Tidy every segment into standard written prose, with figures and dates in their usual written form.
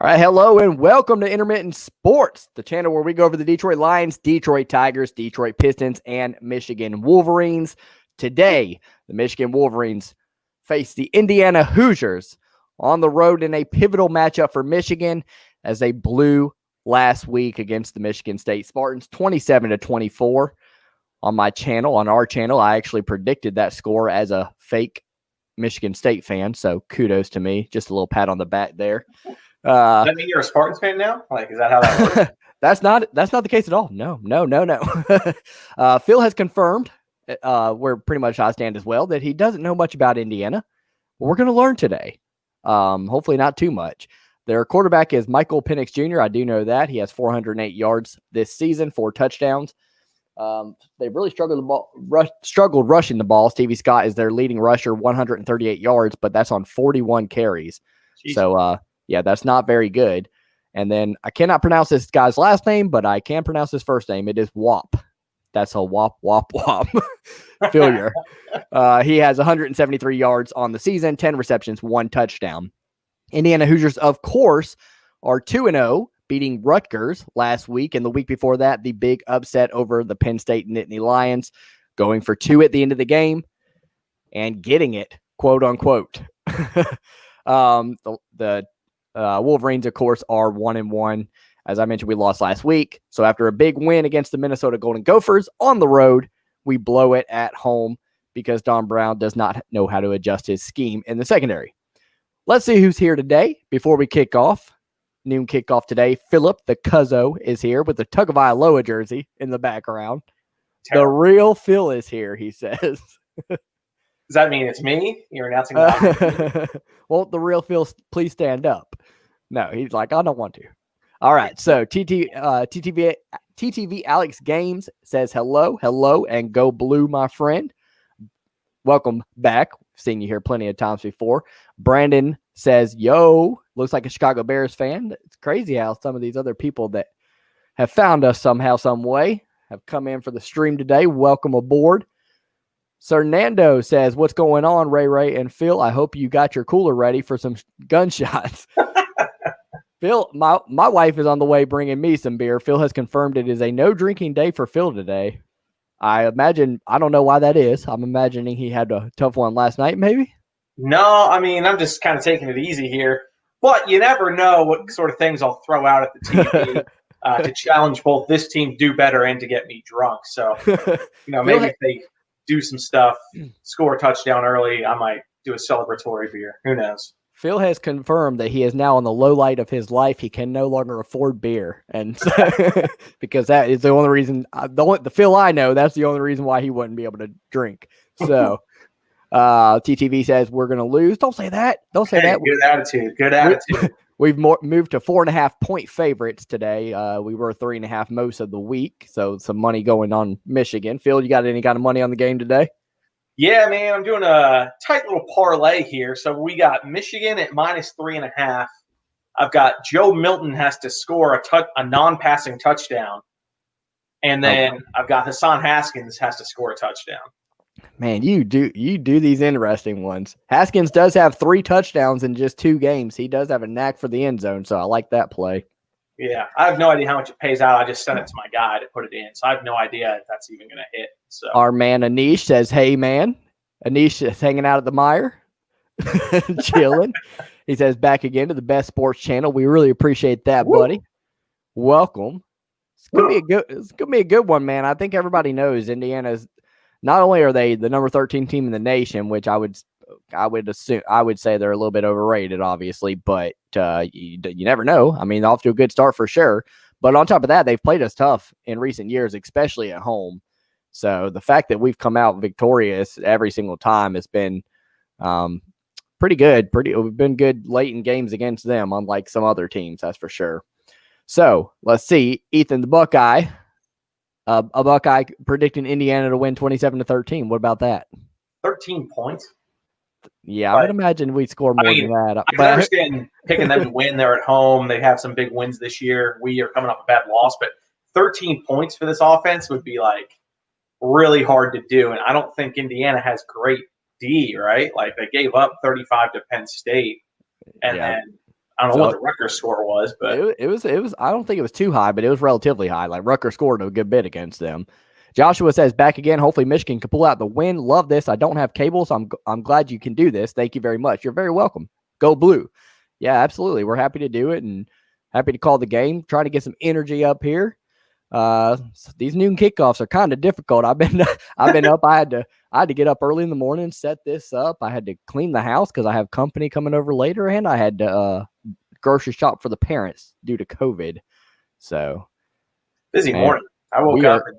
All right, hello and welcome to Intermittent Sports, the channel where we go over the Detroit Lions, Detroit Tigers, Detroit Pistons, and Michigan Wolverines. Today, the Michigan Wolverines face the Indiana Hoosiers on the road in a pivotal matchup for Michigan as they blew last week against the Michigan State Spartans, 27-24. On my channel, on our channel, I actually predicted that score as a fake Michigan State fan, so kudos to me. Just a little pat on the back there. Does that mean you're a Spartans fan now? Like, is that how that works? That's not the case at all. No. Phil has confirmed, where pretty much I stand as well, that he doesn't know much about Indiana. We're going to learn today. Hopefully not too much. Their quarterback is Michael Penix Jr. I do know that. He has 408 yards this season, 4 touchdowns. They've really struggled rushing the ball. Stevie Scott is their leading rusher, 138 yards, but that's on 41 carries. Jeez. So, yeah, that's not very good. And then I cannot pronounce this guy's last name, but I can pronounce his first name. It is Whop. That's a Whop Philyor. He has 173 yards on the season, 10 receptions, 1 touchdown. Indiana Hoosiers, of course, are 2-0, beating Rutgers last week. And the week before that, the big upset over the Penn State Nittany Lions, going for 2 at the end of the game and getting it, quote unquote. Wolverines, of course, are 1-1. As I mentioned, we lost last week. So after a big win against the Minnesota Golden Gophers on the road, we blow it at home because Don Brown does not know how to adjust his scheme in the secondary. Let's see who's here today before we kick off. Noon kickoff today. Philip, the Cuzzo, is here with the Tug of Iloa jersey in the background. Terrible. The real Phil is here, he says. Does that mean it's me? You're announcing that? Well, the real Phil, please stand up. No, he's like, I don't want to. All right, so TTV Alex Games says hello, and go blue, my friend. Welcome back. Seen you here plenty of times before. Brandon says, yo, looks like a Chicago Bears fan. It's crazy how some of these other people that have found us somehow, some way, have come in for the stream today. Welcome aboard. Sir Nando says, what's going on, Ray and Phil? I hope you got your cooler ready for some gunshots. Phil, my wife is on the way bringing me some beer. Phil has confirmed it is a no drinking day for Phil today. I don't know why that is. I'm imagining he had a tough one last night, maybe? No, I mean, I'm just kind of taking it easy here. But you never know what sort of things I'll throw out at the TV to challenge both this team do better and to get me drunk. So, maybe if they do some stuff, score a touchdown early, I might do a celebratory beer. Who knows? Phil has confirmed that he is now on the low light of his life. He can no longer afford beer, and so, because that is the only reason. The Phil I know, that's the only reason why he wouldn't be able to drink. So, TTV says we're going to lose. Don't say that. Don't say that. Good attitude. Good attitude. We've moved to 4.5-point favorites today. We were 3.5 most of the week, so some money going on Michigan. Phil, you got any kind of money on the game today? Yeah, man, I'm doing a tight little parlay here. So we got Michigan at -3.5. I've got Joe Milton has to score a non-passing touchdown. And then I've got Hassan Haskins has to score a touchdown. Man, you do these interesting ones. Haskins does have 3 touchdowns in just 2 games. He does have a knack for the end zone, so I like that play. Yeah, I have no idea how much it pays out. I just sent it to my guy to put it in, so I have no idea if that's even going to hit. So our man Anish says, hey, man. Anish is hanging out at the Meijer, chilling. He says, back again to the best sports channel. We really appreciate that, buddy. Welcome. It's gonna be a good one, man. I think everybody knows Indiana's not only are they the number 13 team in the nation, which I would say they're a little bit overrated, obviously, but you never know. I mean, off to a good start for sure. But on top of that, they've played us tough in recent years, especially at home. So the fact that we've come out victorious every single time has been pretty good. We've been good late in games against them, unlike some other teams, that's for sure. So let's see. Ethan, the Buckeye. A Buckeye predicting Indiana to win 27-13. What about that? 13 points? Yeah, I would imagine we'd score more than that. I can understand picking them to win. They're at home. They have some big wins this year. We are coming off a bad loss, but 13 points for this offense would be like really hard to do. And I don't think Indiana has great D, right? Like they gave up 35 to Penn State. And then I don't know what the Rutgers score was, but it was. I don't think it was too high, but it was relatively high. Like Rutgers scored a good bit against them. Joshua says, back again. Hopefully Michigan can pull out the win. Love this. I don't have cable, so I'm glad you can do this. Thank you very much. You're very welcome. Go Blue. Yeah, absolutely. We're happy to do it and happy to call the game. Trying to get some energy up here. These noon kickoffs are kind of difficult. I've been up. I had to get up early in the morning, set this up. I had to clean the house because I have company coming over later, and I had to grocery shop for the parents due to COVID. So busy morning. I woke up and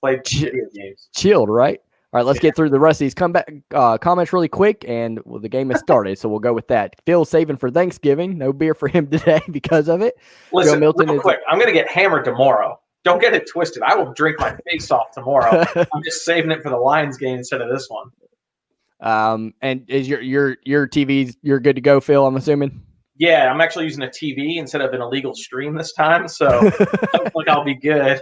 played video games. Chilled, right? All right, let's get through the rest of these comments really quick, and the game has started, so we'll go with that. Phil's saving for Thanksgiving. No beer for him today because of it. Listen, real quick, I'm going to get hammered tomorrow. Don't get it twisted. I will drink my face off tomorrow. I'm just saving it for the Lions game instead of this one. And is your TV's you're good to go, Phil? I'm assuming. Yeah, I'm actually using a TV instead of an illegal stream this time, so hopefully I'll be good.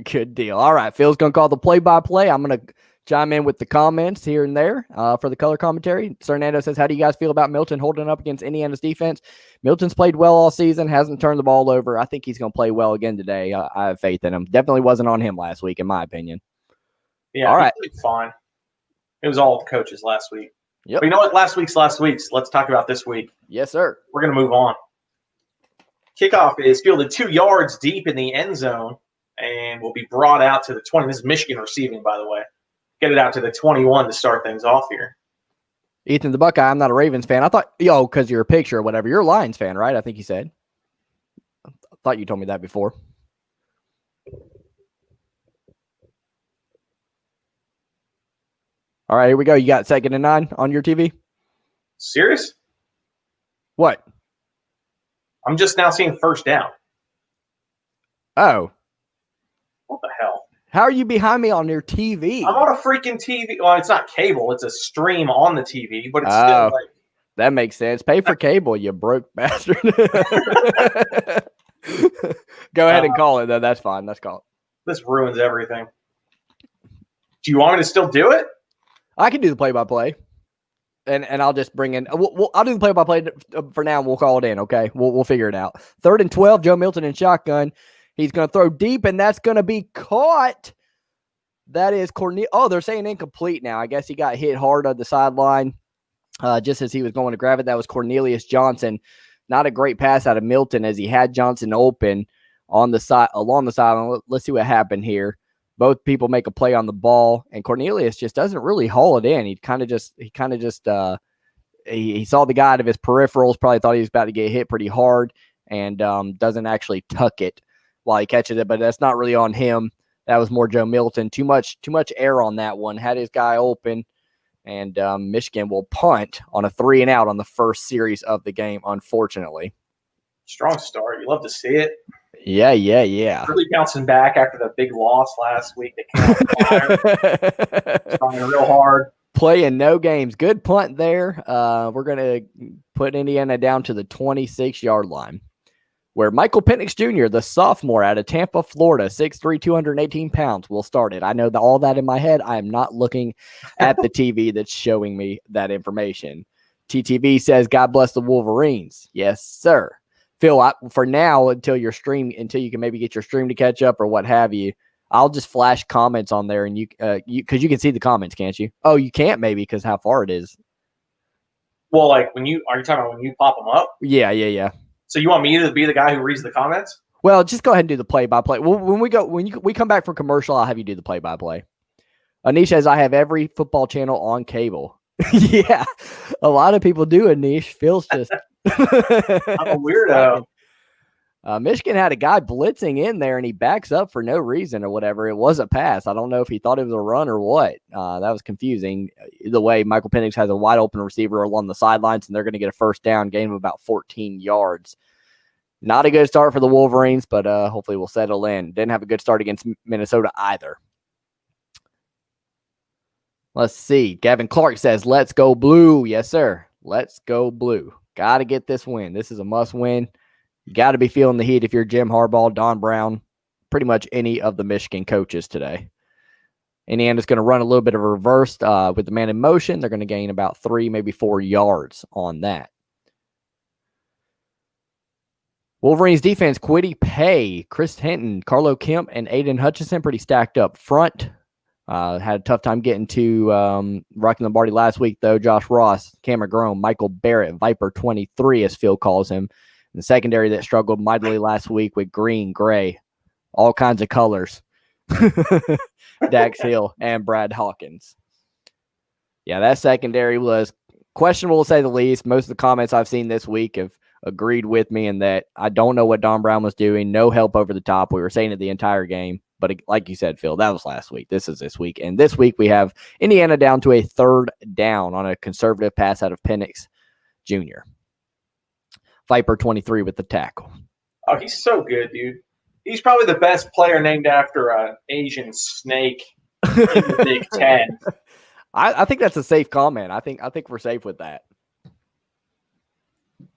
Good deal. All right, Phil's going to call the play-by-play. I'm going to chime in with the comments here and there for the color commentary. Fernando says, how do you guys feel about Milton holding up against Indiana's defense? Milton's played well all season, hasn't turned the ball over. I think he's going to play well again today. I have faith in him. Definitely wasn't on him last week, in my opinion. Yeah, all right. He played fine. It was all the coaches last week. Yep. But you know what? Last week's. Let's talk about this week. Yes, sir. We're going to move on. Kickoff is fielded 2 yards deep in the end zone and will be brought out to the 20. This is Michigan receiving, by the way. Get it out to the 21 to start things off here. Ethan the Buckeye, I'm not a Ravens fan. I thought, because you're a picture or whatever. You're a Lions fan, right? I think you said. I thought you told me that before. All right, here we go. You got 2nd and 9 on your TV? Serious? What? I'm just now seeing 1st down. Oh. What the hell? How are you behind me on your TV? I'm on a freaking TV. Well, it's not cable. It's a stream on the TV, but it's still like. That makes sense. Pay for cable, you broke bastard. Go ahead and call it, though. That's fine. Let's call it. This ruins everything. Do you want me to still do it? I can do the play-by-play, and I'll just bring in. I'll do the play-by-play for now, and we'll call it in. Okay, we'll figure it out. 3rd and 12, Joe Milton in shotgun. He's going to throw deep, and that's going to be caught. That is Cornelius. Oh, they're saying incomplete now. I guess he got hit hard on the sideline just as he was going to grab it. That was Cornelius Johnson. Not a great pass out of Milton as he had Johnson open on the side along the sideline. Let's see what happened here. Both people make a play on the ball, and Cornelius just doesn't really haul it in. He saw the guy out of his peripherals, probably thought he was about to get hit pretty hard, and doesn't actually tuck it while he catches it. But that's not really on him. That was more Joe Milton. Too much air on that one. Had his guy open, and Michigan will punt on a 3 and out on the first series of the game, unfortunately. Strong start. You love to see it. Yeah. Really bouncing back after the big loss last week. They came out trying real hard. Playing no games. Good punt there. We're going to put Indiana down to the 26-yard line, where Michael Penix Jr., the sophomore out of Tampa, Florida, 6'3", 218 pounds, will start it. I know all that in my head. I am not looking at the TV that's showing me that information. TTV says, God bless the Wolverines. Yes, sir. Phil, for now, until you can maybe get your stream to catch up or what have you, I'll just flash comments on there, and because you can see the comments, can't you? Oh, you can't maybe because how far it is. Well, like are you talking about when you pop them up? Yeah. So you want me to be the guy who reads the comments? Well, just go ahead and do the play-by-play. Well, when we come back from commercial, I'll have you do the play-by-play. Anish says, I have every football channel on cable. Yeah, a lot of people do, Anish. Phil's just I'm a weirdo. Michigan had a guy blitzing in there, and he backs up for no reason or whatever. It was a pass. I don't know if he thought it was a run or what. That was confusing. Either way, Michael Penix has a wide-open receiver along the sidelines, and they're going to get a 1st down, gain of about 14 yards. Not a good start for the Wolverines, but hopefully we'll settle in. Didn't have a good start against Minnesota either. Let's see. Gavin Clark says, let's go blue. Yes, sir. Let's go blue. Got to get this win. This is a must win. You got to be feeling the heat if you're Jim Harbaugh, Don Brown, pretty much any of the Michigan coaches today. Indiana's going to run a little bit of a reverse with the man in motion. They're going to gain about 3, maybe 4 yards on that. Wolverines defense, Kwity Paye, Chris Hinton, Carlo Kemp, and Aiden Hutchinson pretty stacked up front. Had a tough time getting to Rocky Lombardi last week, though. Josh Ross, Cameron Grome, Michael Barrett, Viper 23, as Phil calls him. And the secondary that struggled mightily last week with green, gray, all kinds of colors. Dax Hill and Brad Hawkins. Yeah, that secondary was questionable, to say the least. Most of the comments I've seen this week have agreed with me in that I don't know what Don Brown was doing. No help over the top. We were saying it the entire game. But like you said, Phil, that was last week. This is this week. And this week we have Indiana down to a 3rd down on a conservative pass out of Penix Jr. Viper 23 with the tackle. Oh, he's so good, dude. He's probably the best player named after an Asian snake in the Big Ten. I think that's a safe comment. I think we're safe with that. I'm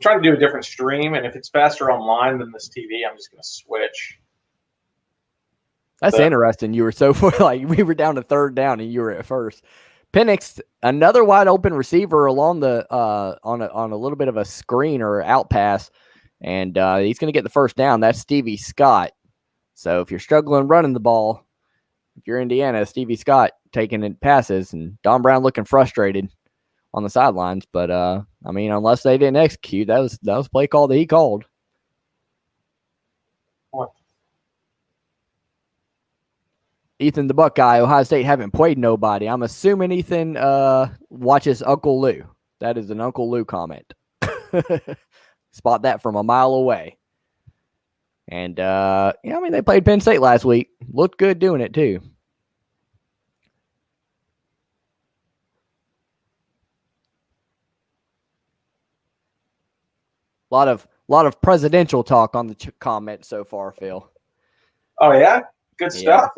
trying to do a different stream, and if it's faster online than this TV, I'm just going to switch. That's interesting. You were so like we were down to 3rd down and you were at first. Penix, another wide open receiver along the on a little bit of a screen or out pass, and he's going to get the 1st down. That's Stevie Scott. So if you're struggling running the ball, if you're Indiana, Stevie Scott taking in passes, and Don Brown looking frustrated on the sidelines. But I mean, unless they didn't execute, that was play call that he called. What? Ethan the Buckeye, Ohio State haven't played nobody. I'm assuming Ethan watches Uncle Lou. That is an Uncle Lou comment. Spot that from a mile away. And, I mean, they played Penn State last week. Looked good doing it, too. A lot of presidential talk on the comment so far, Phil. Oh, yeah? Good stuff.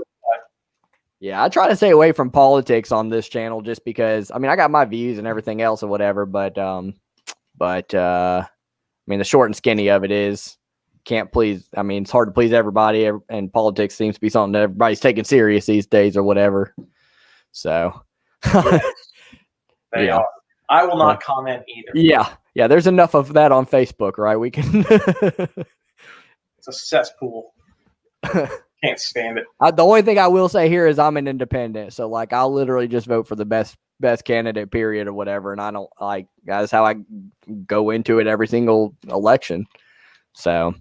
Yeah, I try to stay away from politics on this channel just because, I mean, I got my views and everything else or whatever, but I mean, the short and skinny of it is can't please. I mean, it's hard to please everybody, and politics seems to be something that everybody's taking serious these days or whatever. So, They are. I will not comment either. Yeah. There's enough of that on Facebook, right? We can. It's a cesspool. Can't stand it. The only thing I will say here is I'm an independent, so like I'll literally just vote for the best candidate, period, or whatever. And I don't like that's how I go into it every single election. So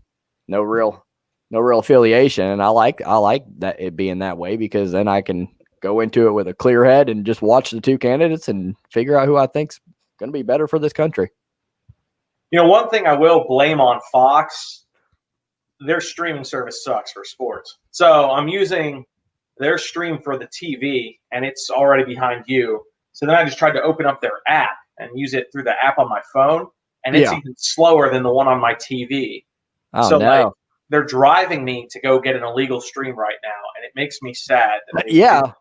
no real affiliation, and I like that it being that way because then I can go into it with a clear head and just watch the 2 candidates and figure out who I think's going to be better for this country. You know, one thing I will blame on Fox. Their streaming service sucks for sports. So I'm using their stream for the TV, and it's already behind you. So then I just tried to open up their app and use it through the app on my phone, and it's even slower than the one on my TV. Oh, so no. like, they're driving me to go get an illegal stream right now, and it makes me sad. Yeah,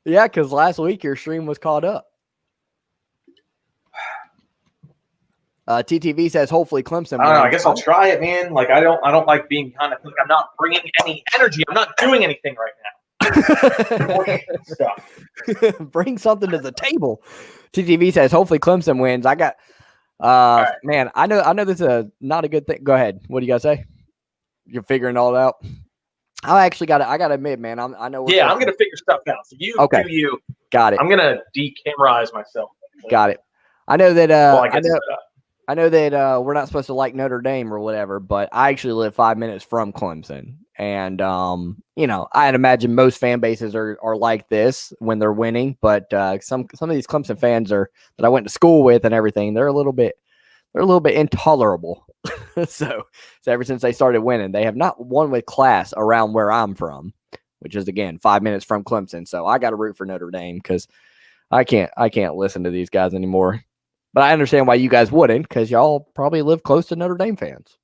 because last week your stream was caught up. TTV says hopefully Clemson. I don't know. I guess I'll try it, man. Like I don't like being kind of like I'm not bringing any energy. I'm not doing anything right now. Bring something to the table. TTV says hopefully Clemson wins. I got right. Man, I know this is not a good thing. Go ahead. What do you guys say? You're figuring it all out. I gotta admit, man. I know. I'm gonna figure stuff out. So you do you. Got it. I'm gonna decamerize myself. Got it. I know that. I know that we're not supposed to like Notre Dame or whatever, but I actually live 5 minutes from Clemson. And, I'd imagine most fan bases are like this when they're winning. But some of these Clemson fans that I went to school with and everything, they're a little bit intolerable. So ever since they started winning, they have not won with class around where I'm from, which is, again, 5 minutes from Clemson. So I got to root for Notre Dame because I can't listen to these guys anymore. But I understand why you guys wouldn't, because y'all probably live close to Notre Dame fans.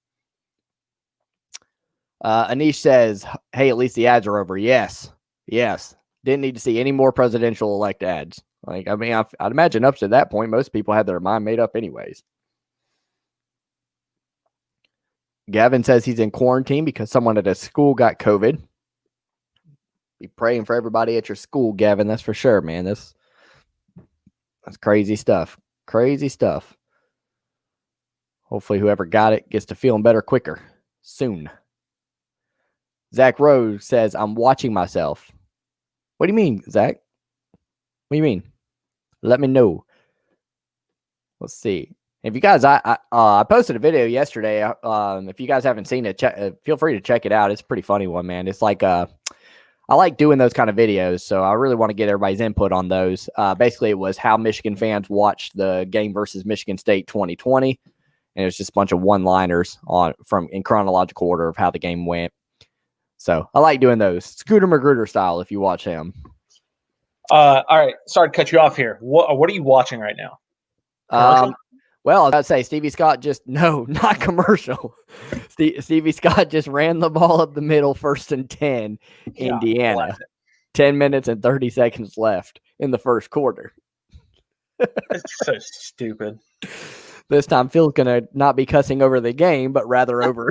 Anish says, hey, at least the ads are over. Yes. Didn't need to see any more presidential elect ads. Like, I mean, I'd imagine up to that point, most people had their mind made up anyways. Gavin says he's in quarantine because someone at his school got COVID. Be praying for everybody at your school, Gavin. That's for sure, man. That's crazy stuff. Crazy stuff. Hopefully whoever got it gets to feeling better quicker soon. Zach Rose says, I'm watching myself. What do you mean, Zach? What do you mean? Let me know. Let's see. If you guys, I posted a video yesterday. If you guys haven't seen it, feel free to check it out. It's a pretty funny one, man. It's like, I like doing those kind of videos, so I really want to get everybody's input on those. Basically, it was how Michigan fans watched the game versus Michigan State 2020, and it was just a bunch of one-liners in chronological order of how the game went. So I like doing those. Scooter Magruder style, if you watch him. All right. Sorry to cut you off here. What are you watching right now? Well, I was about to say Stevie Scott not commercial. Stevie Scott just ran the ball up the middle, 1st and 10, Indiana. 10 minutes and 30 seconds left in the first quarter. It's so stupid. This time Phil's going to not be cussing over the game, but rather over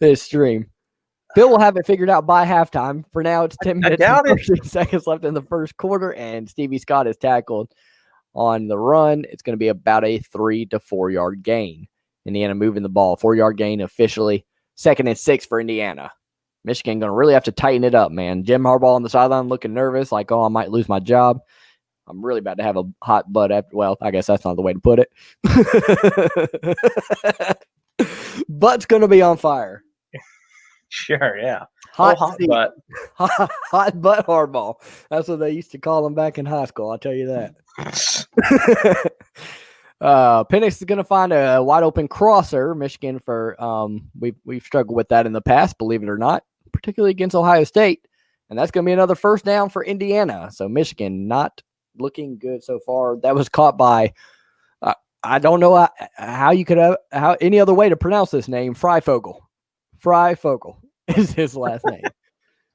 his stream. Phil will have it figured out by halftime. For now, it's 10 minutes and 30 seconds left in the first quarter, and Stevie Scott is tackled on the run. It's going to be about a 3 to 4 yard gain. Indiana moving the ball. 4 yard gain officially. 2nd and 6 for Indiana. Michigan going to really have to tighten it up, man. Jim Harbaugh on the sideline looking nervous, like, I might lose my job. I'm really about to have a hot butt after. Well, I guess that's not the way to put it. Butt's going to be on fire. Sure, yeah. Hot butt. Hot butt Harbaugh. That's what they used to call him back in high school. I'll tell you that. Penix is going to find a wide open crosser. Michigan we've struggled with that in the past, believe it or not, particularly against Ohio State. And that's going to be another first down for Indiana. So Michigan not looking good so far. That was caught by, I don't know how you could have any other way to pronounce this name. Freifogel is his last name.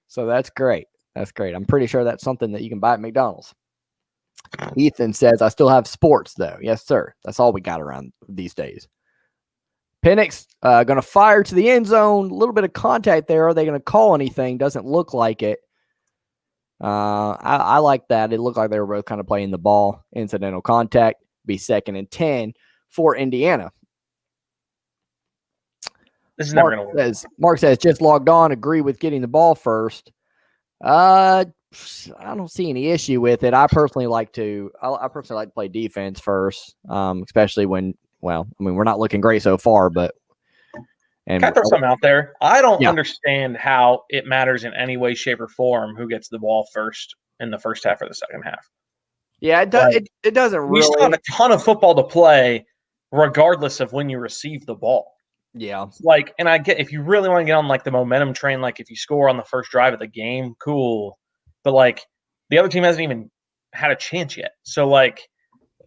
So that's great. That's great. I'm pretty sure that's something that you can buy at McDonald's. Ethan says, I still have sports, though. Yes, sir. That's all we got around these days. Penix going to fire to the end zone. A little bit of contact there. Are they going to call anything? Doesn't look like it. I like that. It looked like they were both kind of playing the ball. Incidental contact. Be 2nd and 10 for Indiana. This is never going to work. Mark says, just logged on. Agree with getting the ball first. I don't see any issue with it. I personally like to play defense first, especially when, we're not looking great so far, but. Can I throw something out there? I don't understand how it matters in any way, shape, or form who gets the ball first in the first half or the second half. Yeah, it does. It doesn't really. We still have a ton of football to play, regardless of when you receive the ball. Yeah. And I get if you really want to get on the momentum train, if you score on the first drive of the game, cool. But the other team hasn't even had a chance yet. So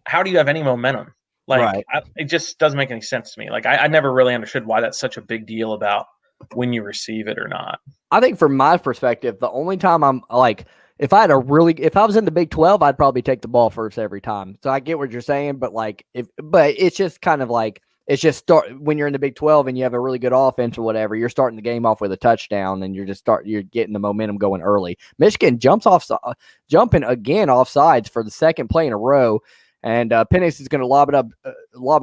how do you have any momentum? Right. It just doesn't make any sense to me. I never really understood why that's such a big deal about when you receive it or not. I think from my perspective, the only time I'm if I was in the Big 12, I'd probably take the ball first every time. So I get what you're saying, but it's just kind of it's just when you're in the Big 12 and you have a really good offense or whatever, you're starting the game off with a touchdown and you're getting the momentum going early. Michigan jumping again off sides for the second play in a row. And Penix is going to lob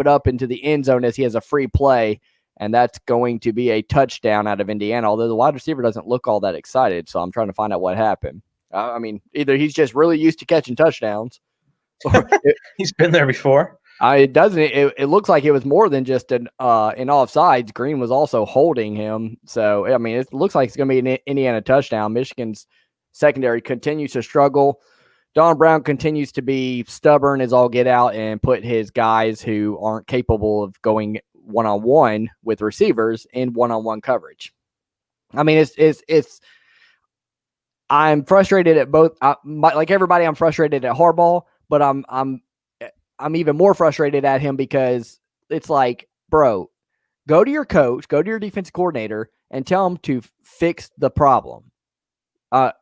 it up into the end zone as he has a free play, and that's going to be a touchdown out of Indiana, although the wide receiver doesn't look all that excited, so I'm trying to find out what happened. Either he's just really used to catching touchdowns. Or he's been there before. It looks like it was more than just an offsides. Green was also holding him, so, it looks like it's going to be an Indiana touchdown. Michigan's secondary continues to struggle. Don Brown continues to be stubborn as all get out and put his guys who aren't capable of going one-on-one with receivers in one-on-one coverage. I'm frustrated at both. Like everybody, I'm frustrated at Harbaugh, but I'm even more frustrated at him because it's bro, go to your coach, go to your defensive coordinator, and tell him to fix the problem.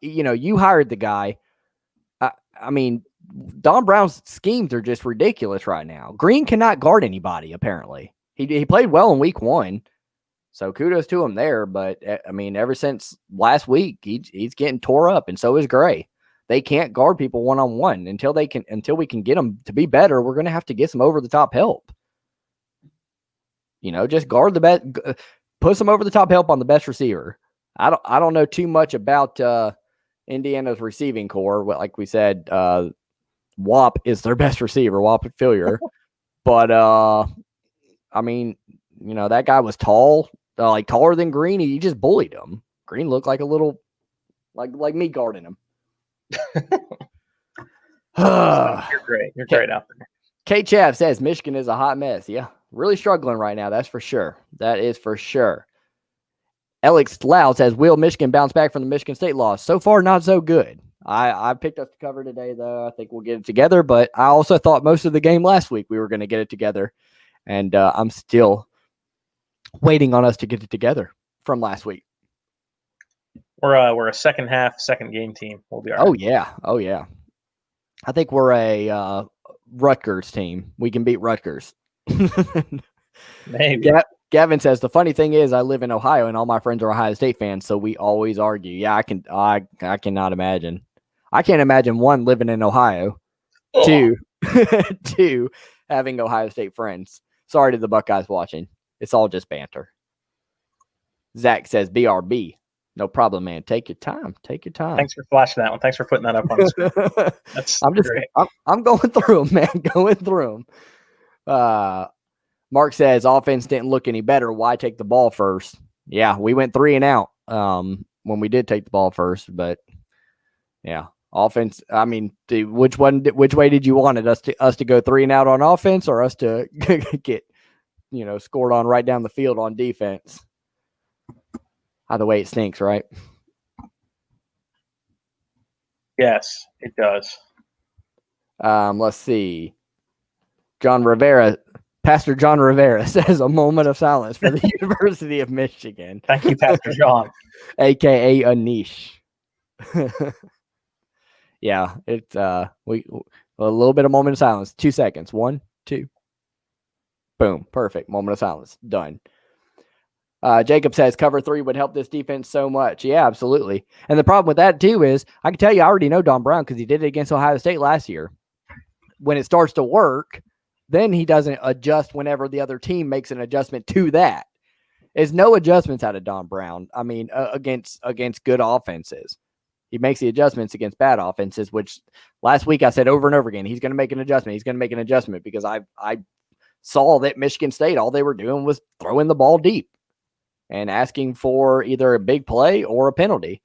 You hired the guy. Don Brown's schemes are just ridiculous right now. Green cannot guard anybody, apparently. He played well in week 1, so kudos to him there. But, ever since last week, he's getting tore up, and so is Gray. They can't guard people one-on-one. Until we can get them to be better, we're going to have to get some over-the-top help. just guard the best, put some over the top help on the best receiver. I don't know too much about Indiana's receiving core. Like we said, Whop is their best receiver, Whop Philyor. But I mean, that guy was tall, taller than Green. He just bullied him. Green looked like a little, like me guarding him. You're great. You're great out there. Kate Chav says Michigan is a hot mess. Yeah, really struggling right now. That's for sure. That is for sure. Alex Loud says, will Michigan bounce back from the Michigan State loss? So far, not so good. I picked up the cover today, though. I think we'll get it together, but I also thought most of the game last week we were going to get it together, and I'm still waiting on us to get it together from last week. We're a second game team. We'll be all right. Oh, yeah. I think we're a Rutgers team. We can beat Rutgers. Maybe. Gavin says, the funny thing is I live in Ohio and all my friends are Ohio State fans, so we always argue. Yeah, I cannot imagine. I can't imagine, one, living in Ohio, two, having Ohio State friends. Sorry to the Buckeyes watching. It's all just banter. Zach says, BRB. No problem, man. Take your time. Thanks for flashing that one. Thanks for putting that up on the screen. That's great. I'm going through them, man. Going through them. Mark says, offense didn't look any better. Why take the ball first? Yeah, we went 3 and out when we did take the ball first. But, yeah, offense, I mean, which way did you want it? Us to go 3 and out on offense, or us to get, scored on right down the field on defense? Either way, it stinks, right? Yes, it does. Let's see. Pastor John Rivera says a moment of silence for the University of Michigan. Thank you, Pastor John. AKA Anish. Yeah, it's a little bit of moment of silence. 2 seconds. 1, 2. Boom. Perfect. Moment of silence. Done. Jacob says cover 3 would help this defense so much. Yeah, absolutely. And the problem with that too is I can tell you I already know Don Brown because he did it against Ohio State last year. When it starts to work, then he doesn't adjust whenever the other team makes an adjustment to that. There's no adjustments out of Don Brown. I mean, against good offenses. He makes the adjustments against bad offenses, which last week I said over and over again, he's going to make an adjustment. He's going to make an adjustment because I saw that Michigan State, all they were doing was throwing the ball deep and asking for either a big play or a penalty.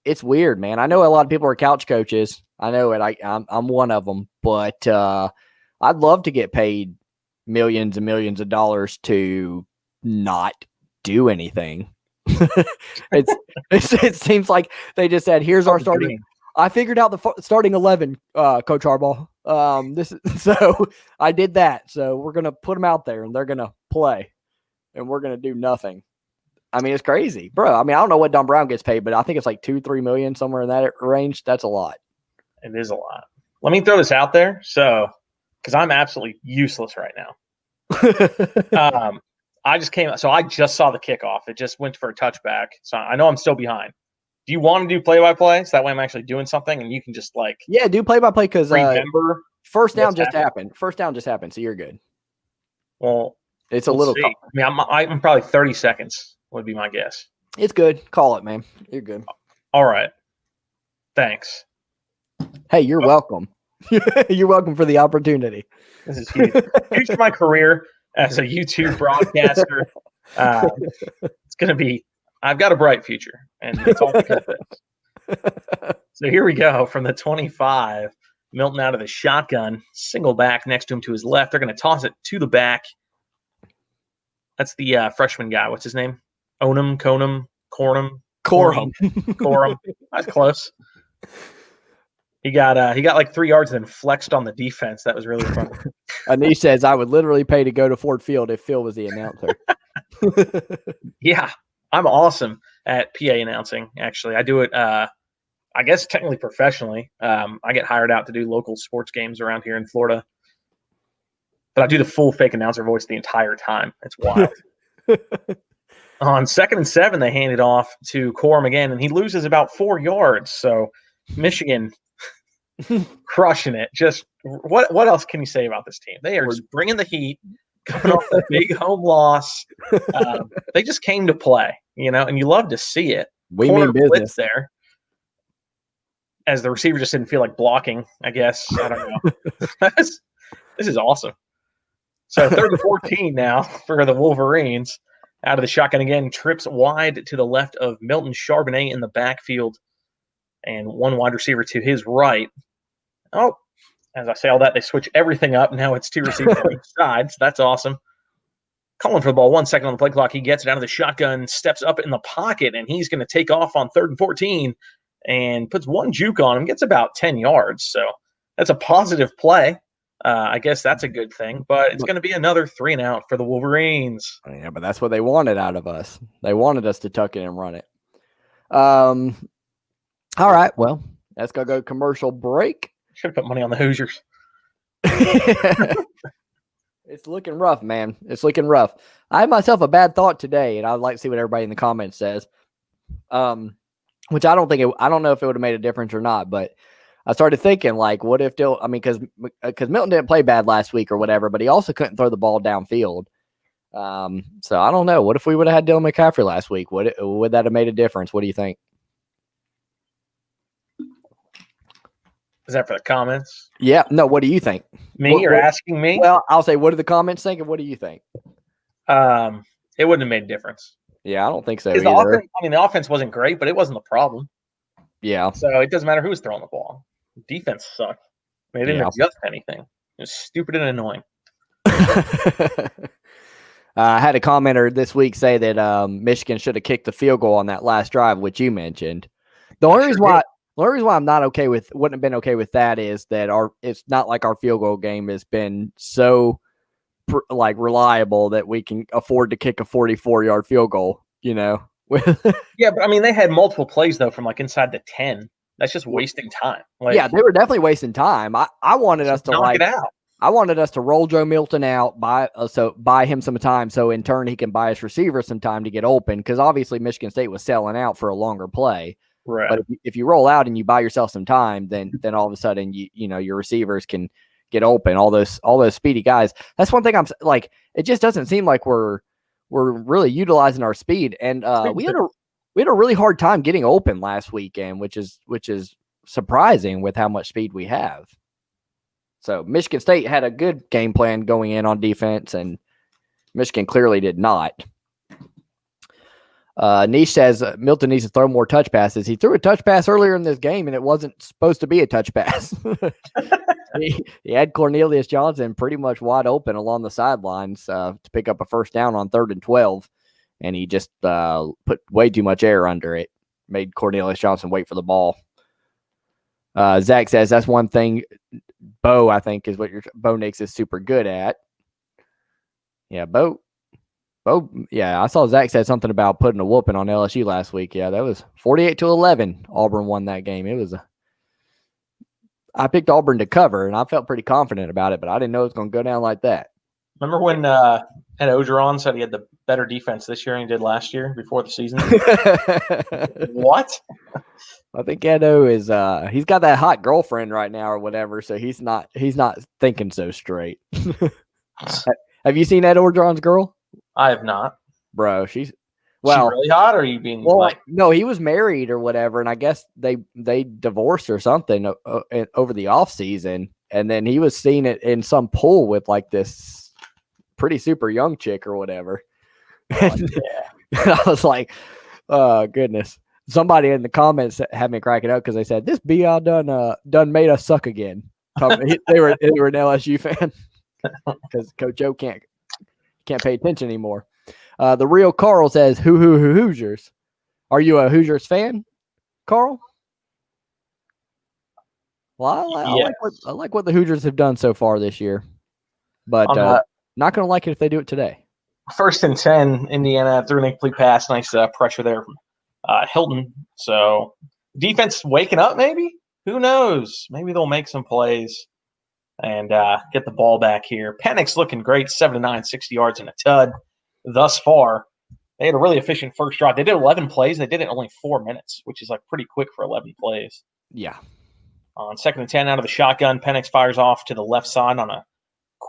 It's weird, man. I know a lot of people are couch coaches. I know it. I'm one of them, but I'd love to get paid millions and millions of dollars to not do anything. It seems like they just said, "Here's our starting." I figured out the starting 11, Coach Harbaugh. So I did that. So we're gonna put them out there, and they're gonna play, and we're gonna do nothing. I mean, it's crazy, bro. I mean, I don't know what Don Brown gets paid, but I think it's like $2-3 million, somewhere in that range. That's a lot. It is a lot. Let me throw this out there. So, because I'm absolutely useless right now. I just saw the kickoff. It just went for a touchback. So I know I'm still behind. Do you want to do play-by-play? So that way I'm actually doing something and you can just do play-by-play because remember first down just happened. First down just happened, so you're good. Well, it's a little. See. I mean, I'm probably 30 seconds would be my guess. It's good. Call it, man. You're good. All right. Thanks. Hey, you're welcome. You're welcome for the opportunity. This is huge. Huge for my career as a YouTube broadcaster. It's going to be – I've got a bright future, and it's all because of this. So here we go from the 25. Milton out of the shotgun, single back next to him to his left. They're going to toss it to the back. That's the freshman guy. What's his name? Corum. That's close. He got like 3 yards and then flexed on the defense. That was really fun. Anish says, I would literally pay to go to Ford Field if Phil was the announcer. Yeah, I'm awesome at PA announcing, actually. I do it, I guess, technically professionally. I get hired out to do local sports games around here in Florida. But I do the full fake announcer voice the entire time. It's wild. On 2nd and 7, they hand it off to Corum again, and he loses about 4 yards. So Michigan crushing it. Just what else can you say about this team? They are just bringing the heat. coming off that big home loss. They just came to play, and you love to see it. We Corner mean business blitz there. As the receiver just didn't feel like blocking, I guess. I don't know. This is awesome. So 3rd and 14 now for the Wolverines. Out of the shotgun again, trips wide to the left of Milton Charbonnet in the backfield, and one wide receiver to his right. Oh, as I say all that, they switch everything up. Now it's 2 receivers on each side, so that's awesome. Calling for the ball, 1 second on the play clock. He gets it out of the shotgun, steps up in the pocket, and he's going to take off on 3rd and 14 and puts one juke on him, gets about 10 yards. So that's a positive play. I guess that's a good thing, but it's going to be another 3 and out for the Wolverines. Yeah, but that's what they wanted out of us. They wanted us to tuck it and run it. All right, well, let's go commercial break. Should have put money on the Hoosiers. It's looking rough, man. It's looking rough. I had myself a bad thought today, and I'd like to see what everybody in the comments says. Which I don't know if it would have made a difference or not, but I started thinking, like, what if because Milton didn't play bad last week or whatever, but he also couldn't throw the ball downfield. So I don't know. What if we would have had Dylan McCaffrey last week? Would that have made a difference? What do you think? Is that for the comments? Yeah. No, what do you think? You're asking me? Well, I'll say, what do the comments think, and what do you think? It wouldn't have made a difference. Yeah, I don't think so either. The offense wasn't great, but it wasn't the problem. Yeah. So it doesn't matter who was throwing the ball. Defense sucked. They didn't adjust anything. It was stupid and annoying. I had a commenter this week say that Michigan should have kicked the field goal on that last drive, which you mentioned. The only reason why I'm not wouldn't have been okay with that is that it's not like our field goal game has been so reliable that we can afford to kick a 44-yard field goal, Yeah, but they had multiple plays though from inside the 10. That's just wasting time. Yeah, they were definitely wasting time. I wanted us to knock it out. I wanted us to roll Joe Milton out, buy him some time, so in turn he can buy his receiver some time to get open, because obviously Michigan State was selling out for a longer play. Right. But if you roll out and you buy yourself some time, then all of a sudden your receivers can get open. All those speedy guys. That's one thing I'm like. It just doesn't seem like we're really utilizing our speed, and we had a really hard time getting open last weekend, which is surprising with how much speed we have. So Michigan State had a good game plan going in on defense, and Michigan clearly did not. Niche says Milton needs to throw more touch passes. He threw a touch pass earlier in this game, and it wasn't supposed to be a touch pass. he had Cornelius Johnson pretty much wide open along the sidelines to pick up a first down on 3rd and 12, and he just put way too much air under it, made Cornelius Johnson wait for the ball. Zach says that's one thing Bo, I think, is what Bo Nix is super good at. Yeah, Bo, yeah, I saw Zach said something about putting a whooping on LSU last week. Yeah, that was 48-11. Auburn won that game. I picked Auburn to cover, and I felt pretty confident about it, but I didn't know it was going to go down like that. Remember when Ed Ogeron said he had the better defense this year than he did last year before the season? What? I think Edo is he's got that hot girlfriend right now or whatever, so he's not thinking so straight. Have you seen Ed Ogeron's girl? I have not. Bro, she's really hot, or are you being no, he was married or whatever, and I guess they divorced or something over the off season, and then he was seen in some pool with this pretty super young chick or whatever. Yeah. And I was like, oh goodness. Somebody in the comments had me cracking up because they said this BL done made us suck again. They were an LSU fan because Coach O can't pay attention anymore. The real Carl says, Hoosiers. Are you a Hoosiers fan, Carl? Well, I like what the Hoosiers have done so far this year, but not going to like it if they do it today. 1st and 10, Indiana threw an incomplete pass. Nice pressure there from Hilton. So defense waking up, maybe? Who knows? Maybe they'll make some plays and get the ball back here. Penix looking great, 7-9, 60 yards and a tud thus far. They had a really efficient first drive. They did 11 plays. They did it in only 4 minutes, which is pretty quick for 11 plays. Yeah. On 2nd and 10 out of the shotgun, Penix fires off to the left side on a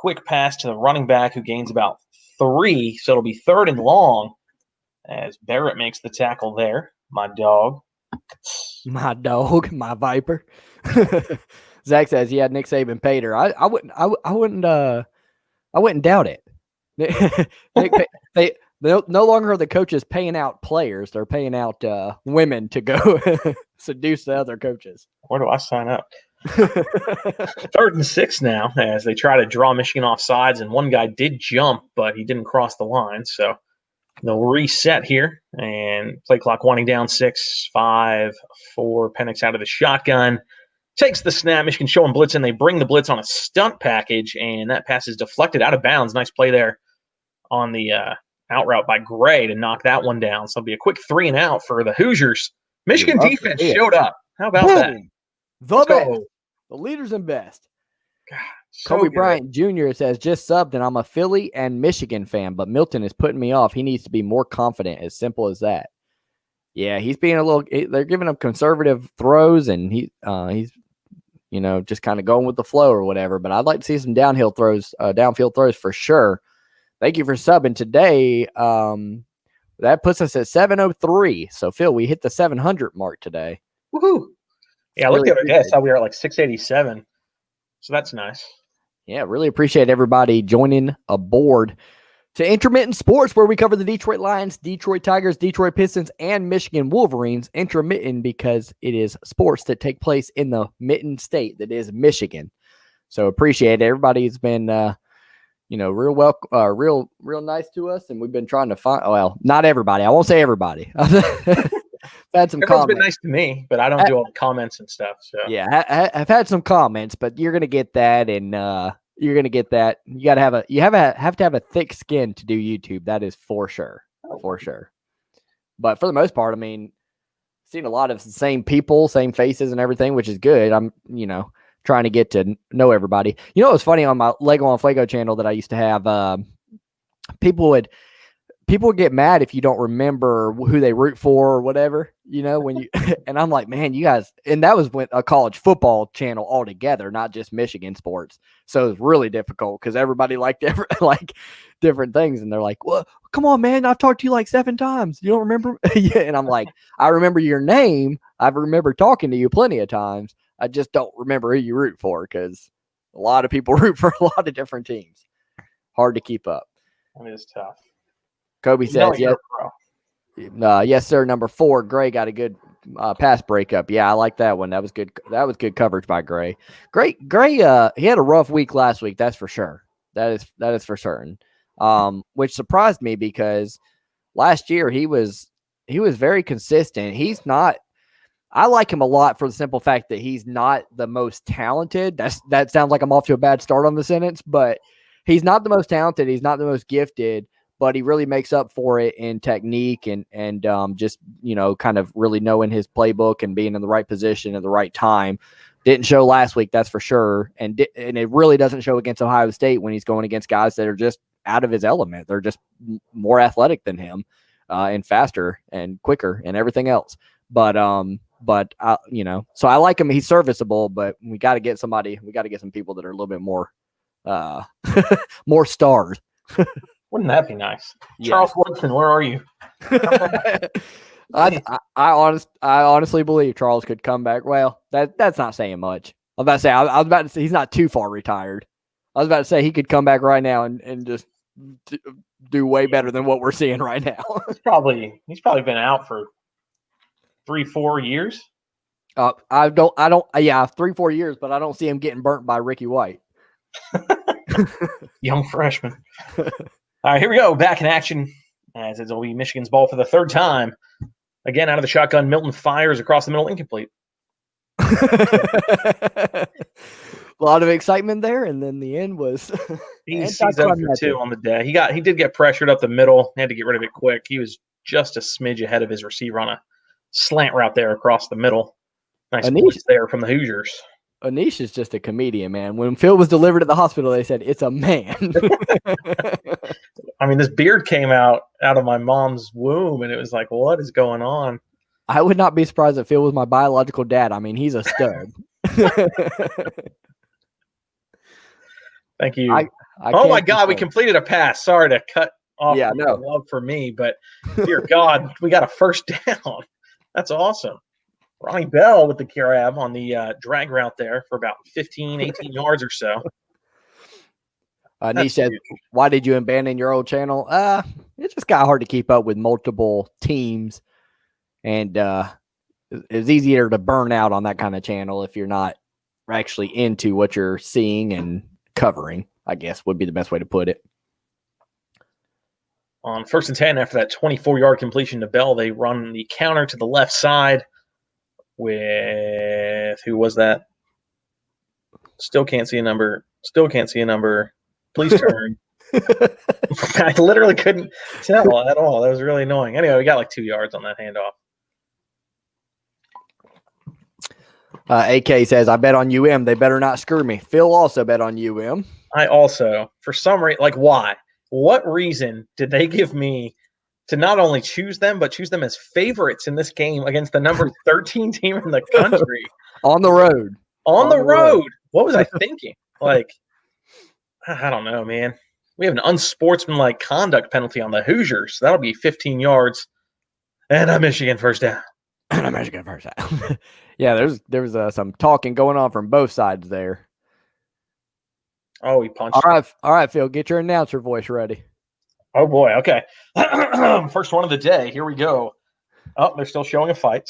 quick pass to the running back who gains about 3, so it'll be 3rd and long as Barrett makes the tackle there. My dog. My dog, my Viper. Zach says, "Yeah, Nick Saban paid her." I wouldn't doubt it. they no longer are the coaches paying out players; they're paying out women to go seduce the other coaches. Where do I sign up? 3rd and 6 now as they try to draw Michigan off sides, and one guy did jump, but he didn't cross the line, so they'll reset here, and play clock winding down 6, 5, 4. Penix out of the shotgun. Takes the snap. Michigan showing blitz, and they bring the blitz on a stunt package, and that pass is deflected out of bounds. Nice play there on the out route by Gray to knock that one down. So it'll be a quick 3 and out for the Hoosiers. Michigan defense showed up. How about that? The best. The leaders and best. God, so Kobe good. Bryant Jr. says, "Just subbed, and I'm a Philly and Michigan fan, but Milton is putting me off. He needs to be more confident. As simple as that." Yeah, he's being a little. They're giving him conservative throws, and he's just kind of going with the flow or whatever. But I'd like to see some downfield throws for sure. Thank you for subbing today. That puts us at 703. So Phil, we hit the 700 mark today. Woohoo! Yeah, I looked the other day. I saw we were at like 687. So that's nice. Yeah, really appreciate everybody joining aboard to Intermittent Sports, where we cover the Detroit Lions, Detroit Tigers, Detroit Pistons, and Michigan Wolverines. Intermittent because it is sports that take place in the mitten state that is Michigan. So appreciate it. Everybody's been, real nice to us, and we've been trying to find. Well, not everybody. I won't say everybody. I've had some Everyone's comments. been nice to me, but I don't do all the comments and stuff. So yeah, I've had some comments, but you're gonna get that, and you're gonna get that. You gotta have to have a thick skin to do YouTube. That is for sure, for sure. But for the most part, I mean, seen a lot of the same people, same faces, and everything, which is good. I'm trying to get to know everybody. You know, it was funny on my Lego on Fuego channel that I used to have. People would get mad if you don't remember who they root for or whatever, when you, and I'm like, man, you guys, and that was when a college football channel altogether, not just Michigan sports. So it was really difficult because everybody liked different things. And they're like, well, come on, man. I've talked to you like 7 times. You don't remember? Yeah. And I'm like, I remember your name. I remember talking to you plenty of times. I just don't remember who you root for because a lot of people root for a lot of different teams. Hard to keep up. That is tough. Kobe says, yes, sir. Number 4, Gray got a good pass breakup. Yeah, I like that one. That was good. That was good coverage by Gray. Gray, he had a rough week last week. That's for sure. That is for certain. Which surprised me because last year he was very consistent. I like him a lot for the simple fact that he's not the most talented. That sounds like I'm off to a bad start on the sentence, but he's not the most talented. He's not the most gifted. But he really makes up for it in technique and just, kind of really knowing his playbook and being in the right position at the right time. Didn't show last week, that's for sure. And it really doesn't show against Ohio State when he's going against guys that are just out of his element. They're just more athletic than him and faster and quicker and everything else. But so I like him. He's serviceable, but we got to get some people that are a little bit more, more stars. Wouldn't that be nice? Yes. Charles Woodson, where are you? I honestly believe Charles could come back. Well, that's not saying much. I was about to say he's not too far retired. I was about to say he could come back right now and just do way better than what we're seeing right now. He's probably been out for 3-4 years. 3-4 years, but I don't see him getting burnt by Ricky White. Young freshman. All right, here we go. Back in action as it'll be Michigan's ball for the 3rd time. Again, out of the shotgun, Milton fires across the middle, incomplete. A lot of excitement there, and then the end was. He's 0 for 2 on the day. He did get pressured up the middle. Had to get rid of it quick. He was just a smidge ahead of his receiver on a slant route there across the middle. Nice blitz there from the Hoosiers. Anish is just a comedian, man. When Phil was delivered at the hospital, they said, it's a man. I mean, this beard came out of my mom's womb, and it was like, what is going on? I would not be surprised if Phil was my biological dad. I mean, he's a stud. Thank you. Oh my God, we completed a pass. Sorry to cut off love for me, but dear God, we got a first down. That's awesome. Ronnie Bell with the grab on the drag route there for about 15, 18 yards or so. Niche says, why did you abandon your old channel? It just got hard to keep up with multiple teams, and it's easier to burn out on that kind of channel if you're not actually into what you're seeing and covering, I guess would be the best way to put it. On 1st and 10, after that 24-yard completion to Bell, they run the counter to the left side with, who was that? Still can't see a number. Please turn. I literally couldn't tell at all. That was really annoying. Anyway, we got like 2 yards on that handoff. AK says, I bet on UM. They better not screw me. Phil also bet on UM. I also, for some reason, like why? What reason did they give me to not only choose them, but choose them as favorites in this game against the number 13 team in the country? On the road. On the road. What was I thinking? Like, I don't know, man. We have an unsportsmanlike conduct penalty on the Hoosiers. So that'll be 15 yards and a Michigan first down. Yeah, there was some talking going on from both sides there. Oh, he punched. All right, Phil, get your announcer voice ready. Oh boy, okay. First one of the day. Here we go. Oh, they're still showing a fight.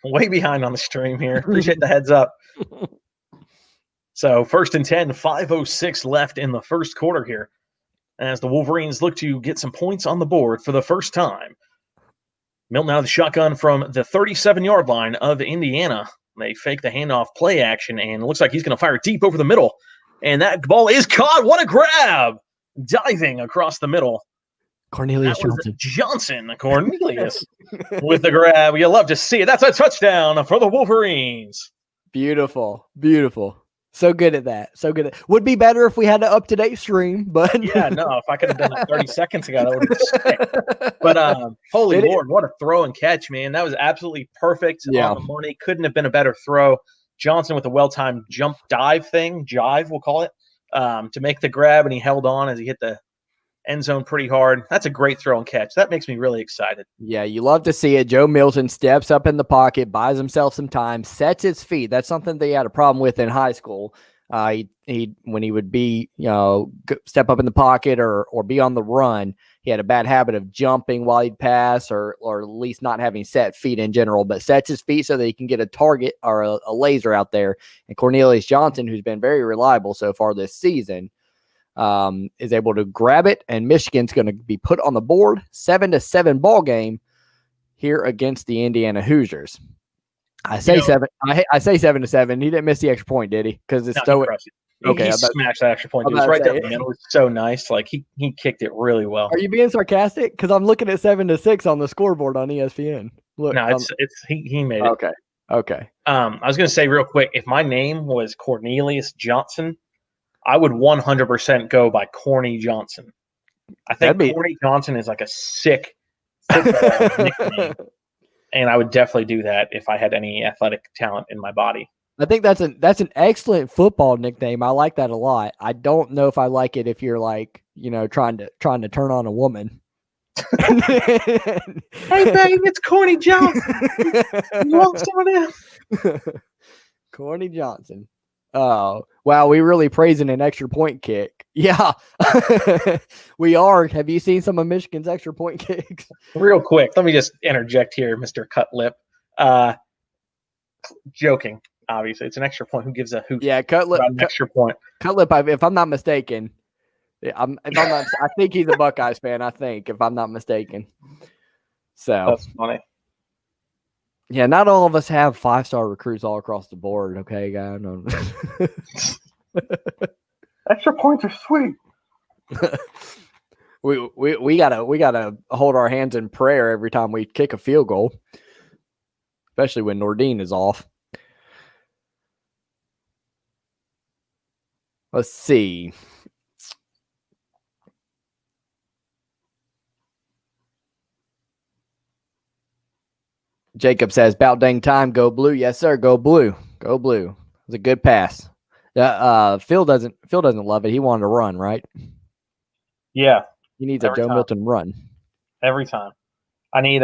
Way behind on the stream here. Appreciate the heads up. So 1st and 10, 5:06 left in the first quarter here, as the Wolverines look to get some points on the board for the first time. Milton out of the shotgun from the 37-yard line of Indiana. They fake the handoff play action, and it looks like he's going to fire deep over the middle. And that ball is caught. What a grab! Diving across the middle. Cornelius Johnson. Cornelius with the grab. You love to see it. That's a touchdown for the Wolverines. Beautiful. So good at that. Would be better if we had an up-to-date stream, but yeah, no, if I could have done that 30 seconds ago, that would have been sick. But holy Lord, what a throw and catch, man. That was absolutely perfect on the money. Couldn't have been a better throw. Johnson with a well-timed jump jive, we'll call it, to make the grab, and he held on as he hit the end zone pretty hard. That's a great throw and catch. That makes me really excited. Yeah, you love to see it. Joe Milton steps up in the pocket, buys himself some time, sets his feet. That's something they had a problem with in high school. He when he would be, step up in the pocket or be on the run, he had a bad habit of jumping while he'd pass or at least not having set feet in general, but sets his feet so that he can get a target or a laser out there. And Cornelius Johnson, who's been very reliable so far this season, is able to grab it, and Michigan's going to be put on the board. 7-7 ball game here against the Indiana Hoosiers. I say 7-7. He didn't miss the extra point, did he? Because it's so okay. He smashed that extra point. It was right there in the middle. It's so nice. Like he kicked it really well. Are you being sarcastic? Because I'm looking at 7-6 on the scoreboard on ESPN. Look, no, he made it. Okay. I was going to say real quick, if my name was Cornelius Johnson, I would 100% go by Corny Johnson. I think Corny Johnson is like a sick nickname, and I would definitely do that if I had any athletic talent in my body. I think that's an excellent football nickname. I like that a lot. I don't know if I like it if you're like, trying to turn on a woman. Hey babe, it's Corny Johnson. You want some of that? Corny Johnson. Oh, wow. We really praising an extra point kick. Yeah, we are. Have you seen some of Michigan's extra point kicks? Real quick, let me just interject here, Mr. Cutlip. Joking, obviously. It's an extra point. Who gives a hoot? Yeah, Cutlip. An extra point. Cutlip, if I'm not mistaken, I think he's a Buckeyes fan, if I'm not mistaken. So that's funny. Yeah, not all of us have 5-star recruits all across the board. Okay, guy. No. Extra points are sweet. we gotta hold our hands in prayer every time we kick a field goal, especially when Nordine is off. Let's see. Jacob says, "About dang time, go blue." Yes, sir. Go blue. Go blue. It was a good pass. Phil doesn't love it. He wanted to run, right? Yeah. He needs a Joe Milton run. Every time. I need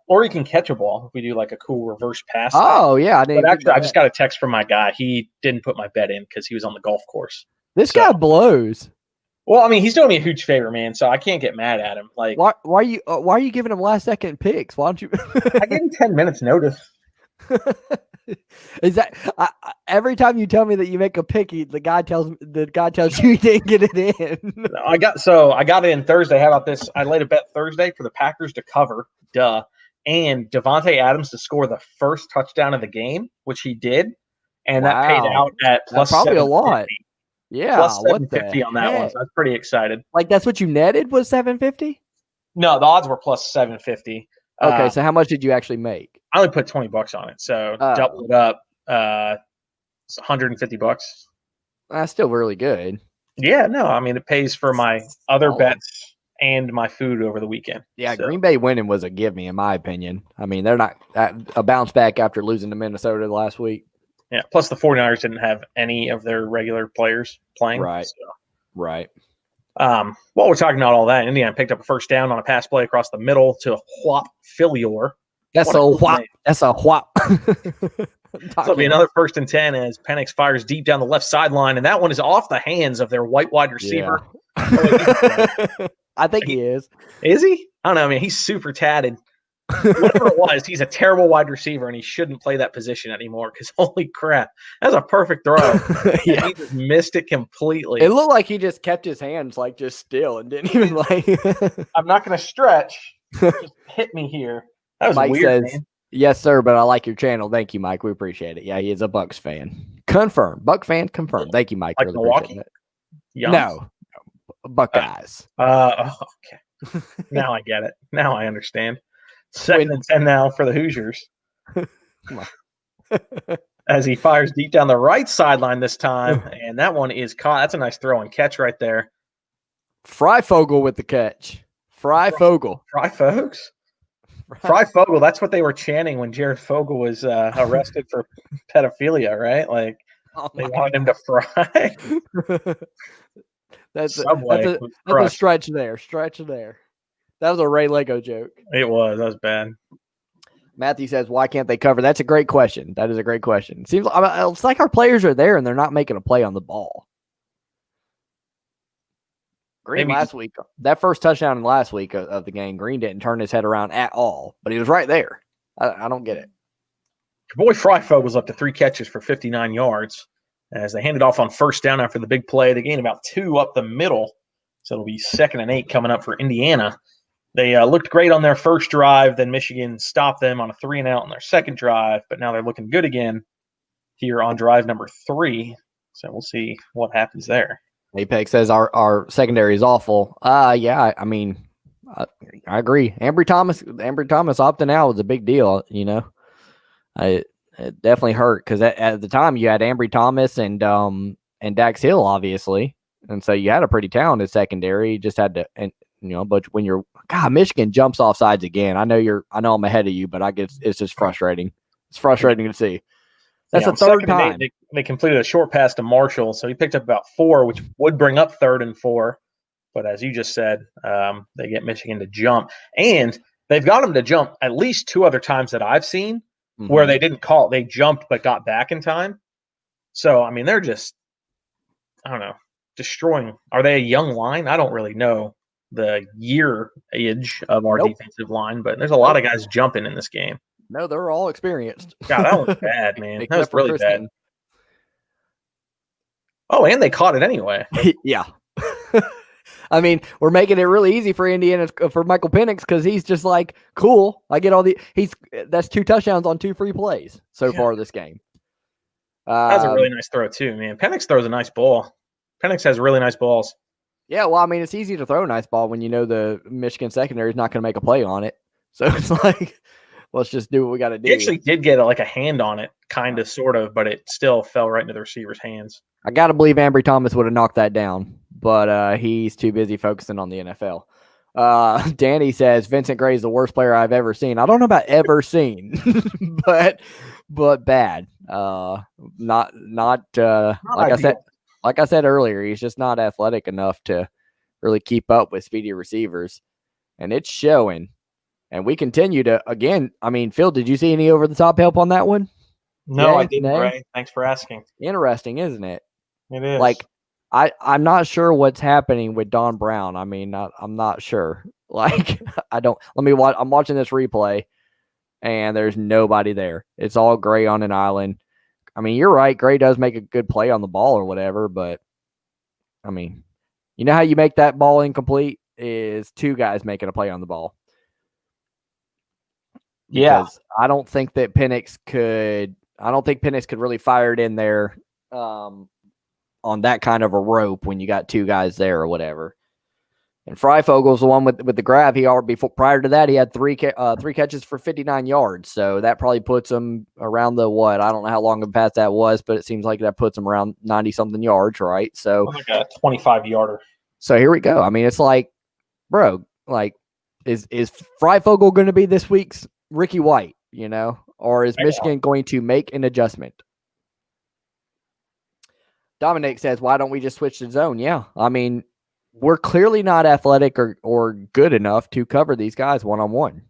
or you can catch a ball if we do like a cool reverse pass. Oh, yeah. But actually, I just got a text from my guy. He didn't put my bet in because he was on the golf course. This guy blows. Well, I mean, he's doing me a huge favor, man. So I can't get mad at him. Like, why are you giving him last second picks? Why don't you? I gave him 10 minutes notice. Is that every time you tell me that you make a pick, the guy tells you he didn't get it in? I got it in Thursday. How about this? I laid a bet Thursday for the Packers to cover, and Devontae Adams to score the first touchdown of the game, which he did, and that paid out at plus probably a lot. Yeah, plus 750 on that one. So I was pretty excited. Like that's what you netted was 750? No, the odds were plus 750. Okay, so how much did you actually make? I only put $20 on it, so double it up. It's $150. That's still really good. Yeah, no, I mean it pays for my other bets and my food over the weekend. Yeah, so. Green Bay winning was a give me, in my opinion. I mean, they're not a bounce back after losing to Minnesota last week. Yeah, plus the 49ers didn't have any of their regular players playing. Right. So. Right. While we're talking about all that, Indiana picked up a first down on a pass play across the middle to Whop Philyor. That's a whop. That's a whop. So it'll be another 1st and 10 as Penix fires deep down the left sideline, and that one is off the hands of their white wide receiver. Yeah. I think he is. Is he? I don't know. I mean, he's super tatted. Whatever it was, he's a terrible wide receiver, and he shouldn't play that position anymore because holy crap, that's a perfect throw. Yeah. He just missed it completely. It looked like he just kept his hands like just still and didn't even like. I'm not going to stretch. Just hit me here. That was Mike weird, says, man. Yes, sir, but I like your channel. Thank you, Mike. We appreciate it. Yeah, he is a Bucks fan. Confirmed. Buck fan confirmed. Thank you, Mike. Like really Milwaukee? No. Buckeyes. Okay. Now I get it. Now I understand. 2nd and 10 now for the Hoosiers. As he fires deep down the right sideline this time, and that one is caught. That's a nice throw and catch right there. Freifogel with the catch. Freifogel. Freifogel, that's what they were chanting when Jared Fogle was arrested for pedophilia, right? Like, they wanted him to fry. That's a stretch there. That was a Ray Lego joke. It was. That was bad. Matthew says, why can't they cover? That's a great question. That is a great question. Seems it's like our players are there and they're not making a play on the ball. Green last week, that first touchdown in last week of the game, Green didn't turn his head around at all, but he was right there. I don't get it. Your boy Freifogel was up to 3 catches for 59 yards as they handed off on first down after the big play. They gained about 2 up the middle, so it'll be 2nd and 8 coming up for Indiana. They looked great on their first drive. Then Michigan stopped them on a 3-and-out on their second drive, but now they're looking good again here on drive number 3. So we'll see what happens there. Apex says our secondary is awful. Yeah, I mean, I agree. Ambry Thomas opting out was a big deal. You know, it definitely hurt because at the time you had Ambry Thomas and Dax Hill, obviously, and so you had a pretty talented secondary. You just had to, but when you're Michigan jumps off sides again. I know I'm ahead of you, but I guess it's just frustrating. It's frustrating to see. That's the third time. They completed a short pass to Marshall, so he picked up about 4, which would bring up 3rd and 4. But as you just said, they get Michigan to jump. And they've got them to jump at least 2 other times that I've seen where they didn't call it. They jumped but got back in time. So, I mean, they're just, I don't know, destroying. Are they a young line? I don't really know the year age of our defensive line, but there's a lot of guys jumping in this game. No, they're all experienced. God, that was bad, man. That was really bad. Oh, and they caught it anyway. Yeah. I mean, we're making it really easy for Indiana, for Michael Penix, because he's just like, cool. I get all that's 2 touchdowns on 2 free plays so far this game. That's a really nice throw too, man. Penix throws a nice ball. Penix has really nice balls. Yeah, well, I mean, it's easy to throw a nice ball when you know the Michigan secondary is not going to make a play on it. So it's like, let's just do what we got to do. He actually did get a hand on it, kind of, sort of, but it still fell right into the receiver's hands. I got to believe Ambry Thomas would have knocked that down, but he's too busy focusing on the NFL. Danny says Vincent Gray is the worst player I've ever seen. I don't know about ever seen, but bad. Not ideal. Like I said earlier, he's just not athletic enough to really keep up with speedy receivers, and it's showing. And we continue to, again, I mean, Phil, did you see any over the top help on that one? No, I didn't, Ray. Thanks for asking. Interesting, isn't it? It is. Like, I'm not sure what's happening with Don Brown. I mean, I'm not sure. Like, I'm watching this replay, and there's nobody there. It's all Gray on an island. I mean, you're right. Gray does make a good play on the ball or whatever, but, I mean, you know how you make that ball incomplete is two guys making a play on the ball. Because I don't think Penix could really fire it in there on that kind of a rope when you got two guys there or whatever. And Freifogle's the one with the grab. He already prior to that he had three catches for 59 yards. So that probably puts him around the what? I don't know how long of a pass that was, but it seems like that puts him around 90 something yards, right? So like a 25 yarder. So here we go. I mean, it's like, bro, like is Freifogel going to be this week's Ricky White, you know, or is Michigan going to make an adjustment? Dominic says, why don't we just switch to zone? Yeah. I mean, we're clearly not athletic or good enough to cover these guys one-on-one.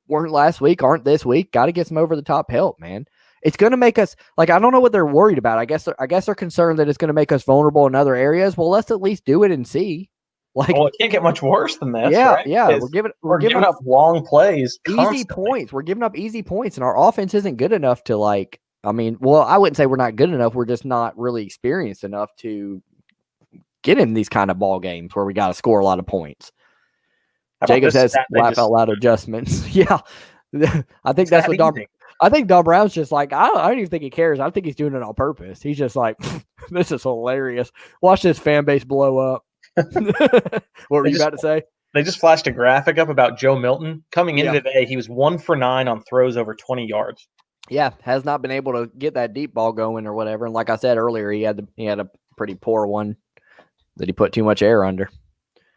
Weren't last week, aren't this week. Got to get some over-the-top help, man. It's going to make us, like, I don't know what they're worried about. I guess they're concerned that it's going to make us vulnerable in other areas. Well, let's at least do it and see. Like, well, it can't get much worse than this. Yeah, right? Yeah. We're giving up long plays, easy points. We're giving up easy points, and our offense isn't good enough to, like, I mean, well, I wouldn't say we're not good enough. We're just not really experienced enough to get in these kind of ball games where we got to score a lot of points. Jacob says, laugh out loud adjustments. Yeah. I think that's what I think Don Brown's just like, I don't even think he cares. I think he's doing it on purpose. He's just like, this is hilarious. Watch this fan base blow up. What were you about to say? They just flashed a graphic up about Joe Milton. Coming in today, he was 1 for 9 on throws over 20 yards. Yeah, has not been able to get that deep ball going or whatever. And like I said earlier, he had a pretty poor one that he put too much air under.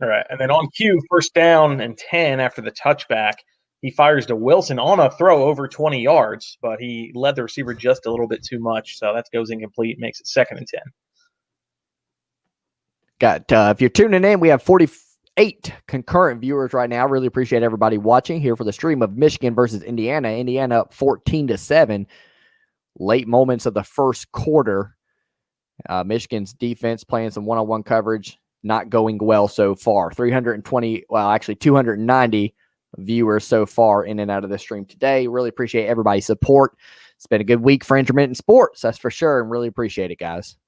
All right, and then on cue, 1st down and 10 after the touchback, he fires to Wilson on a throw over 20 yards, but he led the receiver just a little bit too much, so that goes incomplete, makes it 2nd and 10. If you're tuning in, we have 48 concurrent viewers right now. Really appreciate everybody watching here for the stream of Michigan versus Indiana. Indiana up 14-7. Late moments of the first quarter. Michigan's defense playing some one-on-one coverage, not going well so far. 290 viewers so far in and out of the stream today. Really appreciate everybody's support. It's been a good week for intermittent sports, that's for sure, and really appreciate it, guys.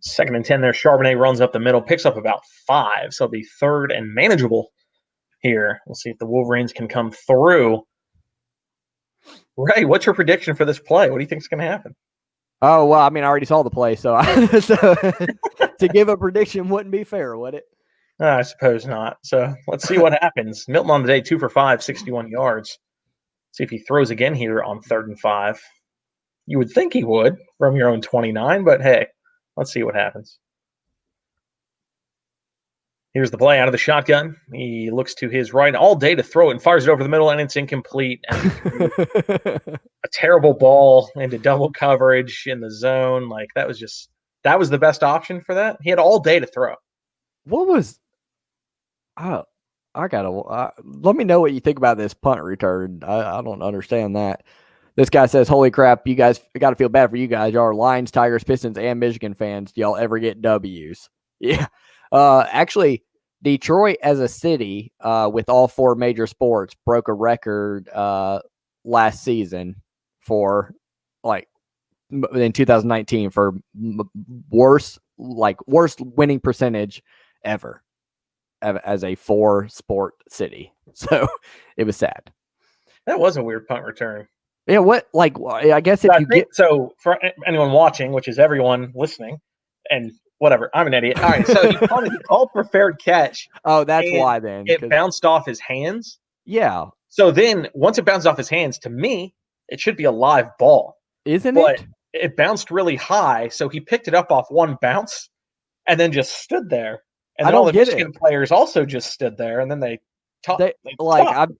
2nd and 10 there. Charbonnet runs up the middle, picks up about 5, so it'll be 3rd and manageable here. We'll see if the Wolverines can come through. Ray, what's your prediction for this play? What do you think is going to happen? Oh, well, I mean, I already saw the play, so to give a prediction wouldn't be fair, would it? I suppose not. So let's see what happens. Milton on the day, 2 for 5, 61 yards. See if he throws again here on 3rd and 5. You would think he would from your own 29, but hey, let's see what happens. Here's the play out of the shotgun. He looks to his right all day to throw it and fires it over the middle, and it's incomplete. And a terrible ball into double coverage in the zone. Like, that was the best option for that. He had all day to throw. What was let me know what you think about this punt return. I don't understand that. This guy says, holy crap, you guys got to feel bad for you guys. Y'all are Lions, Tigers, Pistons, and Michigan fans. Do y'all ever get W's? Yeah. Actually, Detroit as a city, with all 4 major sports, broke a record last season for, like, in 2019 for worst winning percentage ever as a 4-sport city. So it was sad. That was a weird punt return. Yeah, what, like, I guess if so for anyone watching, which is everyone listening, and whatever, I'm an idiot. All right, so he called for fair catch. Oh, that's why then. It bounced off his hands. Yeah. So then once it bounced off his hands, to me, it should be a live ball. Isn't but it? It bounced really high, so he picked it up off one bounce and then just stood there And then all the Michigan players also just stood there, and then they talked.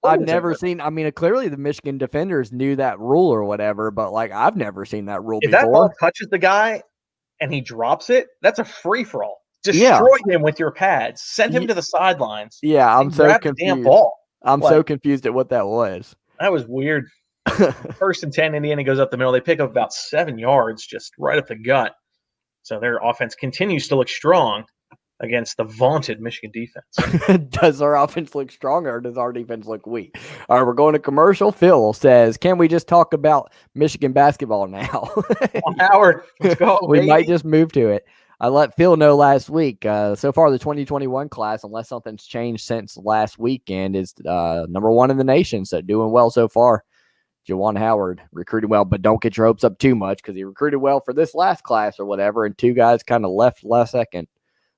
I've never seen. I mean, clearly the Michigan defenders knew that rule or whatever, but like I've never seen that rule before. If that ball touches the guy and he drops it, that's a free for all. Destroy him with your pads. Send him to the sidelines. Yeah, I'm so confused. Damn ball. I'm so confused at what that was. That was weird. 1st and 10, Indiana goes up the middle. They pick up about 7 yards, just right up the gut. So their offense continues to look strong against the vaunted Michigan defense. Does our offense look stronger, or does our defense look weak? All right, we're going to commercial. Phil says, can we just talk about Michigan basketball now? Howard, let's go, we might just move to it. I let Phil know last week. So far, the 2021 class, unless something's changed since last weekend, is number 1 in the nation. So doing well so far. Juwan Howard recruited well, but don't get your hopes up too much because he recruited well for this last class or whatever, and 2 guys kind of left last second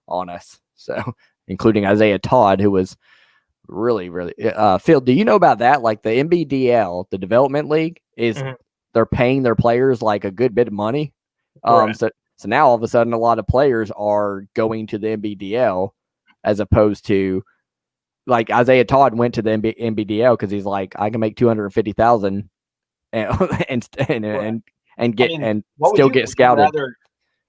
on us. So, including Isaiah Todd, who was really, really Phil, do you know about that? Like the NBDL, the development league, is they're paying their players like a good bit of money. So now all of a sudden a lot of players are going to the NBDL as opposed to like Isaiah Todd went to the NBDL because he's like, I can make $250,000 and get and still get scouted.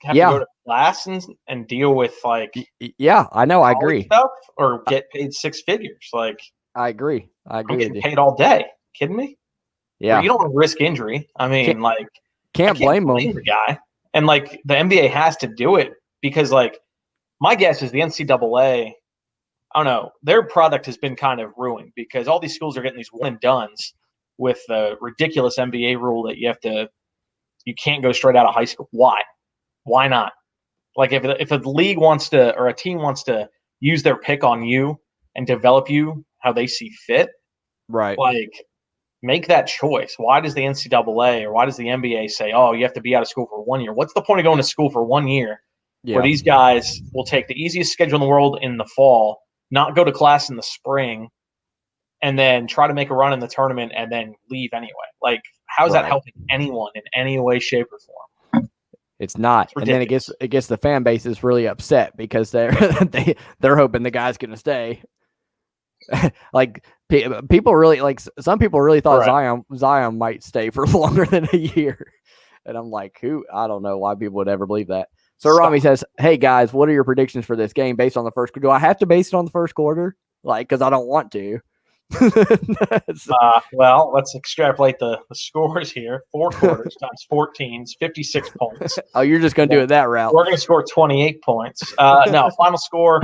Have to go to class and deal with like I know, I agree. Stuff or get paid 6 figures. Like I agree. I'm getting paid all day. Kidding me? Yeah. You don't want to risk injury. I mean, can't blame him. The guy. And like the NBA has to do it because like my guess is the NCAA, I don't know, their product has been kind of ruined because all these schools are getting these one and dones with the ridiculous NBA rule that you can't go straight out of high school. Why? Why not? Like if a league wants to or a team wants to use their pick on you and develop you how they see fit, right? Like make that choice. Why does the NCAA or why does the NBA say, oh, you have to be out of school for 1 year? What's the point of going to school for 1 year where these guys will take the easiest schedule in the world in the fall, not go to class in the spring, and then try to make a run in the tournament and then leave anyway? Like, how is that helping anyone in any way, shape, or form? It's not. And then it gets the fan base is really upset because they're hoping the guy's going to stay. Like people really like some people really thought Zion might stay for longer than a year. And I'm like, I don't know why people would ever believe that. So Rami says, hey guys, what are your predictions for this game based on the first quarter? Do I have to base it on the first quarter? Like, cause I don't want to. Well, let's extrapolate the scores here. 4 quarters times 14 is 56 points. Oh, you're just going to do it that route. We're going to score 28 points. No, final score.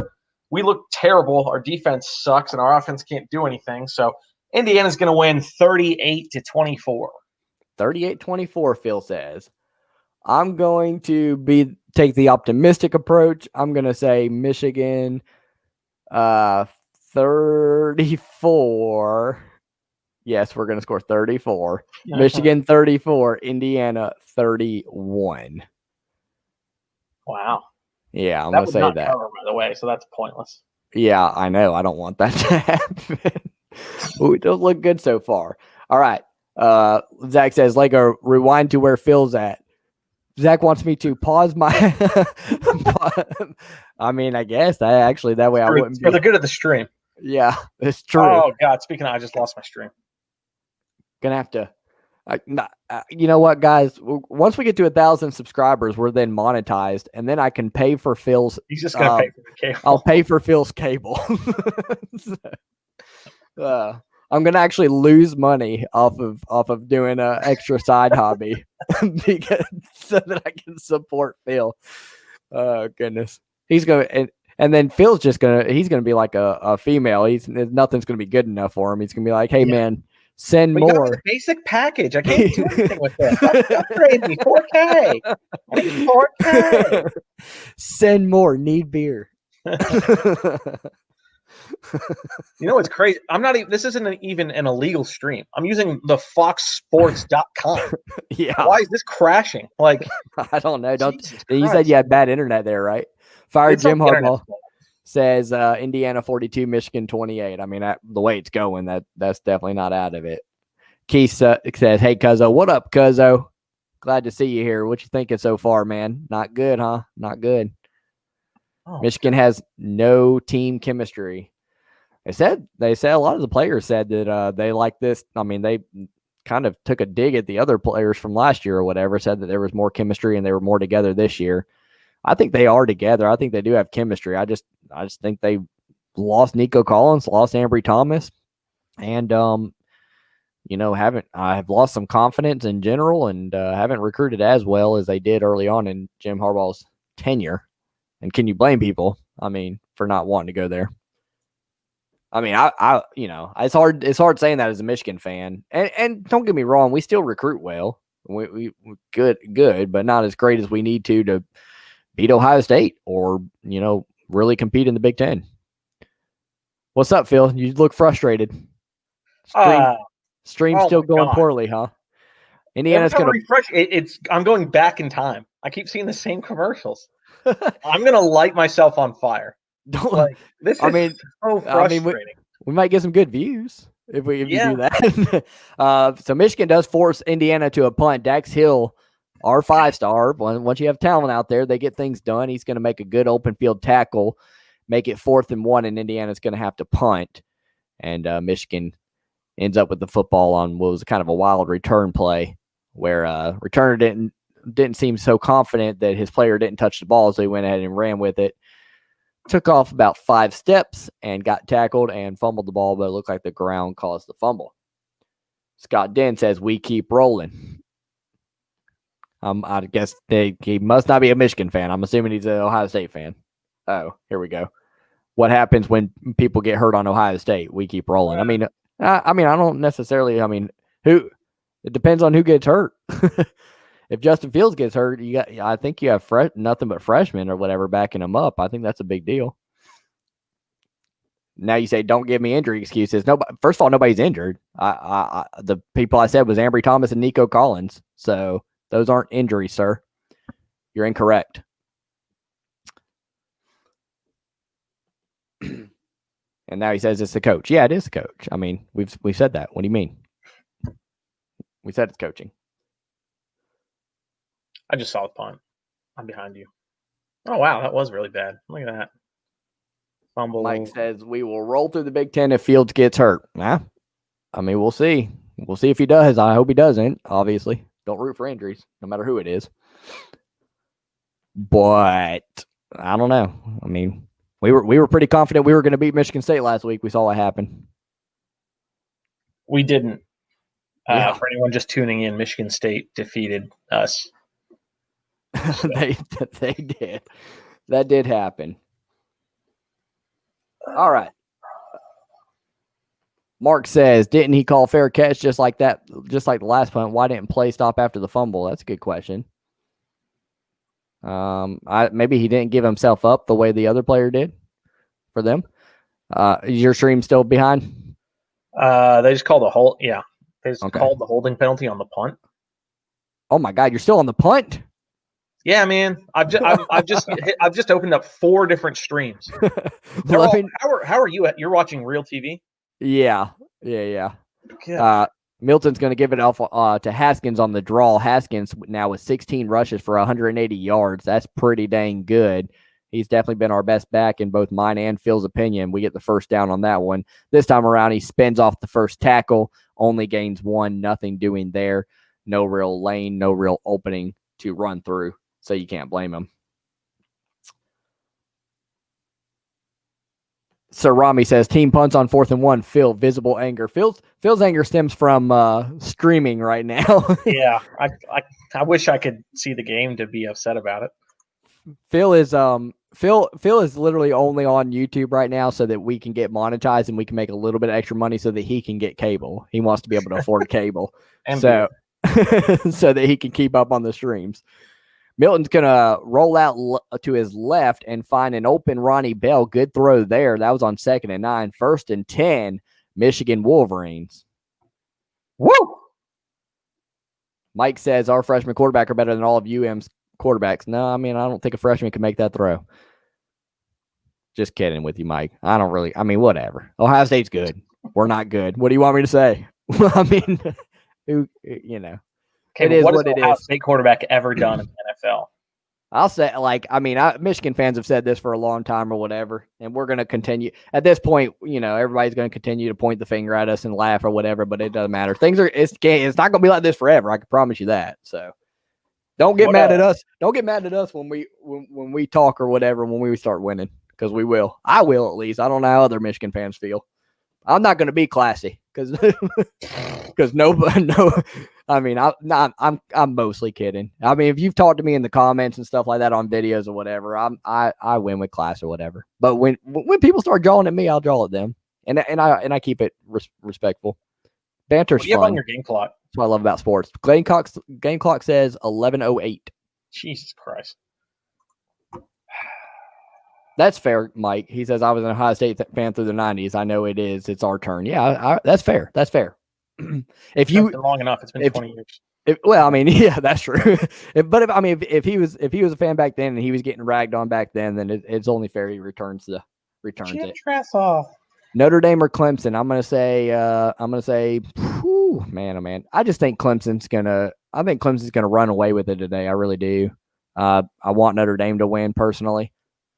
We look terrible. Our defense sucks, and our offense can't do anything. So Indiana's going to win 38-24. 38-24, Phil says. I'm going to take the optimistic approach. I'm going to say Michigan 34. Yes, we're going to score 34. Michigan 34, Indiana 31. Wow. Yeah, I'm going to say that. Cover, by the way, so that's pointless. Yeah, I know. I don't want that to happen. We don't look good so far. All right. Zach says, Lego, rewind to where Phil's at. Zach wants me to pause my I mean, I guess that way I wouldn't be. For the good of the stream. Yeah, it's true. Oh, God. Speaking of, I just lost my stream. Gonna have to. You know what, guys? Once we get to 1,000 subscribers, we're then monetized, and then I can pay for Phil's. He's just gonna pay for the cable. I'll pay for Phil's cable. I'm gonna actually lose money off of doing an extra side hobby so that I can support Phil. Oh goodness, he's gonna and then Phil's just he's gonna be like a female. Nothing's gonna be good enough for him. He's gonna be like, hey man. Send more. The basic package. I can't do anything with this. Upgrade me 4K. I need 4K. Send more. Need beer. You know what's crazy? I'm not even. This isn't even an illegal stream. I'm using the FoxSports.com. Yeah. Why is this crashing? Like I don't know. You said you had bad internet there, right? Fire Jim Harbaugh. Says Indiana 42, Michigan 28. I mean, the way it's going, that's definitely not out of it. Keith says, hey, Cuzzo. What up, Cuzzo? Glad to see you here. What you thinking so far, man? Not good, huh? Not good. Michigan has no team chemistry. They said a lot of the players said that they like this. I mean, they kind of took a dig at the other players from last year or whatever, said that there was more chemistry and they were more together this year. I think they are together. I think they do have chemistry. I just think they lost Nico Collins, lost Ambry Thomas, and I've lost some confidence in general and haven't recruited as well as they did early on in Jim Harbaugh's tenure. And can you blame people? I mean, for not wanting to go there? I mean, it's hard saying that as a Michigan fan. And don't get me wrong, we still recruit well. We good, but not as great as we need to beat Ohio State or, really compete in the Big Ten. What's up, Phil? You look frustrated. Stream's still going poorly, huh? Indiana's going to refresh. I'm going back in time. I keep seeing the same commercials. I'm going to light myself on fire. This is so frustrating. We might get some good views if you do that. So Michigan does force Indiana to a punt. Dax Hill, our 5-star. Once you have talent out there, they get things done. He's going to make a good open field tackle, make it 4th and 1, and Indiana's going to have to punt. And Michigan ends up with the football on what was kind of a wild return play where returner didn't seem so confident that his player didn't touch the ball, so he went ahead and ran with it. Took off about 5 steps and got tackled and fumbled the ball, but it looked like the ground caused the fumble. Scott Den says, we keep rolling. I guess he must not be a Michigan fan. I'm assuming he's an Ohio State fan. Oh, here we go. What happens when people get hurt on Ohio State? We keep rolling. I mean, I don't necessarily. It depends on who gets hurt. If Justin Fields gets hurt, I think you have nothing but freshmen or whatever backing him up. I think that's a big deal. Now you say, don't give me injury excuses. First of all, nobody's injured. The people I said was Ambry Thomas and Nico Collins. So those aren't injuries, sir. You're incorrect. And now he says it's the coach. Yeah, it is the coach. I mean, we've said that. What do you mean? We said it's coaching. I just saw the punt. I'm behind you. Oh, wow. That was really bad. Look at that. Fumble. Mike says we will roll through the Big Ten if Fields gets hurt. Nah. I mean, we'll see. We'll see if he does. I hope he doesn't, obviously. Don't root for injuries, no matter who it is. But I don't know. I mean, we were pretty confident we were going to beat Michigan State last week. We saw what happened. We didn't. For anyone just tuning in, Michigan State defeated us. So. they did. That did happen. All right. Mark says, didn't he call fair catch just like that, just like the last punt? Why didn't play stop after the fumble? That's a good question. Maybe he didn't give himself up the way the other player did for them. Is your stream still behind? They just called a hold. Yeah. They just called the holding penalty on the punt. Oh my God. You're still on the punt? Yeah, man. I've just opened up 4 different streams. How are you you're watching Real TV? Yeah. Milton's going to give it off to Haskins on the draw. Haskins now with 16 rushes for 180 yards. That's pretty dang good. He's definitely been our best back in both mine and Phil's opinion. We get the first down on that one. This time around, he spins off the first tackle, only gains 1, nothing doing there. No real lane, no real opening to run through, so you can't blame him. Sir Rami says, team punts on 4th and 1. Phil, visible anger. Phil's anger stems from streaming right now. Yeah, I wish I could see the game to be upset about it. Phil is literally only on YouTube right now so that we can get monetized and we can make a little bit of extra money so that he can get cable. He wants to be able to afford cable. so that he can keep up on the streams. Milton's going to roll out to his left and find an open Ronnie Bell. Good throw there. That was on 2nd and 9. 1st and 10, Michigan Wolverines. Woo! Mike says our freshman quarterback are better than all of UM's quarterbacks. No, I mean, I don't think a freshman can make that throw. Just kidding with you, Mike. Whatever. Ohio State's good. We're not good. What do you want me to say? I mean, Okay, it is what it is. Ohio State quarterback ever done in the NFL? I'll say, Michigan fans have said this for a long time or whatever, and we're going to continue. At this point, everybody's going to continue to point the finger at us and laugh or whatever, but it doesn't matter. It's not going to be like this forever. I can promise you that. So don't get mad at us. Don't get mad at us when we talk or whatever when we start winning, because we will. I will, at least. I don't know how other Michigan fans feel. I'm not going to be classy because no. I mean, I'm mostly kidding. I mean, if you've talked to me in the comments and stuff like that on videos or whatever, I win with class or whatever. But when people start jawing at me, I'll jaw at them, and I keep it respectful. Banter's fun. You have on your game clock. That's what I love about sports. Game clock says 11:08. Jesus Christ. That's fair, Mike. He says, I was an Ohio State fan through the 90s. I know it is. It's our turn. Yeah, that's fair. That's fair. If you been long enough, it's been 20 years. That's true. If he was a fan back then and he was getting ragged on back then it's only fair he returns it. Dress off. Notre Dame or Clemson? I'm gonna say, whew, man, oh man. I just think Clemson's gonna run away with it today. I really do. I want Notre Dame to win personally.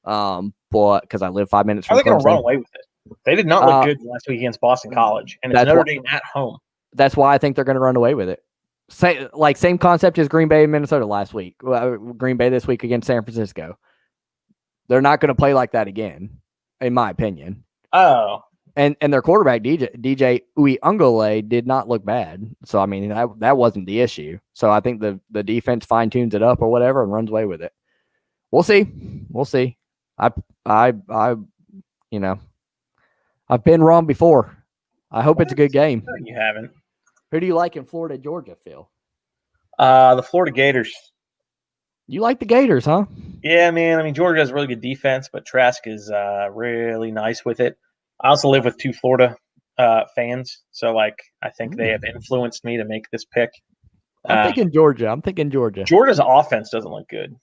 But because I live 5 minutes from Clemson. They're going to run away with it. They did not look good last week against Boston College, and it's Notre Dame at home. That's why I think they're going to run away with it. Same concept as Green Bay and Minnesota last week. Green Bay this week against San Francisco. They're not going to play like that again, in my opinion. Oh. And their quarterback, DJ Uiagalelei, did not look bad. So, I mean, that wasn't the issue. So, I think the defense fine-tunes it up or whatever and runs away with it. We'll see. I've been wrong before. I hope it's a good game. No, you haven't. Who do you like in Florida, Georgia, Phil? The Florida Gators. You like the Gators, huh? Yeah, man. I mean, Georgia has really good defense, but Trask is really nice with it. I also live with two Florida fans, so I think they have influenced me to make this pick. I'm thinking Georgia. Georgia's offense doesn't look good.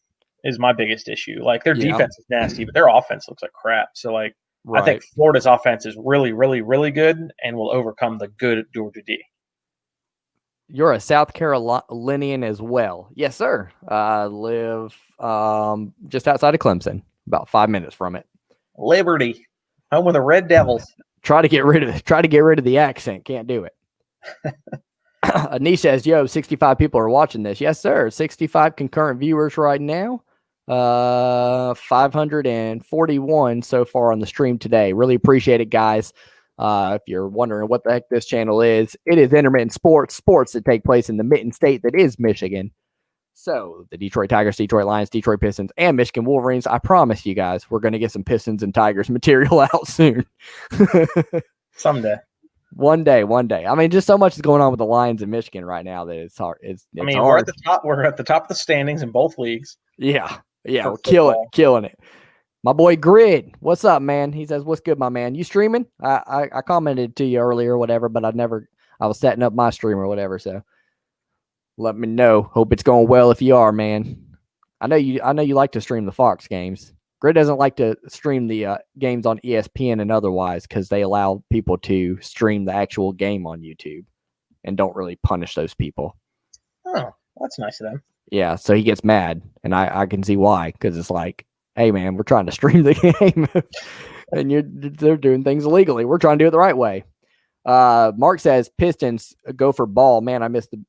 Is my biggest issue. Their defense is nasty, but their offense looks like crap. So, right. I think Florida's offense is really, really, really good and will overcome the good Georgia D. You're a South Carolinian as well. Yes, sir. I live just outside of Clemson, about 5 minutes from it. Liberty, home of the Red Devils. Try to get rid of the accent. Can't do it. Anish says, yo, 65 people are watching this. Yes, sir. 65 concurrent viewers right now. 541 so far on the stream today. Really appreciate it, guys. If you're wondering what the heck this channel is, it is intermittent sports that take place in the mitten state that is Michigan. So the Detroit Tigers, Detroit Lions, Detroit Pistons, and Michigan Wolverines. I promise you guys, we're going to get some Pistons and Tigers material out soon. Someday. One day. I mean, just so much is going on with the Lions in Michigan right now that it's hard. We're at the top. We're at the top of the standings in both leagues. Yeah, we're killing it. My boy Grid, what's up, man? He says, "What's good, my man? You streaming?" I commented to you earlier, or whatever, but I was setting up my stream or whatever. So let me know. Hope it's going well. If you are, man, I know you like to stream the Fox games. Grid doesn't like to stream the games on ESPN and otherwise because they allow people to stream the actual game on YouTube and don't really punish those people. Oh, that's nice of them. Yeah, so he gets mad, and I can see why, because it's like, hey, man, we're trying to stream the game, and they're doing things illegally. We're trying to do it the right way. Mark says, Pistons go for ball. Man, I missed the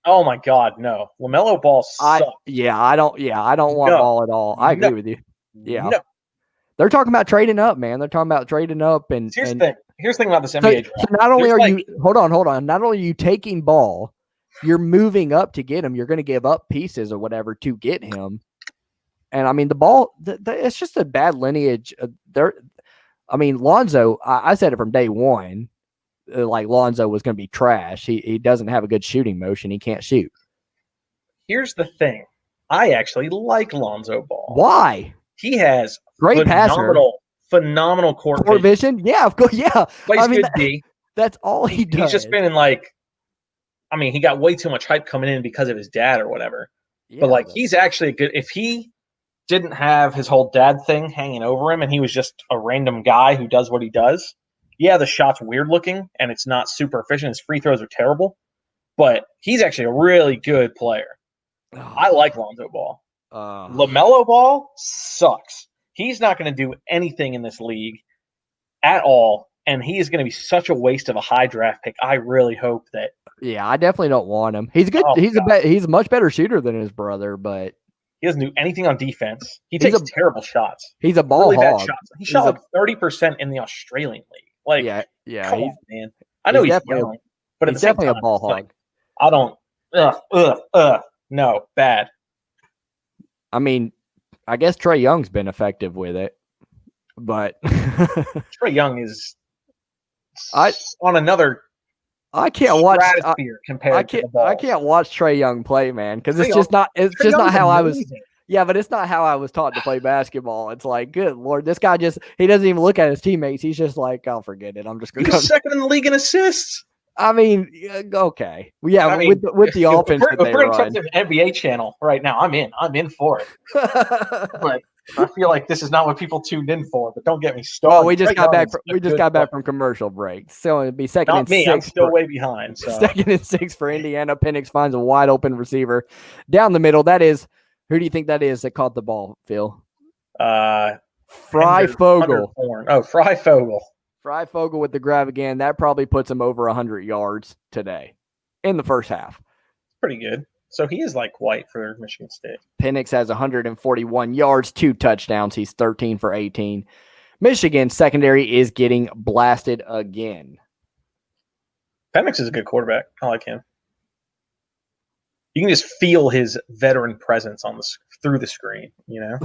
oh my God, no. LaMelo Ball sucks. I don't want ball at all. I agree with you. Yeah. No. They're talking about trading up, man. They're talking about trading up. And here's the thing about this NBA draft. So not only you hold on. Not only are you taking ball, you're moving up to get him. You're going to give up pieces or whatever to get him. And I mean, the ball, it's just a bad lineage. Lonzo, I said it from day one. Lonzo was going to be trash. He doesn't have a good shooting motion. He can't shoot. Here's the thing. I actually like Lonzo Ball. Why? He has great phenomenal court vision. Yeah, of course. Yeah. Plays good D. That's all he does. He's just been in he got way too much hype coming in because of his dad or whatever. Yeah, but he's actually good. If he didn't have his whole dad thing hanging over him and he was just a random guy who does what he does, yeah, the shot's weird looking and it's not super efficient. His free throws are terrible, but he's actually a really good player. I like Lonzo Ball. Uh, LaMelo Ball sucks. He's not going to do anything in this league at all, and he is going to be such a waste of a high draft pick. I really hope that. yeah, I definitely don't want him. He's good. Oh, He's a much better shooter than his brother, but he doesn't do anything on defense. He takes terrible shots. He's a ball hog. Bad shots. He shot like 30% in the Australian league. Like, yeah, come on, man. I know he's young, but he's definitely a ball hog. Like, I don't. No, bad. I mean, I guess Trae Young's been effective with it, but Trae Young is on another. I can't watch. Compared to the ball. I can't watch Trae Young play, man, because it's just not. It's just not how I was. Yeah, but it's not how I was taught to play basketball. It's like, good Lord, this guy he doesn't even look at his teammates. He's just like, I'll forget it. I'm just going to He's second in the league in assists. I mean, okay. Yeah, with the offense that they run. We're an NBA channel right now. I'm in for it. But I feel like this is not what people tuned in for, but don't get me started. Well, we just got back from commercial break. So it'd be second and 6. I'm still way behind. So. Second and 6 for Indiana. Penix finds a wide open receiver down the middle. That is, who do you think that is that caught the ball, Phil? Fryfogle. Oh, Fryfogle. Fryfogle with the grab again. That probably puts him over 100 yards today in the first half. Pretty good. So he is like white for Michigan State. Penix has 141 yards, 2 touchdowns. He's 13 for 18. Michigan's secondary is getting blasted again. Penix is a good quarterback. I like him. You can just feel his veteran presence through the screen, you know?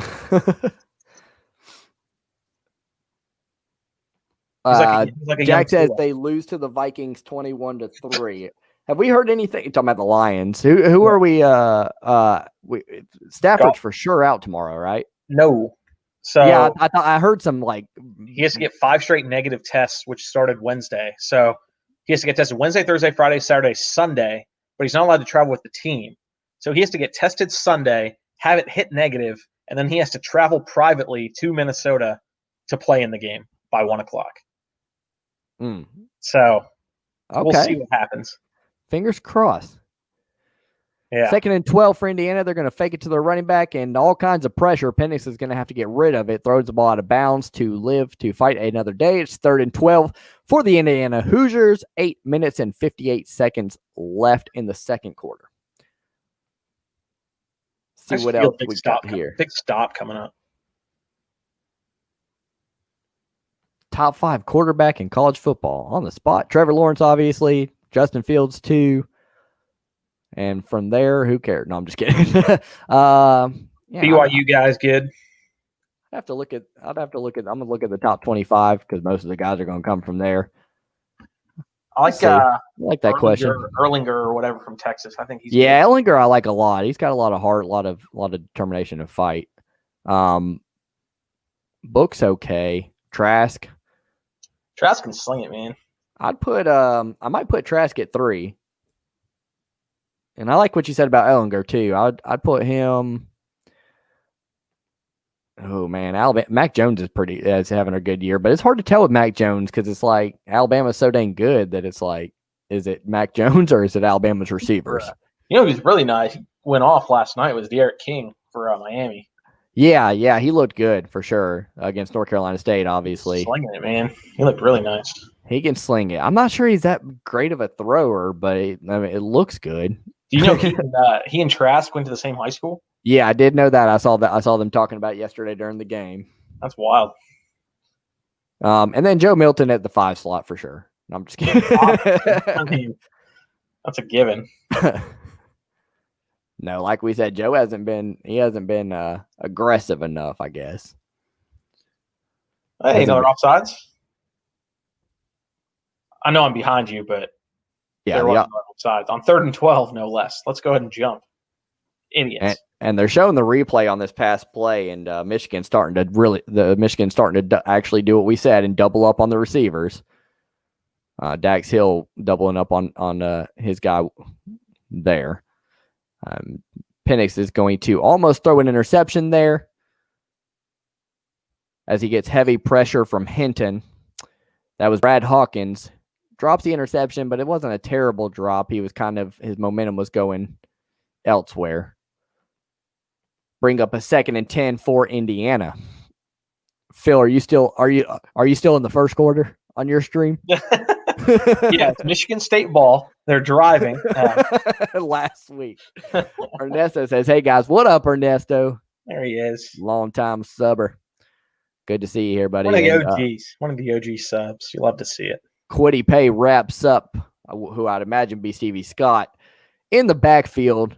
Jack says they lose to the Vikings 21-3. Have we heard anything? You're talking about the Lions. Who are we? Stafford's for sure out tomorrow, right? No. So yeah, I heard some like he has to get 5 straight negative tests, which started Wednesday. So he has to get tested Wednesday, Thursday, Friday, Saturday, Sunday, but he's not allowed to travel with the team. So he has to get tested Sunday, have it hit negative, and then he has to travel privately to Minnesota to play in the game by 1:00. So we'll see what happens. Fingers crossed. Yeah. 2nd and 12 for Indiana. They're going to fake it to their running back and all kinds of pressure. Penix is going to have to get rid of it. Throws the ball out of bounds to live to fight another day. It's 3rd and 12 for the Indiana Hoosiers. 8 minutes and 58 seconds left in the second quarter. See what else we got here. Big stop coming up. Top 5 quarterback in college football on the spot. Trevor Lawrence, obviously. Justin Fields, 2. And from there, who cares? No, I'm just kidding. BYU guys, good. I'd have to look at. I'm going to look at the top 25 because most of the guys are going to come from there. I like that question. Erlinger or whatever from Texas. I think he's good. Erlinger I like a lot. He's got a lot of heart, a lot of determination to fight. Book's okay. Trask can sling it, man. I might put Trask at 3. And I like what you said about Ehlinger too. I'd put him. Oh man, Alabama. Mac Jones is having a good year, but it's hard to tell with Mac Jones because it's like Alabama's so dang good that it's like, is it Mac Jones or is it Alabama's receivers? You know who's really nice? He went off last night was Derek King for Miami. Yeah, he looked good for sure against North Carolina State. Obviously, slinging it, man. He looked really nice. He can sling it. I'm not sure he's that great of a thrower, but it looks good. Do you know he and Trask went to the same high school? Yeah, I did know that. I saw them talking about it yesterday during the game. That's wild. And then Joe Milton at the 5 slot for sure. No, I'm just kidding. I mean, that's a given. No, like we said, Joe hasn't been aggressive enough, I guess. Hey, another offsides. I know I'm behind you, but there was offsides on 3rd and 12, no less. Let's go ahead and jump. Idiots. And they're showing the replay on this past play, and Michigan's starting to actually do what we said and double up on the receivers. Dax Hill doubling up on his guy there. Penix is going to almost throw an interception there as he gets heavy pressure from Hinton. That was Brad Hawkins. Drops the interception, but it wasn't a terrible drop. He was his momentum was going elsewhere. bring up a 2nd and 10 for Indiana. Phil, are you still in the first quarter on your stream? Yeah, it's Michigan State ball. They're driving. Last week. Ernesto says, "Hey guys, what up, Ernesto?" There he is. Long time subber. Good to see you here, buddy. One of the OGs. One of the OG subs. You love to see it. Kwity Paye wraps up, who I'd imagine be Stevie Scott, in the backfield.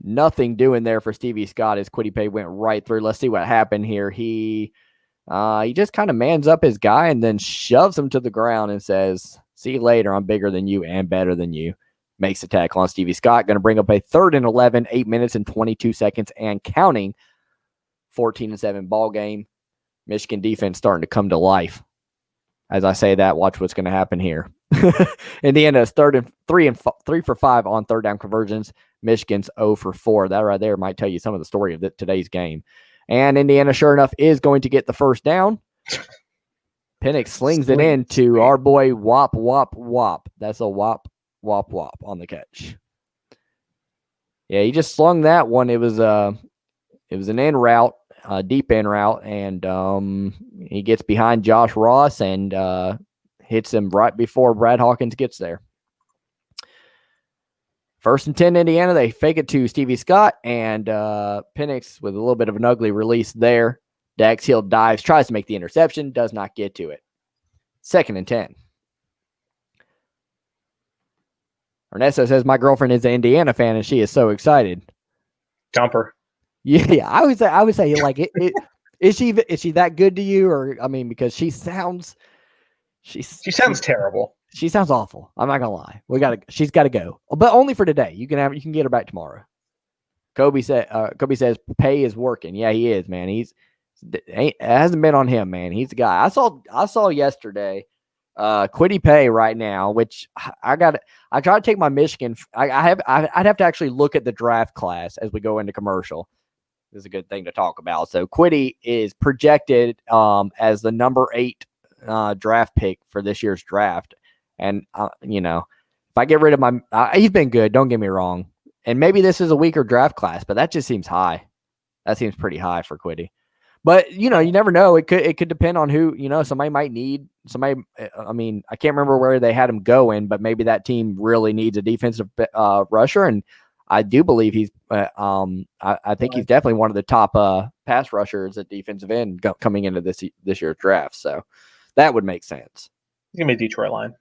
Nothing doing there for Stevie Scott as Kwity Paye went right through. Let's see what happened here. He just kind of mans up his guy and then shoves him to the ground and says, "See you later. I'm bigger than you and better than you." Makes the tackle on Stevie Scott. Going to bring up a 3rd and 11, 8 minutes and 22 seconds and counting. 14-7 ball game. Michigan defense starting to come to life. As I say that, watch what's going to happen here. Indiana's 3 for 5 on 3rd down conversions. Michigan's 0 for 4. That right there might tell you some of the story of today's game. And Indiana, sure enough, is going to get the first down. Penix slings it in to our boy Whop, Whop, Whop. That's a Whop, Whop, Whop on the catch. Yeah, he just slung that one. It was an in route, deep in route, and he gets behind Josh Ross and hits him right before Brad Hawkins gets there. 1st and 10 Indiana. They fake it to Stevie Scott, and Penix with a little bit of an ugly release there. Dax Hill dives, tries to make the interception, does not get to it. 2nd and 10. Ernesto says, "My girlfriend is an Indiana fan, and she is so excited." Jumper. Yeah, I would say like is she that good to you? Or I mean, because she sounds terrible. She sounds awful. I'm not gonna lie. She's got to go, but only for today. You can get her back tomorrow. Kobe says Paye is working. Yeah, he is, man. It hasn't been on him, man. He's the guy. I saw yesterday. Kwity Paye right now, which I try to take my Michigan. I'd have to actually look at the draft class as we go into commercial. This is a good thing to talk about. So Kwity is projected as the number 8 draft pick for this year's draft. And, if I get rid of he's been good. Don't get me wrong. And maybe this is a weaker draft class, but that just seems high. That seems pretty high for Kwity. But, you never know. It could depend on who, somebody might need somebody. I mean, I can't remember where they had him going, but maybe that team really needs a defensive rusher. And I do believe he's, I think he's definitely one of the top pass rushers at defensive end coming into this year's draft. So that would make sense. He's going to be a Detroit line.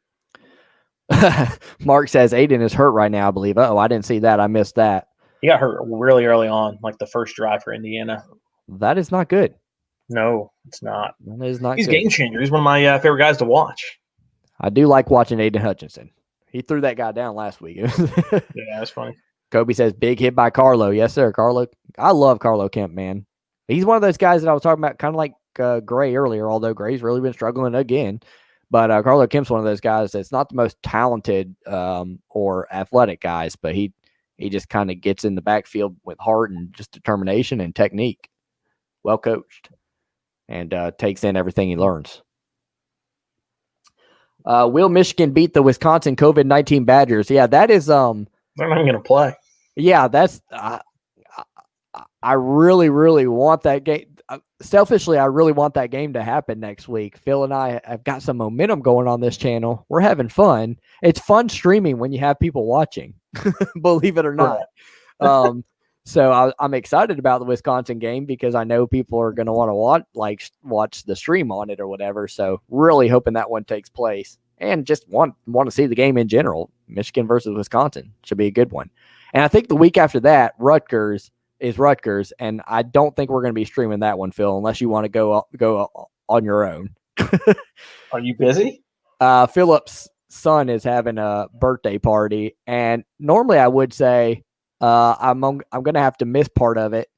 Mark says Aiden is hurt right now, I believe. Oh, I didn't see that. I missed that. He got hurt really early on, like the first drive for Indiana. That is not good. No, it's not. That is not He's good. a game changer. He's one of my favorite guys to watch. I do like watching Aiden Hutchinson. He threw that guy down last week. Yeah, that's funny. Kobe says, big hit by Carlo. Yes, sir, Carlo. I love Carlo Kemp, man. He's one of those guys that I was talking about, kind of like Gray earlier, although Gray's really been struggling again. But Carlo Kemp's one of those guys that's not the most talented or athletic guys, but he just kind of gets in the backfield with heart and just determination and technique. Well coached, and takes in everything he learns. Will Michigan beat the Wisconsin COVID-19 Badgers? Yeah, that is. They're not even going to play. Yeah, that's. I really, really want that game. Selfishly, I really want that game to happen next week. Phil and I have got some momentum going on this channel. We're having fun. It's fun streaming when you have people watching, believe it or not. So I'm excited about the Wisconsin game because I know people are going to want to watch the stream on it or whatever. So really hoping that one takes place, and just want to see the game in general. Michigan versus Wisconsin should be a good one. And I think the week after that, Rutgers is Rutgers, and I don't think we're going to be streaming that one, Phil, unless you want to go on your own. Are you busy? Philip's son is having a birthday party, and normally I would say I'm going to have to miss part of it,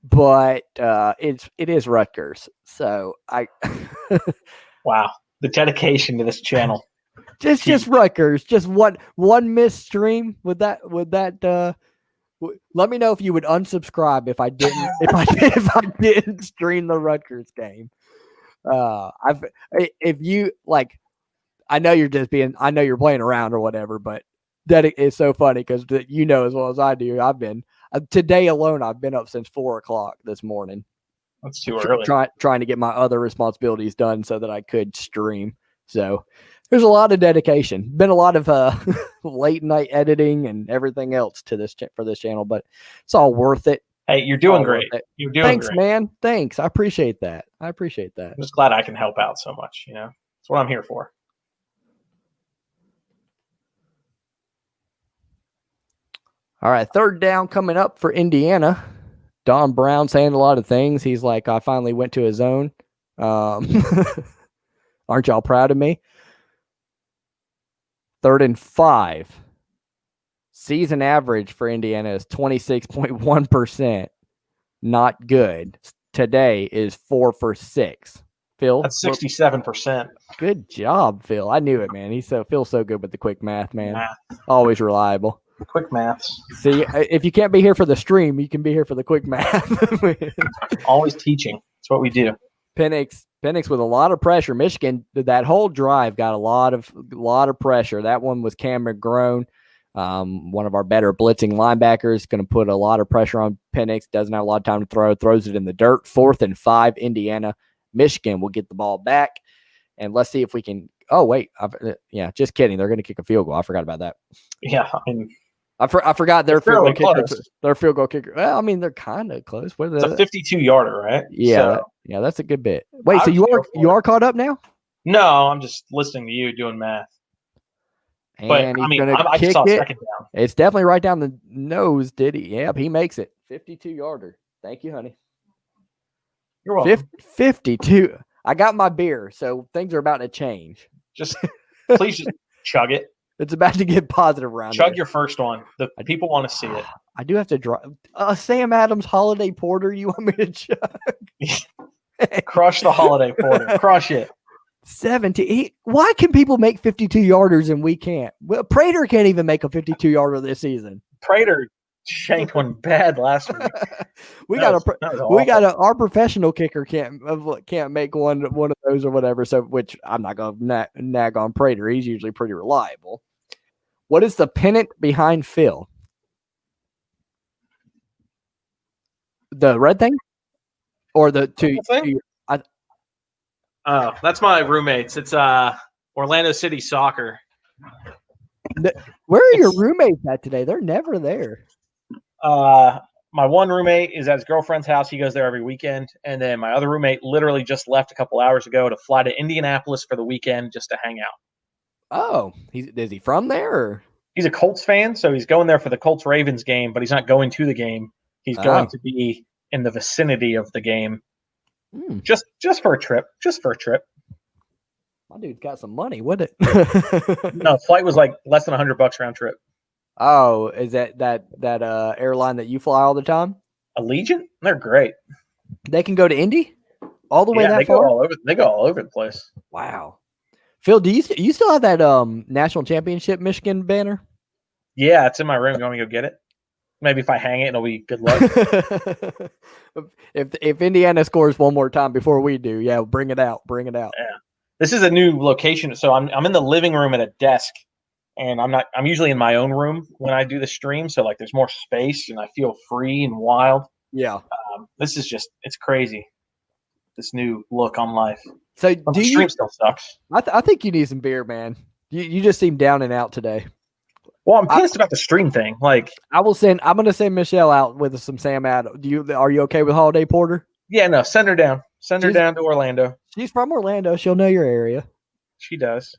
but it is Rutgers, so I. Wow, the dedication to this channel. just Rutgers, just one missed stream with that. Let me know if you would unsubscribe if I didn't stream the Rutgers game. If you like, I know you're playing around or whatever, but that is so funny because as well as I do, I've been Today alone, I've been up since 4:00 this morning. That's too early. Trying to get my other responsibilities done so that I could stream. So there's a lot of dedication. Been a lot of late night editing and everything else to this for this channel, but it's all worth it. Hey, you're doing great. You're doing Thanks, great. man. Thanks. I appreciate that. I'm just glad I can help out so much. That's what I'm here for. All right, third down coming up for Indiana. Don Brown saying a lot of things. He's like, I finally went to a zone. Aren't y'all proud of me? 3rd and 5. Season average for Indiana is 26.1%. Not good. Today is 4 for 6. Phil? That's 67%. Good job, Phil. I knew it, man. Feels so good with the quick math, man. Always reliable. Quick maths. See, if you can't be here for the stream, you can be here for the quick math. Always teaching. That's what we do. Penix with a lot of pressure. Michigan, that whole drive got a lot of pressure. That one was Cam McGrone, one of our better blitzing linebackers, going to put a lot of pressure on Penix. Doesn't have a lot of time to throw. Throws it in the dirt. 4th and 5, Indiana. Michigan will get the ball back. And let's see if we can. Oh, wait. Just kidding. They're going to kick a field goal. I forgot about that. Yeah, I forgot their field goal kicker. Their field goal kicker. Well, I mean, they're kind of close. What is it's a 52-yarder, right? Yeah, yeah, that's a good bit. Wait, so you are caught up now? No, I'm just listening to you doing math. And but I just saw second down. It's definitely right down the nose. Did he? Yep, he makes it. 52-yarder. Thank you, honey. You're welcome. 52. I got my beer, so things are about to change. Please just chug it. It's about to get positive around Chug your first one. The people want to see it. I do have to drive. Sam Adams Holiday Porter, you want me to chug? Crush the Holiday Porter. Crush it. 70. Why can people make 52-yarders and we can't? Well, Prater can't even make a 52-yarder this season. Prater shanked one bad last week. Our professional kicker can't make one of those or whatever. So, which I'm not going to nag on Prater. He's usually pretty reliable. What is the pennant behind Phil? The red thing, or the two? That's my roommates. It's Orlando City Soccer. Where are your roommates at today? They're never there. My one roommate is at his girlfriend's house. He goes there every weekend. And then my other roommate literally just left a couple hours ago to fly to Indianapolis for the weekend just to hang out. Oh, is he from there? Or? He's a Colts fan, so he's going there for the Colts-Ravens game, but he's not going to the game. He's going to be in the vicinity of the game. Just for a trip. My dude's got some money, wouldn't it? No, flight was like less than $100 round trip. Oh, is that airline that you fly all the time? Allegiant? They're great. They can go to Indy all the way that far? They go all over the place. Wow. Phil, do you still have that national championship Michigan banner? Yeah, it's in my room. You want me to go get it? Maybe if I hang it, it'll be good luck. if Indiana scores one more time before we do, yeah, bring it out. Yeah. This is a new location, so I'm in the living room at a desk, and I'm usually in my own room when I do the stream, so like there's more space and I feel free and wild. Yeah. This is it's crazy. This new look on life. So the stream still sucks. I think you need some beer, man. You just seem down and out today. Well, I'm pissed about the stream thing. Like I'm going to send Michelle out with some Sam Adams. Are you okay with Holiday Porter? Yeah, no, send her down. Send her down to Orlando. She's from Orlando. She'll know your area. She does.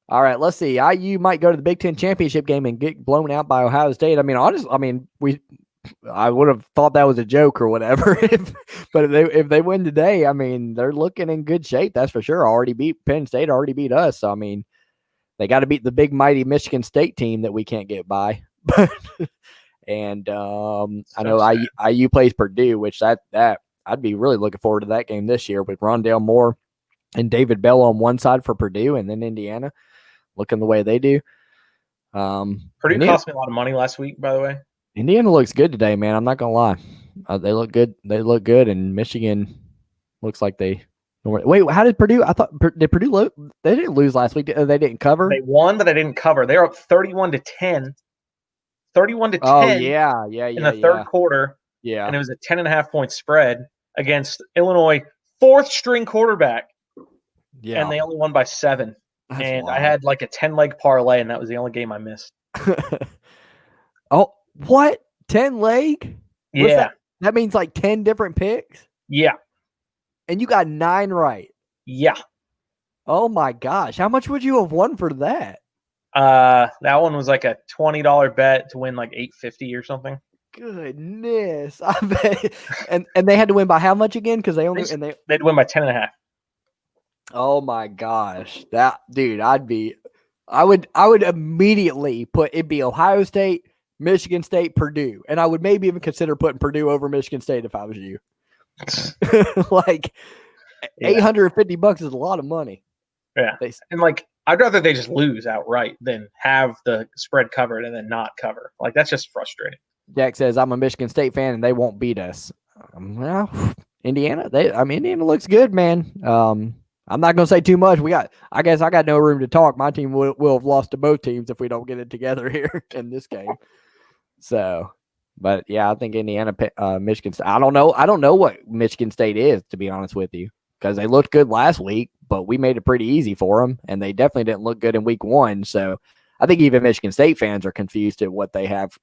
All right, let's see. IU might go to the Big Ten championship game and get blown out by Ohio State. I would have thought that was a joke or whatever. But if they win today, I mean, they're looking in good shape. That's for sure. Already beat Penn State. Already beat us. So, I mean, they got to beat the big mighty Michigan State team that we can't get by. And I know IU plays Purdue, which that I'd be really looking forward to that game this year with Rondale Moore and David Bell on one side for Purdue, and then Indiana looking the way they do. Purdue cost me a lot of money last week, by the way. Indiana looks good today, man. I'm not gonna lie. They look good. And Michigan looks like they. Wait, how did Purdue? I thought did Purdue lose? They didn't lose last week. They didn't cover. They won, but they didn't cover. They're up 31-10. 31-10 Oh, yeah. in the third quarter. Yeah. And it was a 10.5-point spread against Illinois, fourth-string quarterback. Yeah. And they only won by 7. That's and wild. I had like a 10-leg parlay, and that was the only game I missed. Oh, what? 10 leg? What's Yeah. that? That means like 10 different picks? Yeah. And you got 9 right. Yeah. Oh my gosh. How much would you have won for that? That one was like a $20 bet to win like $850 or something. Goodness. I bet. And they had to win by how much again? Because they'd win by 10.5. Oh my gosh. That dude, I would immediately put it'd be Ohio State, Michigan State, Purdue. And I would maybe even consider putting Purdue over Michigan State if I was you. Like $850 is a lot of money. Yeah. And like I'd rather they just lose outright than have the spread covered and then not cover. Like that's just frustrating. Jack says I'm a Michigan State fan and they won't beat us. Well, Indiana, Indiana looks good, man. I'm not going to say too much. I guess I got no room to talk. My team will have lost to both teams if we don't get it together here in this game. So, but yeah, I think Indiana, Michigan State. I don't know what Michigan State is, to be honest with you, because they looked good last week, but we made it pretty easy for them, and they definitely didn't look good in week 1. So I think even Michigan State fans are confused at what they have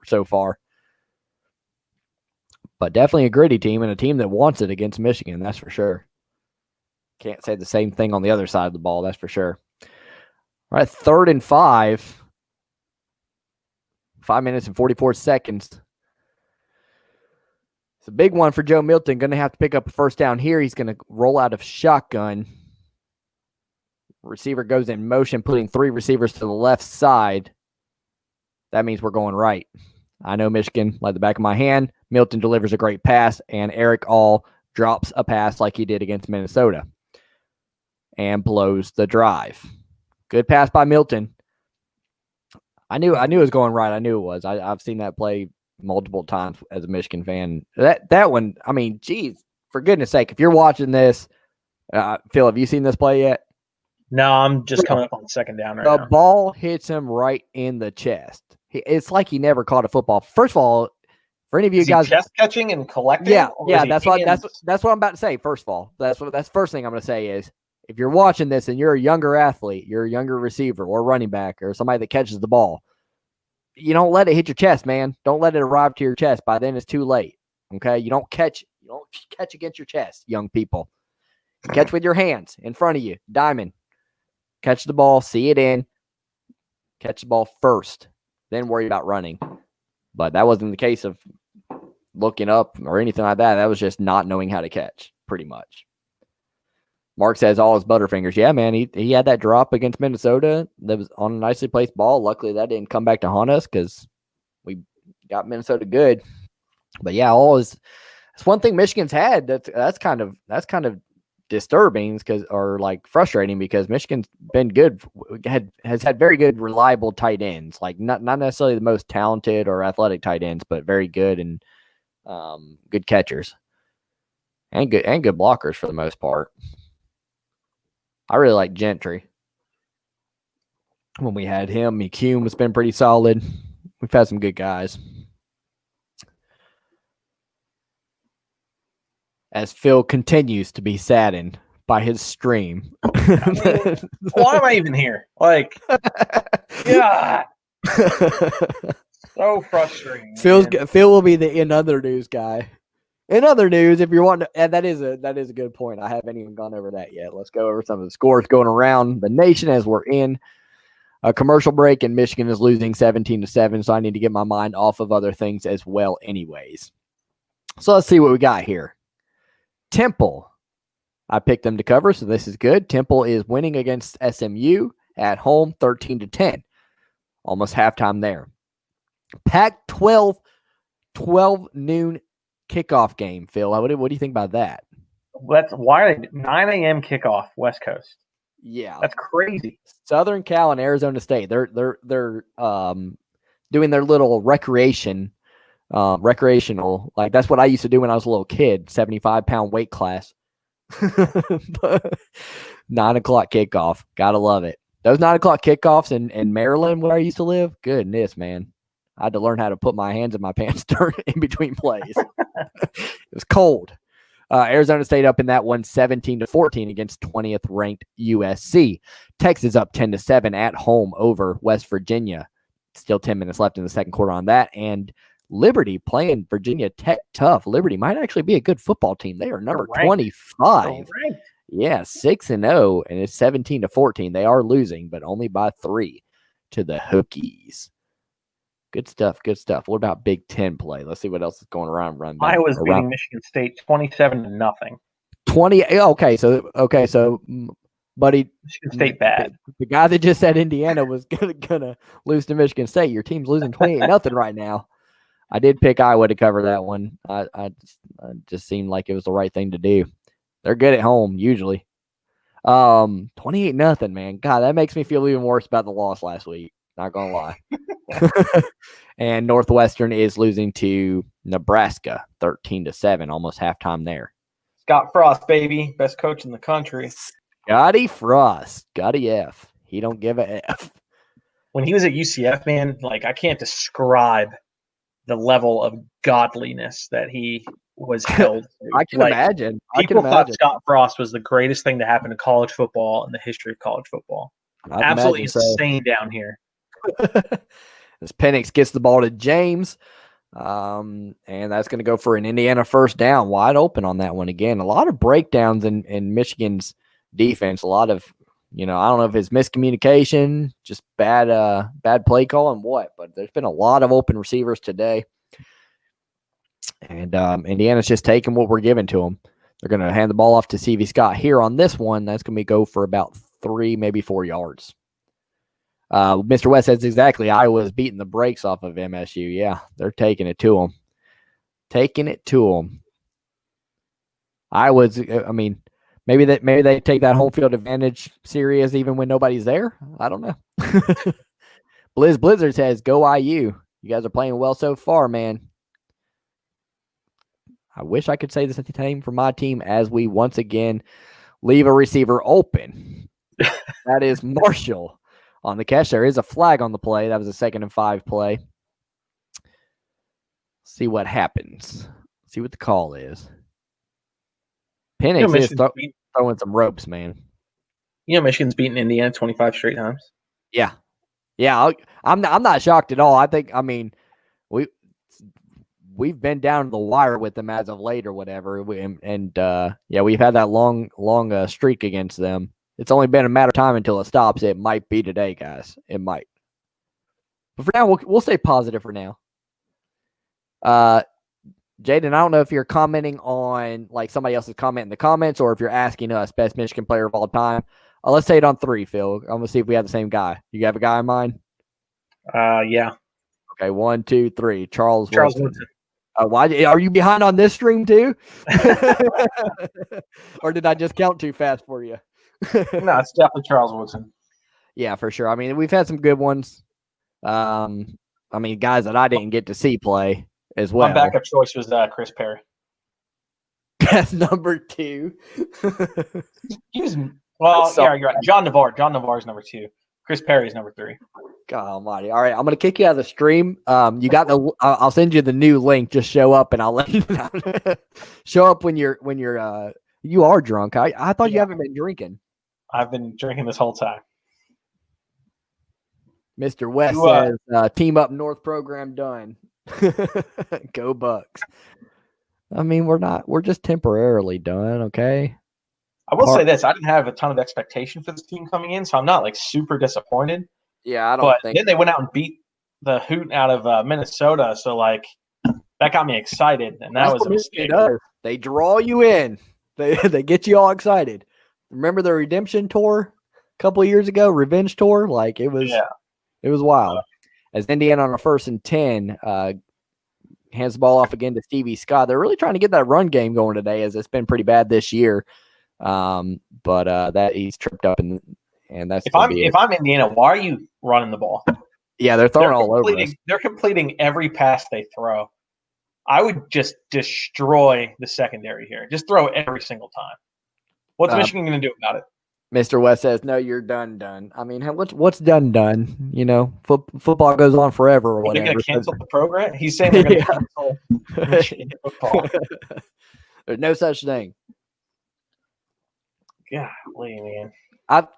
so far. But definitely a gritty team and a team that wants it against Michigan, that's for sure. Can't say the same thing on the other side of the ball, that's for sure. All right, 3rd and 5. 5 minutes and 44 seconds. It's a big one for Joe Milton. Going to have to pick up a first down here. He's going to roll out of shotgun. Receiver goes in motion, putting 3 receivers to the left side. That means we're going right. I know Michigan like the back of my hand. Milton delivers a great pass, and Eric All drops a pass like he did against Minnesota and blows the drive. Good pass by Milton. I knew it was going right. I knew it was. I've seen that play multiple times as a Michigan fan. That one, I mean, geez, for goodness sake, if you're watching this, Phil, have you seen this play yet? No, I'm just coming up on 2nd down right now. The ball hits him right in the chest. It's like he never caught a football. First of all, for any of you guys, chest catching and collecting. Yeah. That's what I'm about to say. First of all, that's the first thing I'm going to say is if you're watching this and you're a younger athlete, you're a younger receiver or running back or somebody that catches the ball, you don't let it hit your chest, man. Don't let it arrive to your chest. By then, it's too late. Okay, you don't catch against your chest, young people. You catch with your hands in front of you, diamond. Catch the ball, see it in. Catch the ball first, then worry about running. But that wasn't the case of looking up or anything like that. That was just not knowing how to catch, pretty much. Mark says all his butterfingers. Yeah, man, he had that drop against Minnesota that was on a nicely placed ball. Luckily, that didn't come back to haunt us because we got Minnesota good. But yeah, it's one thing Michigan's had that's kind of disturbing or like frustrating because Michigan's been good, has had very good, reliable tight ends. Like not necessarily the most talented or athletic tight ends, but very good and good catchers and good blockers for the most part. I really like Gentry. When we had him, McCune has been pretty solid. We've had some good guys. As Phil continues to be saddened by his stream. Why am I even here? Like, yeah. So frustrating. Phil will be the in other news guy. In other news, if you're wanting to, and that is a good point. I haven't even gone over that yet. Let's go over some of the scores going around the nation as we're in a commercial break, and Michigan is losing 17-7. So I need to get my mind off of other things as well, anyways. So let's see what we got here. Temple, I picked them to cover, so this is good. Temple is winning against SMU at home, 13-10, almost halftime there. Pac-12, 12 noon kickoff game, Phil. What do you think about that? That's why 9 a.m. kickoff, West Coast. Yeah, that's crazy. Southern Cal and Arizona State. They're doing their little recreational. Like that's what I used to do when I was a little kid. 75-pound weight class. 9 o'clock kickoff. Gotta love it. Those 9 o'clock kickoffs in Maryland where I used to live, goodness, man. I had to learn how to put my hands in my pants in between plays. It was cold. Arizona State up in that one 17-14 against 20th ranked USC. Texas up 10-7 at home over West Virginia. Still 10 minutes left in the second quarter on that. And Liberty playing Virginia Tech tough. Liberty might actually be a good football team. They are number 25. Yeah, 6-0, and it's 17-14. They are losing, but only by 3 to the Hokies. Good stuff. Good stuff. What about Big Ten play? Let's see what else is going around. Iowa's beating Michigan State 27-0. 20. Okay, so, buddy, Michigan State bad. The guy that just said Indiana was gonna lose to Michigan State. Your team's losing 28-0 right now. I did pick Iowa to cover that one. I just seemed like it was the right thing to do. They're good at home usually. 28-0, man. God, that makes me feel even worse about the loss last week. Not gonna lie. And Northwestern is losing to Nebraska 13-7, almost halftime there. Scott Frost, baby, best coach in the country. Scotty Frost, Scotty F. He don't give a F. When he was at UCF, man, like I can't describe the level of godliness that he was held to. I can imagine. People thought Scott Frost was the greatest thing to happen to college football in the history of college football. Absolutely insane down here. As Penix gets the ball to James, and that's going to go for an Indiana first down, wide open on that one again. A lot of breakdowns in Michigan's defense. A lot of, I don't know if it's miscommunication, just bad play call and what, but there's been a lot of open receivers today. And Indiana's just taking what we're giving to them. They're going to hand the ball off to Stevie Scott here on this one. That's going to go for about 3, maybe 4 yards. Mr. West says exactly. Iowa's beating the brakes off of MSU. Yeah, they're taking it to them. Iowa's, maybe they take that home field advantage serious even when nobody's there. I don't know. Blizzard says, go IU. You guys are playing well so far, man. I wish I could say the same for my team as we once again leave a receiver open. That is Marshall on the catch. There is a flag on the play. That was a 2nd and 5 play. See what happens. See what the call is. Penix is throwing some ropes, man. Michigan's beaten Indiana 25 straight times. Yeah. I'm not shocked at all. We've been down to the wire with them as of late or whatever. We've had that long streak against them. It's only been a matter of time until it stops. It might be today, guys. It might. But for now, we'll stay positive for now. Jaden, I don't know if you're commenting on like somebody else's comment in the comments or if you're asking us best Michigan player of all time. Let's say it on 3, Phil. I'm going to see if we have the same guy. You have a guy in mind? Yeah. Okay, 1, 2, 3. Charles Woodson. Why are you behind on this stream too? Or did I just count too fast for you? No, it's definitely Charles Woodson. Yeah, for sure. We've had some good ones. Guys that I didn't get to see play as well. My backup choice was Chris Perry. That's number 2. You're right. John Navarre. John Navarre is number 2. Chris Perry is number 3. God almighty. All right, I'm going to kick you out of the stream. You got I'll send you the new link. Just show up and I'll let you know. Show up when you are drunk. I thought you haven't been drinking. I've been drinking this whole time. Mr. West says, Team Up North program done. Go Bucks. We're just temporarily done, okay? I will say this. I didn't have a ton of expectation for this team coming in, so I'm not super disappointed. Yeah, I don't think. Then they went out and beat the hoot out of Minnesota, so that got me excited, and that was a mistake. They draw you in. They get you all excited. Remember the redemption tour a couple of years ago, revenge tour? It was wild. As Indiana on a 1st and 10 hands the ball off again to Stevie Scott. They're really trying to get that run game going today, as it's been pretty bad this year. But that he's tripped up and that's if I'm Indiana, why are you running the ball? Yeah, they're throwing all over us. They're completing every pass they throw. I would just destroy the secondary here. Just throw it every single time. What's Michigan going to do about it? Mr. West says, "No, you're done. I mean, what's done? You know, football goes on forever or whatever." They're going to cancel the program? He's saying they're going to cancel Michigan football. There's no such thing. Golly, man.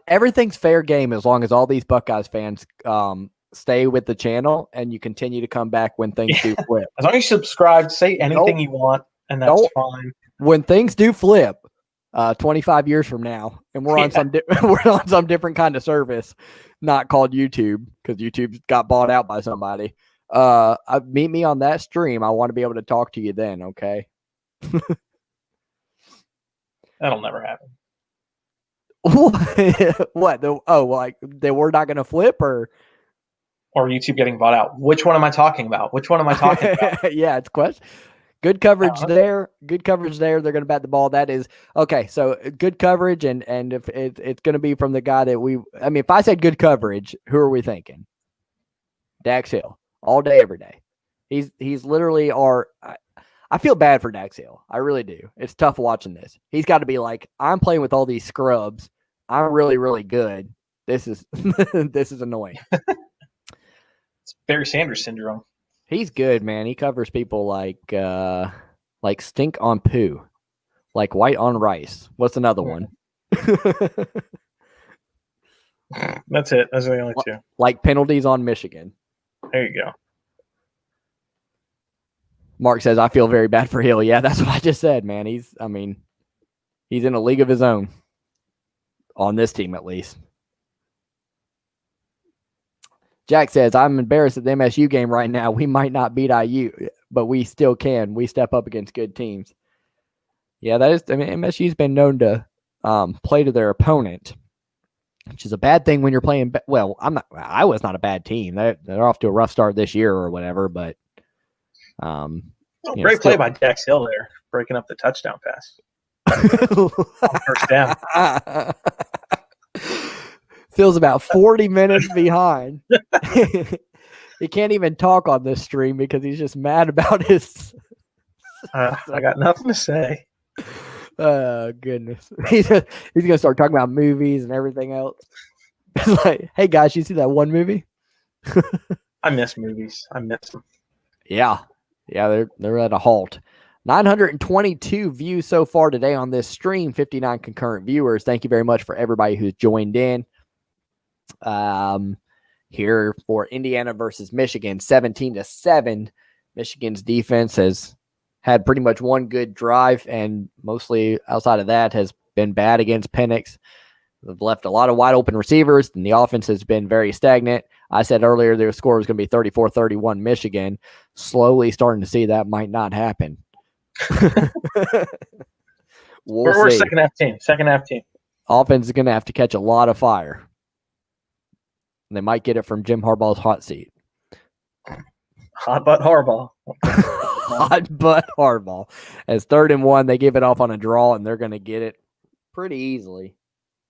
Everything's fair game as long as all these Buckeyes fans stay with the channel and you continue to come back when things do flip. As long as you subscribe, say anything you want, and that's fine. When things do flip, 25 years from now, and we're on some different kind of service, not called YouTube, because YouTube got bought out by somebody. Meet me on that stream. I want to be able to talk to you then. Okay. That'll never happen. What? Like we're not going to flip or YouTube getting bought out. Which one am I talking about? Yeah, it's question. Good coverage there. Good coverage there. They're going to bat the ball. That is okay. So good coverage, and if it's going to be from the guy that if I said good coverage, who are we thinking? Dax Hill, all day, every day. He's literally our. I feel bad for Dax Hill. I really do. It's tough watching this. He's got to be like, I'm playing with all these scrubs. I'm really, really good. This is this is annoying. It's Barry Sanders syndrome. He's good, man. He covers people like stink on poo, like white on rice. What's another one? That's it. Those are the only two. Like penalties on Michigan. There you go. Mark says, I feel very bad for Hill. Yeah, that's what I just said, man. He's in a league of his own. On this team, at least. Jack says, I'm embarrassed at the MSU game right now. We might not beat IU, but we still can. We step up against good teams. Yeah, MSU's been known to play to their opponent, which is a bad thing when you're playing. Well, Iowa's not a bad team. They're off to a rough start this year or whatever, but great play by Dax Hill there, breaking up the touchdown pass. First down. Phil's about 40 minutes behind. He can't even talk on this stream because he's just mad about his. I got nothing to say. Oh, goodness. He's going to start talking about movies and everything else. It's like, hey, guys, you see that one movie? I miss movies. I miss them. Yeah, they're at a halt. 922 views so far today on this stream, 59 concurrent viewers. Thank you very much for everybody who's joined in. Here for Indiana versus Michigan, 17-7. Michigan's defense has had pretty much one good drive, and mostly outside of that has been bad against Penix. They've left a lot of wide open receivers, and the offense has been very stagnant. I said earlier their score was going to be 34-31 Michigan. Slowly starting to see that might not happen. We're second half team. Offense is going to have to catch a lot of fire. They might get it from Jim Harbaugh's hot seat. Hot butt Harbaugh. Hot butt Harbaugh. As 3rd and 1, they give it off on a draw, and they're going to get it pretty easily.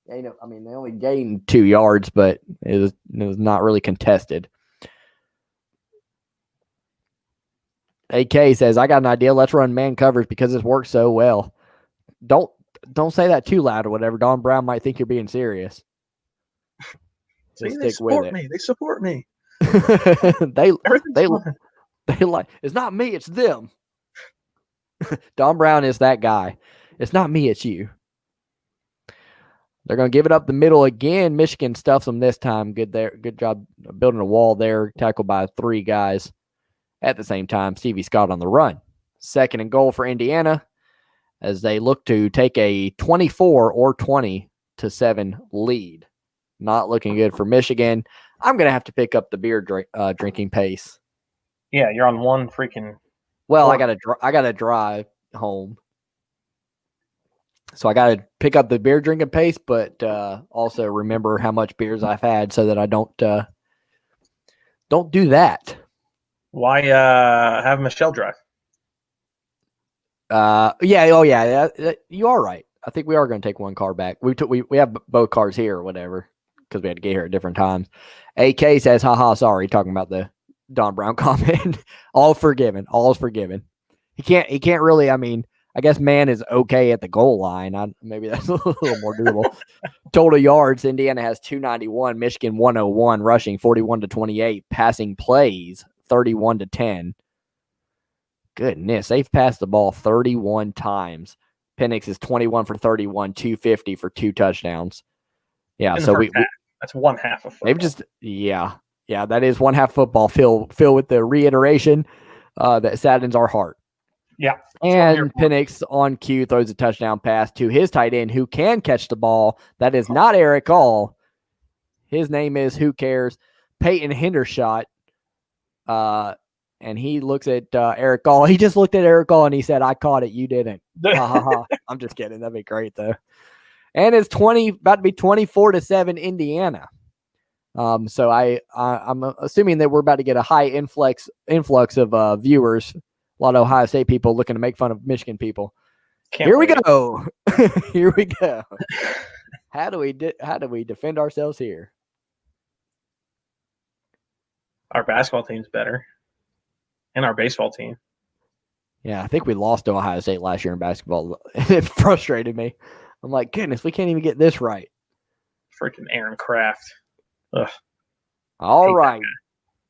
They only gained 2 yards, but it was not really contested. AK says, I got an idea. Let's run man coverage because this works so well. Don't say that too loud or whatever. Don Brown might think you're being serious. See, they support me. They support me. they like, it's not me, it's them. Don Brown is that guy. It's not me, it's you. They're going to give it up the middle again. Michigan stuffs them this time. Good there. Good job building a wall there. Tackled by 3 guys. At the same time, Stevie Scott on the run. 2nd and goal for Indiana as they look to take a 24 or 20-7 lead. Not looking good for Michigan. I'm going to have to pick up the beer drinking pace. Yeah, you're on one freaking. Well, I got to drive home. So I got to pick up the beer drinking pace, but also remember how much beers I've had so that I don't do that. Why have Michelle drive? Yeah. You are right. I think we are going to take one car back. We have both cars here or whatever because we had to get here at different times. AK says, haha, sorry, talking about the Don Brown comment. All forgiven. All is forgiven. He can't really, I guess man is okay at the goal line. Maybe that's a little more doable. Total yards, Indiana has 291, Michigan 101, rushing 41-28, passing plays 31-10. Goodness, they've passed the ball 31 times. Penix is 21 for 31, 250 for 2 touchdowns. Yeah, so that's one half of football. They've just that is one half football. Phil with the reiteration that saddens our heart. Yeah. And Penix on cue throws a touchdown pass to his tight end who can catch the ball. That is not Eric All. His name is, who cares, Peyton Hendershot. And he looks at Eric All. He just looked at Eric All and he said, I caught it, you didn't. Ha, ha, ha. I'm just kidding. That'd be great, though. And it's about to be 24-7 Indiana. So I'm assuming that we're about to get a high influx of viewers. A lot of Ohio State people looking to make fun of Michigan people. Here we go. Here we go. How do we defend ourselves here? Our basketball team's better. And our baseball team. Yeah, I think we lost to Ohio State last year in basketball. It frustrated me. I'm like, goodness, we can't even get this right. Freaking Aaron Kraft. Ugh. All right.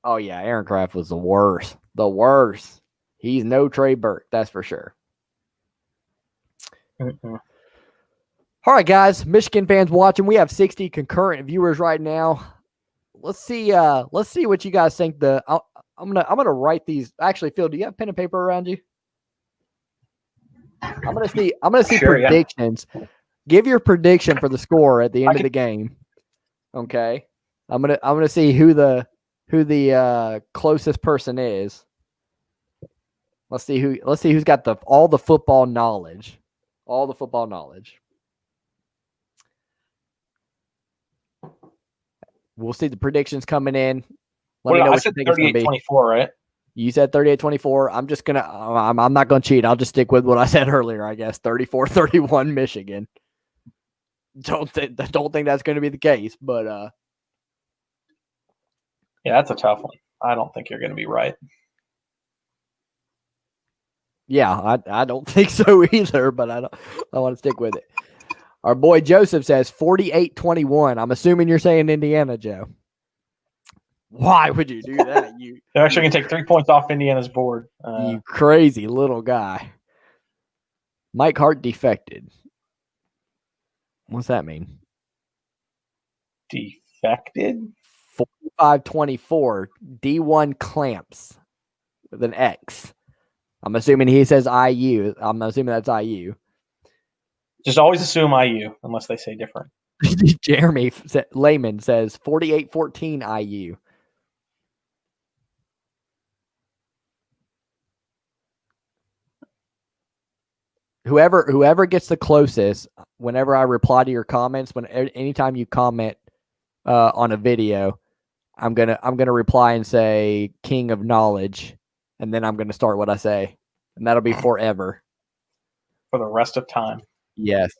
Oh, yeah, Aaron Kraft was the worst. The worst. He's no Trey Burke, that's for sure. Mm-mm. All right, guys, Michigan fans watching. We have 60 concurrent viewers right now. Let's see what you guys think. I'm gonna write these. Actually, Phil, do you have pen and paper around you? I'm gonna see Sure, predictions. Yeah. Give your prediction for the score at the end of the game. Okay. I'm gonna see who the closest person is. Let's see who's got all the football knowledge. All the football knowledge. We'll see the predictions coming in. Let me know what you think it's going to be. 38-24, right? You said 38-24. I'm not going to cheat. I'll just stick with what I said earlier, I guess. 34-31 Michigan. Don't think that's going to be the case, but yeah, that's a tough one. I don't think you're going to be right. Yeah, I don't think so either, but I want to stick with it. Our boy Joseph says 48-21. I'm assuming you're saying Indiana, Joe. Why would you do that? They're actually going to take 3 points off Indiana's board. You crazy little guy. Mike Hart defected. What's that mean? Defected? 45-24. D1 clamps with an X. I'm assuming he says IU. I'm assuming that's IU. Just always assume IU unless they say different. Jeremy Lehman says 48-14 IU. Whoever gets the closest, whenever I reply to your comments, anytime you comment on a video, I'm gonna reply and say King of Knowledge, and then I'm gonna start what I say, and that'll be forever. For the rest of time. Yes.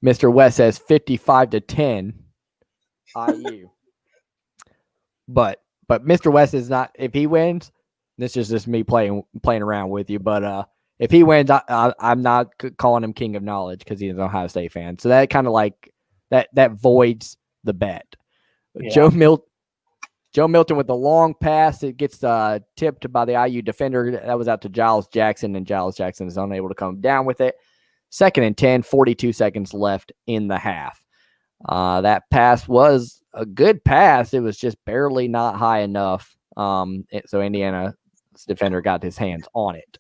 Mr. West says 55-10 IU. But Mr. West is not, if he wins, this is just me playing around with you, but if he wins, I'm not calling him King of Knowledge because he's an Ohio State fan. So that kind of like that voids the bet. Yeah. Joe Milton with the long pass. It gets tipped by the IU defender. That was out to Giles Jackson, and Giles Jackson is unable to come down with it. 2nd and 10, 42 seconds left in the half. That pass was a good pass. It was just barely not high enough. So Indiana's defender got his hands on it.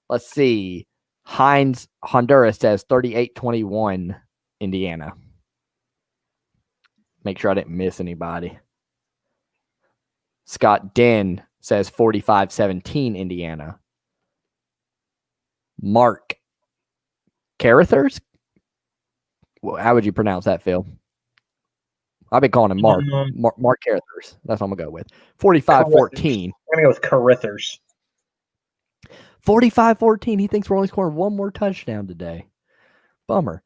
Let's see. Honduras says 38-21 Indiana. Make sure I didn't miss anybody. Scott Den says 45-17 Indiana. Mark Carruthers? How would you pronounce that, Phil? I've been calling him Mark. Mark Carruthers. That's what I'm going to go with. 45-14. I'm going to go with Carruthers. 45-14. He thinks we're only scoring one more touchdown today. Bummer.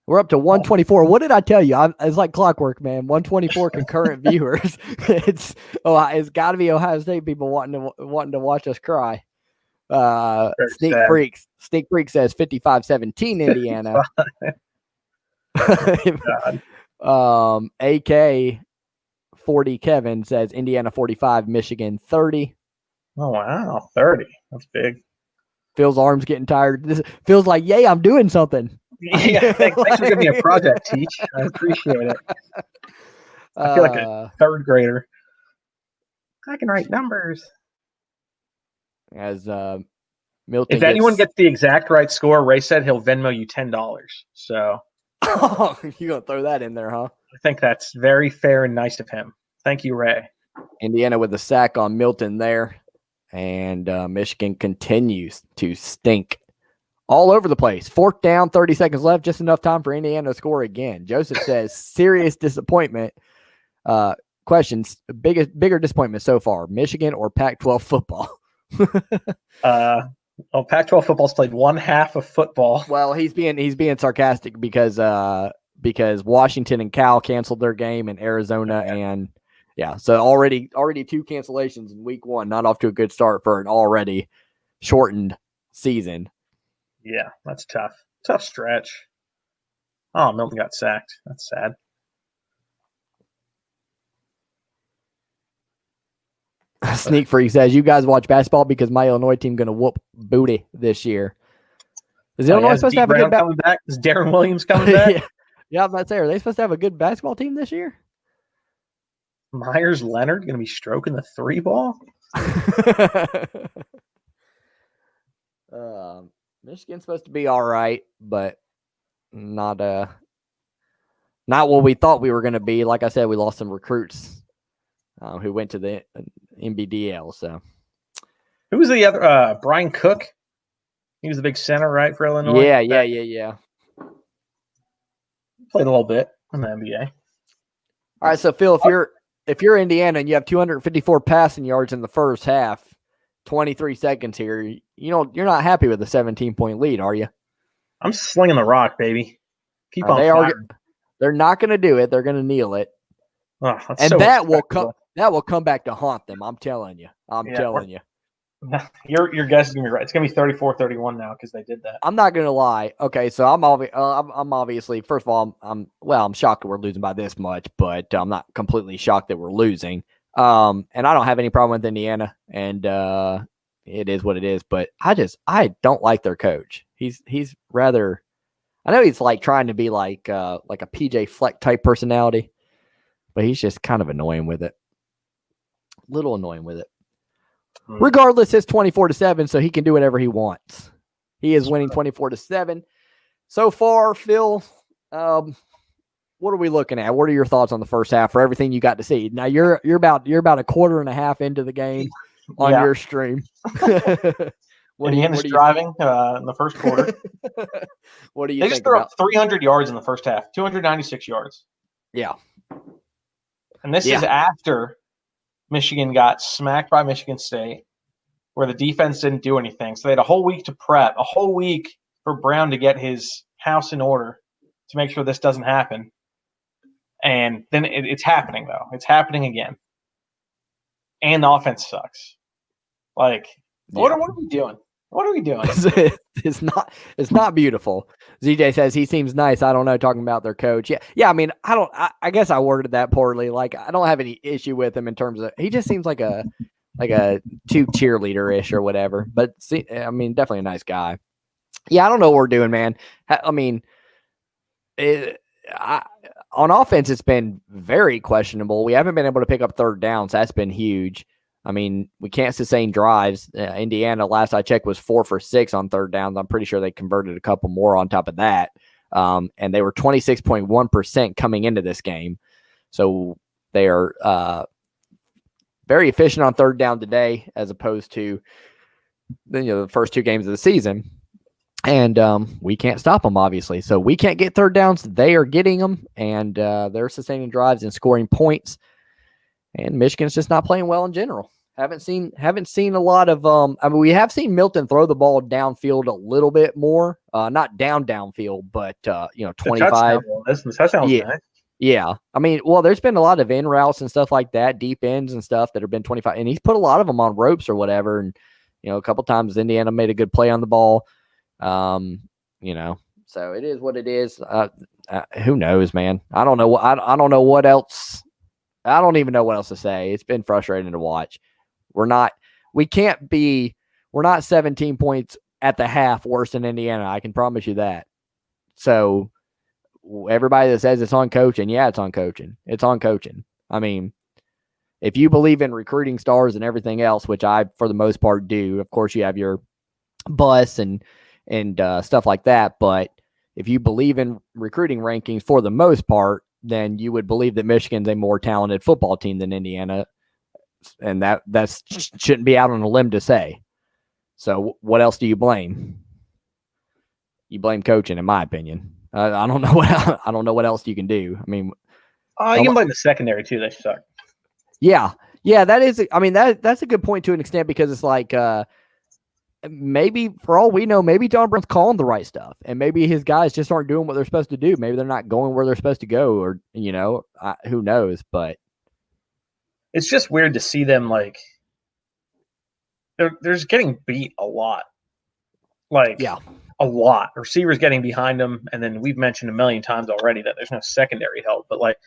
We're up to 124. What did I tell you? It's like clockwork, man. 124 concurrent viewers. It's got to be Ohio State people wanting to watch us cry. Sneak Freak says 55-17 Indiana. AK 40 Kevin says Indiana 45, Michigan 30. Oh wow, 30. That's big. Phil's arms getting tired. This feels like, yay, I'm doing something. Yeah, thanks for giving me a project, Teach. I appreciate it. I feel like a third grader. I can write numbers. As Milton, if anyone gets the exact right score, Ray said he'll Venmo you $10. So, you gonna throw that in there, huh? I think that's very fair and nice of him. Thank you, Ray. Indiana with the sack on Milton there, and Michigan continues to stink all over the place. 4th down, 30 seconds left, just enough time for Indiana to score again. Joseph says, serious disappointment. Questions, bigger disappointment so far, Michigan or Pac-12 football? Pac-12 football's played one half of football. Well, he's being sarcastic because Washington and Cal canceled their game, and Arizona and so already 2 cancellations in week 1. Not off to a good start for an already shortened season. Yeah, that's tough. Tough stretch. Oh, Milton got sacked. That's sad. Sneak Freak says, you guys watch basketball because my Illinois team going to whoop booty this year. Is Illinois supposed to have a good back? Is Darren Williams coming back? Yeah, I was about to say, are they supposed to have a good basketball team this year? Myers Leonard going to be stroking the 3 ball? Michigan's supposed to be all right, but not what we thought we were going to be. Like I said, we lost some recruits who went to the NBDL. So, who was the other? Brian Cook. He was the big center, right, for Illinois. Yeah. Played a little bit in the NBA. All right, so Phil, if you're Indiana and you have 254 passing yards in the first half, 23 seconds here, you're not happy with the 17-point lead, are you? I'm slinging the rock, baby. Keep on firing. They're not going to do it. They're going to kneel it. Oh, and so that will come back to haunt them. I'm telling you. Telling you. Your guess is going to be right. It's going to be 34-31 now because they did that. I'm not going to lie. Okay, so I'm obviously, first of all, I'm shocked that we're losing by this much, but I'm not completely shocked that we're losing. And I don't have any problem with Indiana, and it is what it is. But I don't like their coach. He's rather, I know he's like trying to be like a PJ Fleck type personality, but he's just kind of annoying with it. A little annoying with it. Regardless, it's 24-7, so he can do whatever he wants. He is winning 24-7 so far. Phil, what are we looking at? What are your thoughts on the first half for everything you got to see? Now you're about a quarter and a half into the game on your stream. Indiana's driving in the first quarter. What do you think? They just threw up 300 yards in the first half, 296 yards. Yeah. And this is after Michigan got smacked by Michigan State, where the defense didn't do anything. So they had a whole week to prep, a whole week for Brown to get his house in order to make sure this doesn't happen. And then it's happening, though. It's happening again. And the offense sucks. What are we doing? What are we doing? It's not beautiful. ZJ says he seems nice. I don't know, talking about their coach. Yeah. I mean, I guess I worded that poorly. Like, I don't have any issue with him in terms of, he just seems like a too cheerleader-ish or whatever. But I mean, definitely a nice guy. Yeah, I don't know what we're doing, man. I mean, on offense, it's been very questionable. We haven't been able to pick up third downs. That's been huge. I mean, we can't sustain drives. Indiana, last I checked, was 4 for 6 on third downs. I'm pretty sure they converted a couple more on top of that. And they were 26.1% coming into this game. So they are very efficient on third down today, as opposed to the first 2 games of the season. And we can't stop them, obviously. So we can't get third downs. They are getting them, and they're sustaining drives and scoring points. And Michigan's just not playing well in general. Haven't seen a lot of I mean, we have seen Milton throw the ball downfield a little bit more. Not downfield, but 25. That sounds nice. Yeah. I mean, well, there's been a lot of in routes and stuff like that, deep ends and stuff that have been 25, and he's put a lot of them on ropes or whatever. And a couple times Indiana made a good play on the ball. So it is what it is. Who knows, man? I don't know. I don't know what else. I don't even know what else to say. It's been frustrating to watch. We're not 17 points at the half worse than Indiana. I can promise you that. So everybody that says it's on coaching, yeah, it's on coaching. It's on coaching. I mean, if you believe in recruiting stars and everything else, which I, for the most part, do, of course, you have your bus and stuff like that. But if you believe in recruiting rankings for the most part, then you would believe that Michigan's a more talented football team than Indiana. And that shouldn't be out on a limb to say. So what else do you blame? You blame coaching, in my opinion. I don't know I don't know what else you can do. I mean, you can blame the secondary too. They suck. Yeah, that is. I mean, that's a good point to an extent, because it's like maybe, for all we know, maybe Don Brown's calling the right stuff, and maybe his guys just aren't doing what they're supposed to do. Maybe they're not going where they're supposed to go, or who knows? But it's just weird to see them like they're just getting beat a lot. A lot. Receivers getting behind them, and then we've mentioned a million times already that there's no secondary help. But like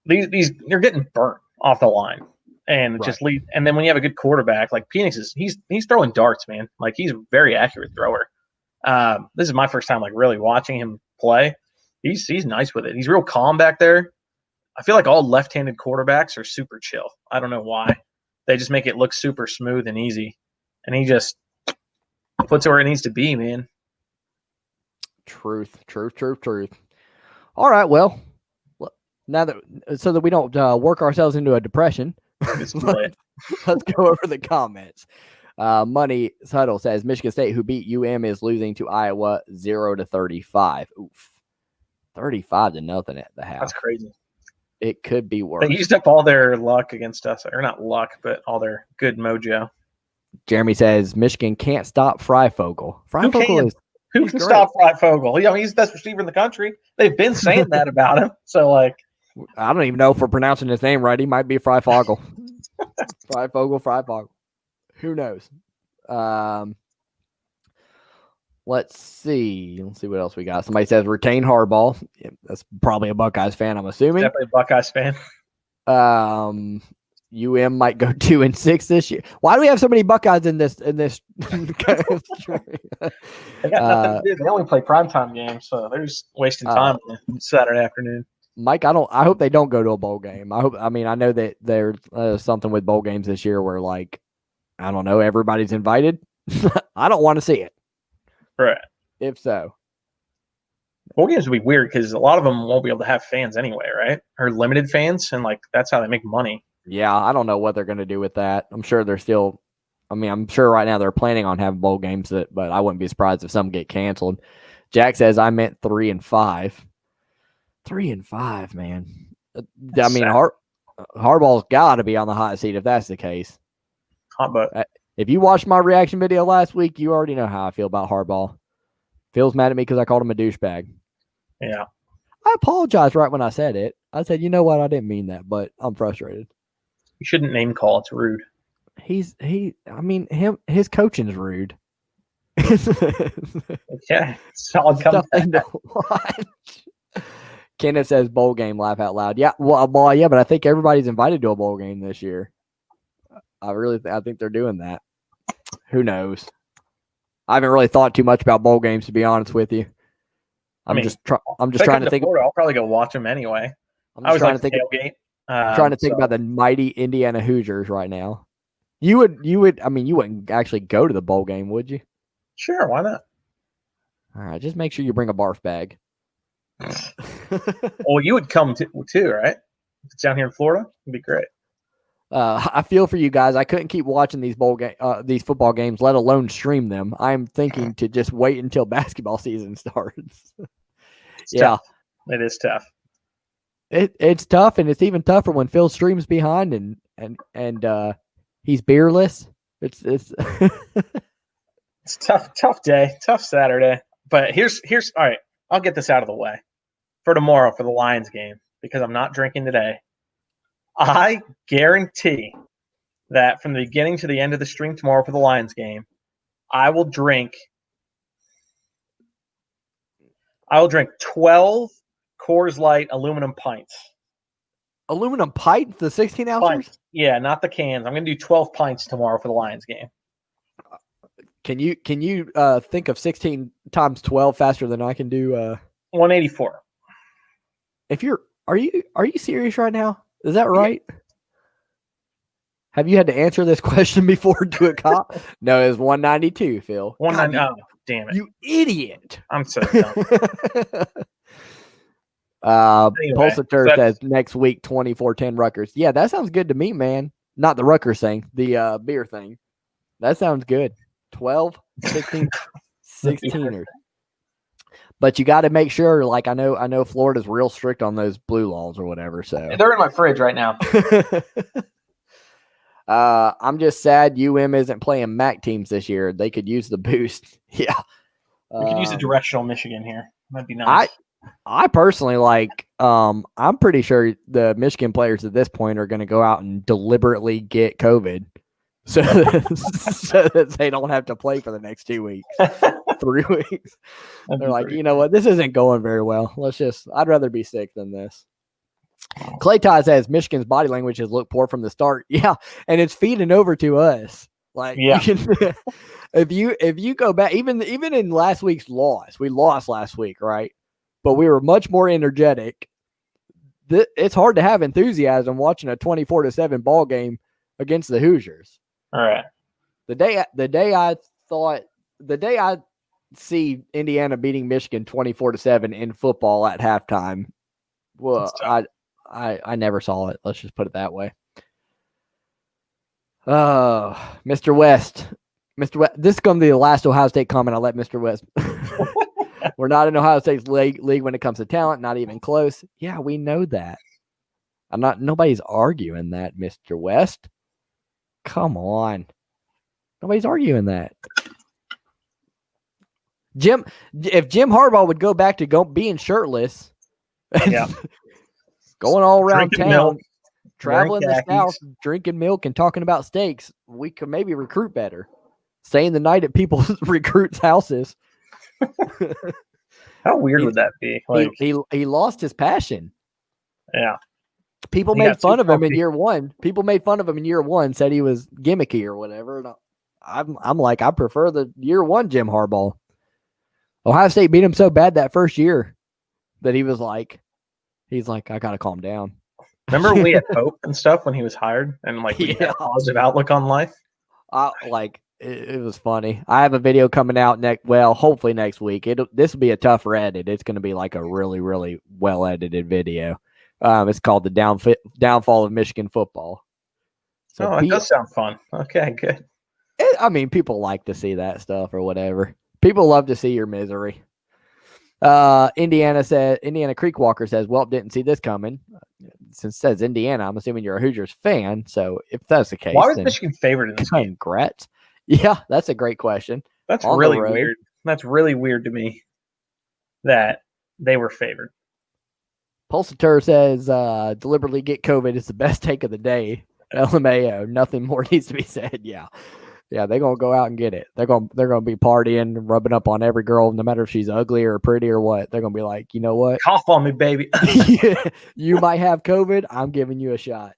these they're getting burnt off the line, and just lead. And then when you have a good quarterback like Penix he's throwing darts, man. Like, he's a very accurate thrower. This is my first time like really watching him play. He's nice with it. He's real calm back there. I feel like all left-handed quarterbacks are super chill. I don't know why. They just make it look super smooth and easy, and he just puts it where it needs to be, man. Truth. All right, well, now so that we don't work ourselves into a depression, let's go over the comments. Money Huddle says Michigan State, who beat is losing to Iowa 0-35. Oof, 35-0 at the half. That's crazy. It could be worse. They used up all their luck against us, or not luck, but all their good mojo. Jeremy says Michigan can't stop Freifogel. Who can stop Freifogel? He's the best receiver in the country. They've been saying that about him. So, like, I don't even know if we're pronouncing his name right. He might be Freifogel. Freifogel. Who knows? Let's see what else we got. Somebody says retain Harbaugh. Yeah, that's probably a Buckeyes fan, I'm assuming. Definitely a Buckeyes fan. Might go 2-6 this year. Why do we have so many Buckeyes in this? They got nothing to do. They only play primetime games, so they're just wasting time on Saturday afternoon. Mike, I hope they don't go to a bowl game. I know that there's something with bowl games this year where, like, I don't know, everybody's invited. I don't want to see it. Right. If so. Bowl games would be weird because a lot of them won't be able to have fans anyway, right? Or limited fans, and like that's how they make money. Yeah, I don't know what they're going to do with that. I'm sure they're still – I'm sure right now they're planning on having bowl games, but I wouldn't be surprised if some get canceled. Jack says, I meant 3-5. 3-5, man. Harbaugh's got to be on the hot seat if that's the case. Hot butt. If you watched my reaction video last week, you already know how I feel about Harbaugh. Phil's mad at me because I called him a douchebag. Yeah. I apologized right when I said it. I said, you know what? I didn't mean that, but I'm frustrated. You shouldn't name call. It's rude. His coaching's rude. Okay. Solid comeback. Kenneth says bowl game, laugh out loud. Yeah, well, yeah, but I think everybody's invited to a bowl game this year. I think they're doing that. Who knows? I haven't really thought too much about bowl games, to be honest with you. I'm just trying to think. I'll probably go watch them anyway. I'm just trying to think. Trying to think about the mighty Indiana Hoosiers right now. You wouldn't actually go to the bowl game, would you? Sure, why not? All right, just make sure you bring a barf bag. Well, you would come too, right? If it's down here in Florida, it'd be great. I feel for you guys. I couldn't keep watching these these football games, let alone stream them. I'm thinking to just wait until basketball season starts. Tough. It is tough. It's tough, and it's even tougher when Phil streams behind and he's beerless. It's it's tough day, tough Saturday. But here's all right. I'll get this out of the way for tomorrow for the Lions game because I'm not drinking today. I guarantee that from the beginning to the end of the stream tomorrow for the Lions game, I will drink 12 Coors Light aluminum pints. Aluminum pints, the 16 ounces? Yeah, not the cans. I'm going to do 12 pints tomorrow for the Lions game. Can you think of 16 times 12 faster than I can do? 184. Are you serious right now? Is that right? Yeah. Have you had to answer this question before to a cop? No, it was 192, Phil. 190. Oh, damn it! You idiot! I'm so dumb. Anyway, Pulsator says next week 24-10 Rutgers. Yeah, that sounds good to me, man. Not the Rutgers thing, the beer thing. That sounds good. 12, 16, 16ers. But you got to make sure, like I know Florida's real strict on those blue laws or whatever. So they're in my fridge right now. I'm just sad UM isn't playing MAC teams this year. They could use the boost. Yeah. We could use a directional Michigan here. That'd be nice. I personally I'm pretty sure the Michigan players at this point are going to go out and deliberately get COVID so that they don't have to play for the next 2 weeks, 3 weeks. They're like, you know what? This isn't going very well. I'd rather be sick than this. Clay Ty says Michigan's body language has looked poor from the start. Yeah, and it's feeding over to us. Like, yeah. if you go back, even in last week's loss, we lost last week, right? But we were much more energetic. It's hard to have enthusiasm watching a 24-7 ball game against the Hoosiers. All right. The day I see Indiana beating Michigan 24-7 in football at halftime, well, I never saw it. Let's just put it that way. Mr. West, this is going to be the last Ohio State comment I'll let Mr. West. We're not in Ohio State's league when it comes to talent, not even close. Yeah, we know that. Nobody's arguing that, Mr. West. Come on. Nobody's arguing that. If Jim Harbaugh would go back to being shirtless, yeah. Going all around drinking town, milk, traveling the South, drinking milk and talking about steaks, we could maybe recruit better. Staying the night at people's recruits' houses. How weird would that be? Like, he lost his passion. Yeah. People made fun of him in year one. Said he was gimmicky or whatever. And I'm like, I prefer the year one Jim Harbaugh. Ohio State beat him so bad that first year that he's like, I gotta calm down. Remember we had hope and stuff when he was hired, and we had a positive outlook on life. It was funny. I have a video coming out hopefully next week. This will be a tougher edit. It's going to be like a really, really well edited video. It's called the downfall of Michigan football. So it does sound fun. Okay, good. People like to see that stuff or whatever. People love to see your misery. Indiana Creek Walker says, well, didn't see this coming. Since it says Indiana, I'm assuming you're a Hoosiers fan. So if that's the case, why was Michigan favored in this game? Congrats. Yeah, that's a great question. That's really weird. That's really weird to me that they were favored. Pulsator says, deliberately get COVID is the best take of the day. LMAO, nothing more needs to be said. Yeah. Yeah, they're going to go out and get it. They're going to be partying, rubbing up on every girl, no matter if she's ugly or pretty or what. They're going to be like, you know what? Cough on me, baby. You might have COVID. I'm giving you a shot.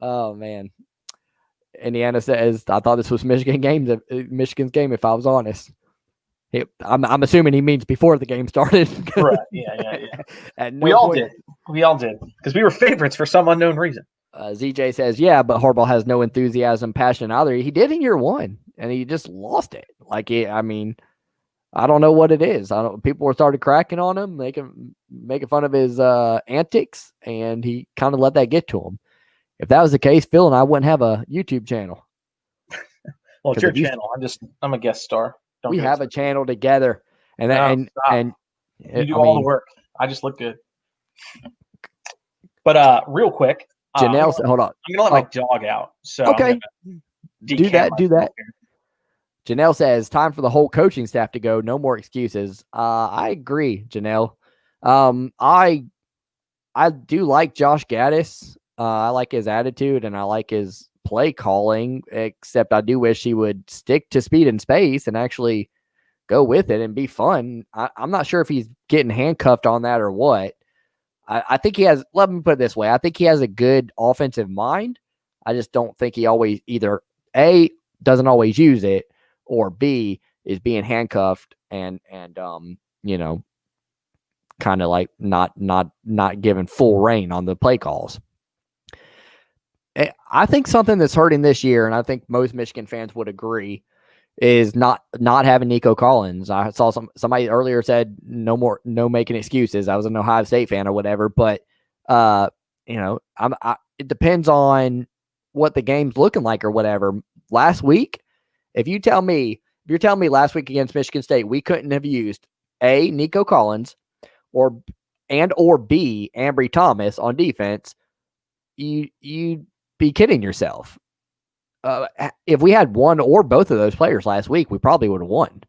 Oh, man. Indiana says, I thought this was Michigan's game, if I was honest. I'm assuming he means before the game started. Right. Yeah. We all did. Because we were favorites for some unknown reason. ZJ says, yeah, but Harbaugh has no enthusiasm, passion either. He did in year one, and he just lost it. I don't know what it is. People were started cracking on him, making fun of his antics, and he kind of let that get to him. If that was the case, Phil and I wouldn't have a YouTube channel. Well, it's your channel. I'm a guest star. We have a channel together, and you do all the work. I just look good. But real quick, Janelle, hold on. I'm gonna let my dog out. So okay, do that. Janelle says, time for the whole coaching staff to go. No more excuses. I agree, Janelle. I do like Josh Gaddis. I like his attitude and I like his play calling, except I do wish he would stick to speed and space and actually go with it and be fun. I'm not sure if he's getting handcuffed on that or what. I think he has, let me put it this way. I think he has a good offensive mind. I just don't think he always either A, doesn't always use it, or B, is being handcuffed and kind of like not given full reign on the play calls. I think something that's hurting this year, and I think most Michigan fans would agree, is not having Nico Collins. I saw somebody earlier said no making excuses. I was an Ohio State fan or whatever, but it depends on what the game's looking like or whatever. Last week, if you're telling me last week against Michigan State we couldn't have used A, Nico Collins, or B, Ambry Thomas on defense, you'd be kidding yourself. If we had one or both of those players last week, we probably would have won,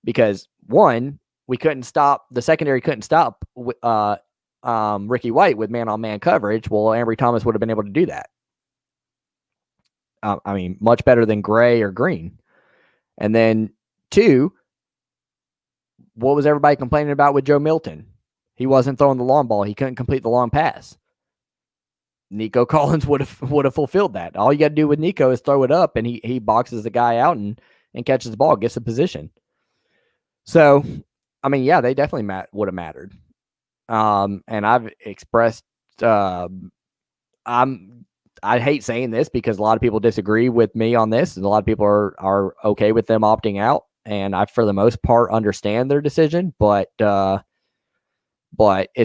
because one, we couldn't stop, the secondary couldn't stop Ricky White with man-on-man coverage. Well, Ambry Thomas would have been able to do that. Much better than Gray or Green. And then two, what was everybody complaining about with Joe Milton? He wasn't throwing the long ball. He couldn't complete the long pass. Nico Collins would have fulfilled that. All you got to do with Nico is throw it up, and he boxes the guy out and catches the ball, gets the position. So, they definitely would have mattered. And I've expressed, I hate saying this because a lot of people disagree with me on this, and a lot of people are okay with them opting out. And I, for the most part, understand their decision, but it's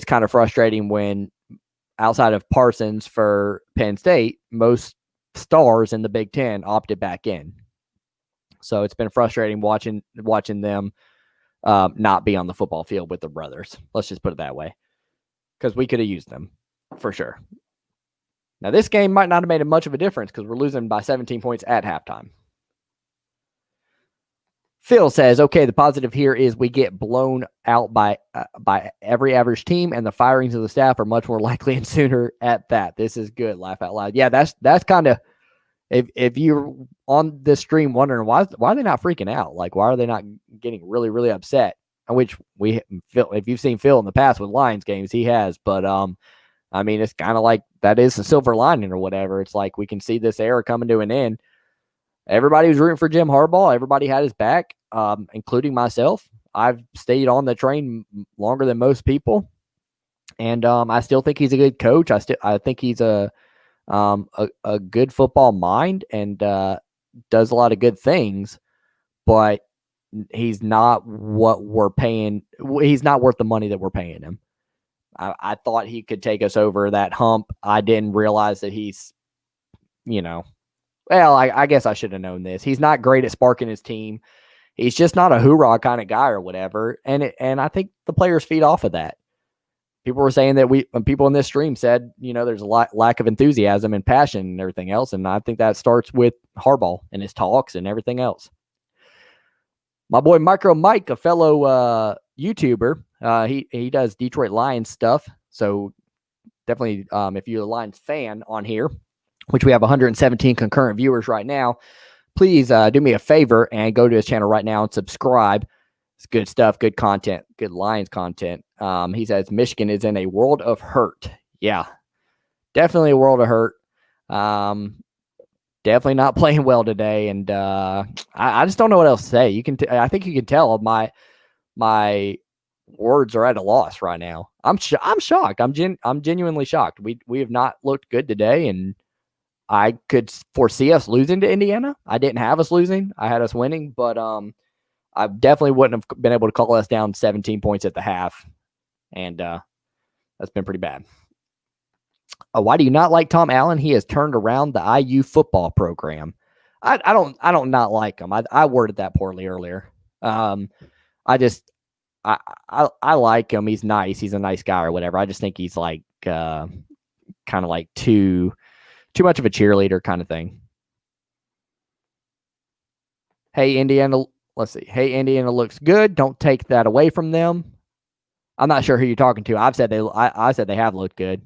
kind of frustrating when, outside of Parsons for Penn State, most stars in the Big Ten opted back in. So it's been frustrating watching them not be on the football field with the brothers. Let's just put it that way, because we could have used them for sure. Now, this game might not have made much of a difference because we're losing by 17 points at halftime. Phil says, okay, the positive here is we get blown out by every average team, and the firings of the staff are much more likely and sooner at that. This is good. Laugh out loud. Yeah, that's kind of, if you're on this stream wondering why are they not freaking out? Like, why are they not getting really, really upset? Which if you've seen Phil in the past with Lions games, he has. But it's kind of like that is a silver lining or whatever. It's like we can see this era coming to an end. Everybody was rooting for Jim Harbaugh. Everybody had his back, including myself. I've stayed on the train longer than most people, and I still think he's a good coach. I think he's a good football mind and does a lot of good things, but he's not what we're paying. He's not worth the money that we're paying him. I thought he could take us over that hump. I didn't realize that he's, well, I guess I should have known this. He's not great at sparking his team. He's just not a hoorah kind of guy or whatever. And I think the players feed off of that. People were saying that people in this stream said, there's a lack of enthusiasm and passion and everything else. And I think that starts with Harbaugh and his talks and everything else. My boy Micro Mike, a fellow YouTuber, he does Detroit Lions stuff. So definitely, if you're a Lions fan on here, which we have 117 concurrent viewers right now, please do me a favor and go to his channel right now and subscribe. It's good stuff, good content, good Lions content. He says Michigan is in a world of hurt. Yeah, definitely a world of hurt. Definitely not playing well today, and I just don't know what else to say. I think you can tell my words are at a loss right now. I'm shocked. I'm genuinely shocked. We have not looked good today, and I could foresee us losing to Indiana. I didn't have us losing. I had us winning, but I definitely wouldn't have been able to call us down 17 points at the half, and that's been pretty bad. Why do you not like Tom Allen? He has turned around the IU football program. I don't not like him. I worded that poorly earlier. I like him. He's nice. He's a nice guy or whatever. I just think he's like kind of like too much of a cheerleader kind of thing. Hey, Indiana. Let's see. Hey, Indiana looks good. Don't take that away from them. I'm not sure who you're talking to. I said they have looked good.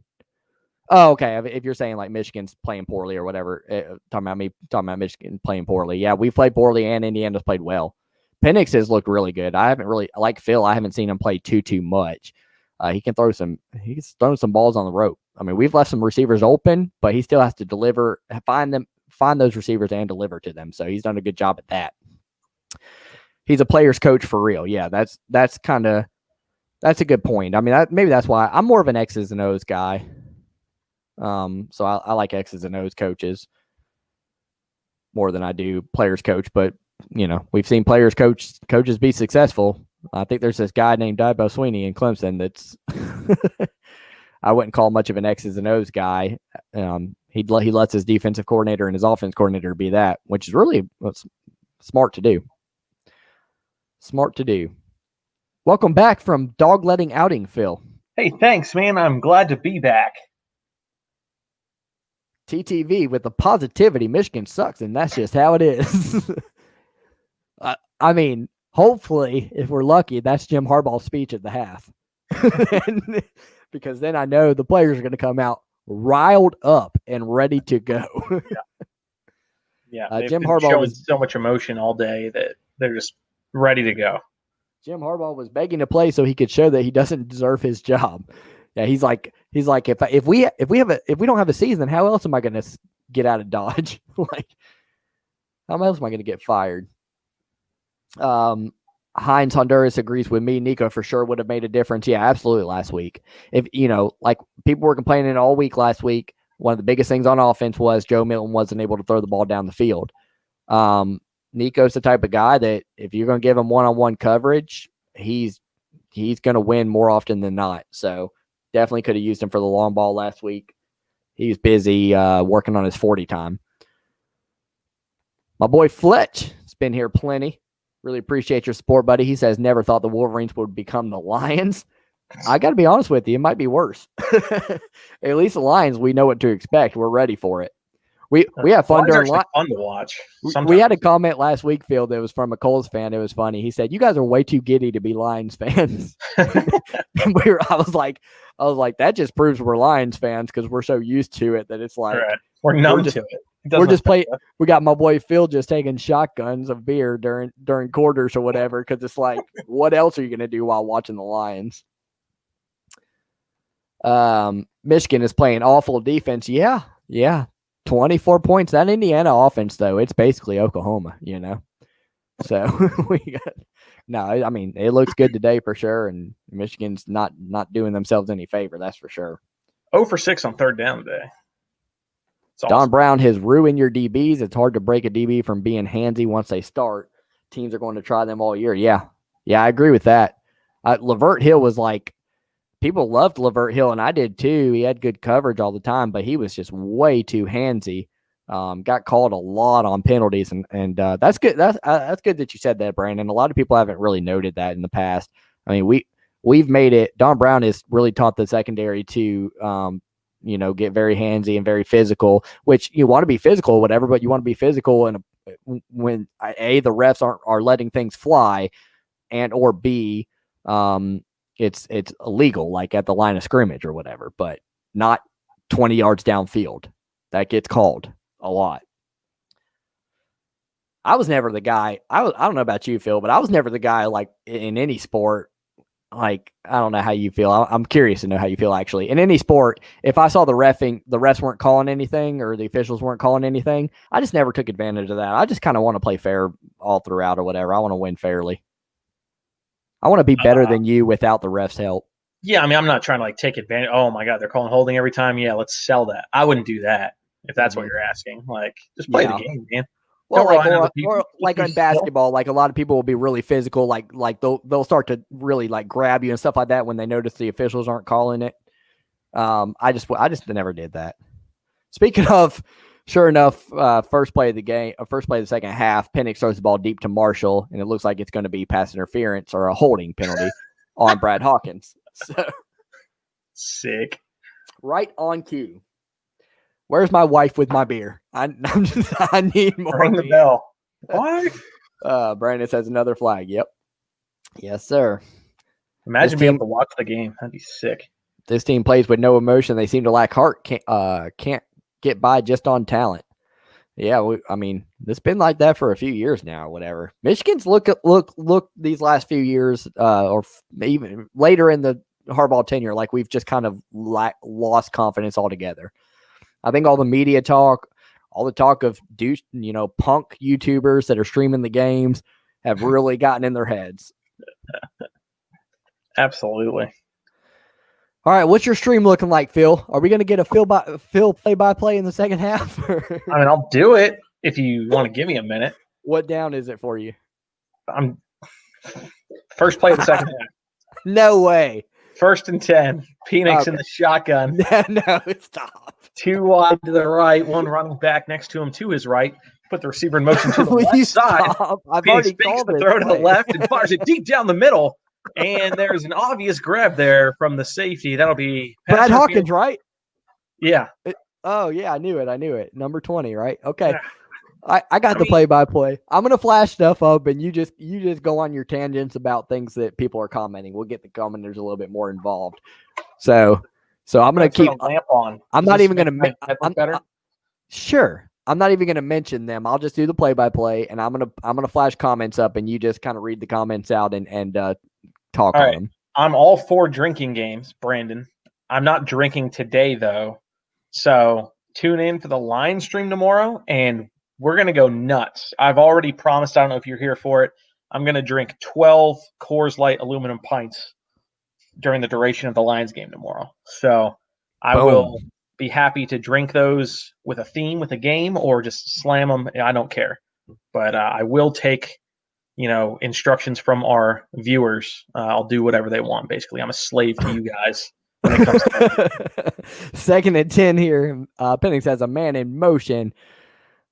Oh, okay. If you're saying like Michigan's playing poorly or whatever, talking about Michigan playing poorly. Yeah, we played poorly and Indiana's played well. Penix has looked really good. I haven't really, like Phil, I haven't seen him play too much. He's throwing some balls on the rope. I mean, we've left some receivers open, but he still has to deliver, find those receivers and deliver to them. So he's done a good job at that. He's a player's coach for real. Yeah, that's a good point. I mean, maybe that's why I'm more of an X's and O's guy. So I like X's and O's coaches more than I do players coach, but we've seen coaches be successful. I think there's this guy named Dabo Sweeney in Clemson that's I wouldn't call much of an X's and O's guy. He lets his defensive coordinator and his offense coordinator be that, which is really smart to do. Smart to do. Welcome back from dog-letting outing, Phil. Hey, thanks, man. I'm glad to be back. TTV with the positivity. Michigan sucks, and that's just how it is. I mean, hopefully, if we're lucky, that's Jim Harbaugh's speech at the half. Because then I know the players are going to come out riled up and ready to go. Yeah. Jim Harbaugh was so much emotion all day that they're just ready to go. Jim Harbaugh was begging to play so he could show that he doesn't deserve his job. Yeah, he's like, if we don't have a season, then how else am I going to get out of Dodge? Like, how else am I going to get fired? Heinz Honduras agrees with me. Nico for sure would have made a difference. Yeah, absolutely. Last week, if like people were complaining all week last week, one of the biggest things on offense was Joe Milton wasn't able to throw the ball down the field. Nico's the type of guy that if you're going to give him one-on-one coverage, he's going to win more often than not. So definitely could have used him for the long ball last week. He was busy working on his 40 time. My boy Fletch has been here plenty. Really appreciate your support, buddy. He says, never thought the Wolverines would become the Lions. I got to be honest with you, it might be worse. At least the Lions, we know what to expect. We're ready for it. We have fun during fun to watch. We had a comment last week, Phil, that was from a Colts fan. It was funny. He said, "You guys are way too giddy to be Lions fans." And I was like, that just proves we're Lions fans because we're so used to it that it's like we're numb to it. We're just playing. We got my boy Phil just taking shotguns of beer during quarters or whatever because it's like, what else are you gonna do while watching the Lions? Michigan is playing awful defense. Yeah. 24 points. That Indiana offense, though, it's basically Oklahoma, So we got I mean, it looks good today for sure, and Michigan's not doing themselves any favor, that's for sure. 0 for 6 on third down today. Don Brown has ruined your DBs. It's hard to break a DB from being handsy once they start. Teams are going to try them all year. Yeah, I agree with that. Lavert Hill was like, people loved Lavert Hill, and I did too. He had good coverage all the time, but he was just way too handsy. Got called a lot on penalties, and that's good. That's good that you said that, Brandon. A lot of people haven't really noted that in the past. I mean, we've made it. Don Brown has really taught the secondary to get very handsy and very physical, which you want to be physical or whatever, but you want to be physical when A, the refs are letting things fly, and or B, it's illegal, like at the line of scrimmage or whatever, but not 20 yards downfield. That gets called a lot. I was never the guy. I don't know about you, Phil, but I was never the guy like in any sport. Like, I don't know how you feel. I'm curious to know how you feel actually. In any sport, if I saw the refs weren't calling anything or the officials weren't calling anything, I just never took advantage of that. I just kind of want to play fair all throughout or whatever. I want to win fairly. I want to be better than you without the refs' help. Yeah, I mean, I'm not trying to like take advantage. Oh my God, they're calling holding every time. Yeah, let's sell that. I wouldn't do that if that's what you're asking. Like, just play the game, man. Well, like in basketball, like a lot of people will be really physical. Like they'll start to really like grab you and stuff like that when they notice the officials aren't calling it. I just never did that. Speaking of, sure enough, first play of the second half, Penix throws the ball deep to Marshall, and it looks like it's going to be pass interference or a holding penalty on Brad Hawkins. So sick. Right on cue. Where's my wife with my beer? I need more. Ring the bell. What? Brandon says another flag. Yep. Yes, sir. Imagine being able to watch the game. That'd be sick. This team plays with no emotion. They seem to lack heart. Can't get by just on talent. Yeah, it's been like that for a few years now. Whatever. Michigan's look these last few years, even later in the Harbaugh tenure, like we've just kind of lost confidence altogether. I think all the media talk, all the talk of punk YouTubers that are streaming the games have really gotten in their heads. Absolutely. All right, what's your stream looking like, Phil? Are we going to get a Phil play-by-play in the second half? I'll do it if you want to give me a minute. What down is it for you? I'm first play of the second half. No way. 1st and 10. Penix in the shotgun. No, stop. 2 wide to the right, 1 running back next to him to his right. Put the receiver in motion to the left side. I've Penix already fakes called the it. throw to the left and fires it deep down the middle. And there's an obvious grab there from the safety. That'll be Brad Hawkins, right? Yeah. I knew it. Number 20, right? Okay. I got the play-by-play. I'm gonna flash stuff up, and you just go on your tangents about things that people are commenting. We'll get the commenters a little bit more involved. So I'm gonna keep a lamp on. I'm not even gonna. Better. Sure. I'm not even gonna mention them. I'll just do the play-by-play, and I'm gonna flash comments up, and you just kind of read the comments out and talk on them. I'm all for drinking games, Brandon. I'm not drinking today though, so tune in for the Lions stream tomorrow, and we're going to go nuts. I've already promised, I don't know if you're here for it, I'm going to drink 12 Coors Light aluminum pints during the duration of the Lions game tomorrow. So I will be happy to drink those with a theme, with a game, or just slam them. I don't care. But I will take, instructions from our viewers. I'll do whatever they want, basically. I'm a slave to you guys when it comes to that. 2nd and 10 here. Penix has a man in motion.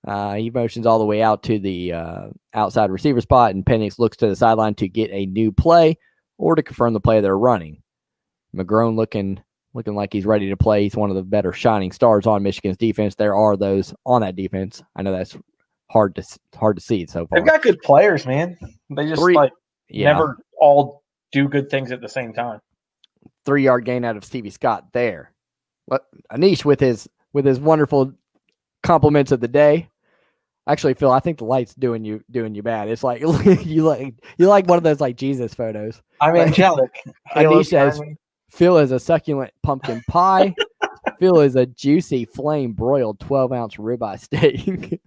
He motions all the way out to the outside receiver spot, and Penix looks to the sideline to get a new play or to confirm the play they're running. McGrone looking like he's ready to play. He's one of the better shining stars on Michigan's defense. There are those on that defense. I know that's hard to see so far. They've got good players, man. They just never all do good things at the same time. 3-yard gain out of Stevie Scott there. What Anish with his wonderful compliments of the day. Actually, Phil, I think the light's doing you bad. It's like you like one of those like Jesus photos. I'm angelic. Anish says Phil is a succulent pumpkin pie. Phil is a juicy flame broiled 12-ounce ribeye steak.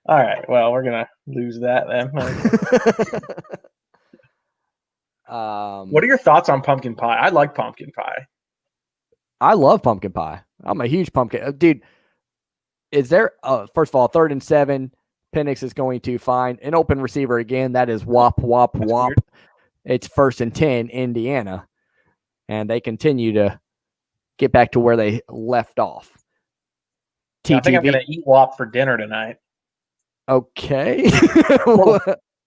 All right. Well, we're gonna lose that then. What are your thoughts on pumpkin pie? I like pumpkin pie. I love pumpkin pie. I'm a huge pumpkin dude. Is there first of all, 3rd and 7? Penix is going to find an open receiver again. That is Whop. Weird. It's 1st and 10, Indiana, and they continue to get back to where they left off. I think I'm going to eat Whop for dinner tonight. Okay.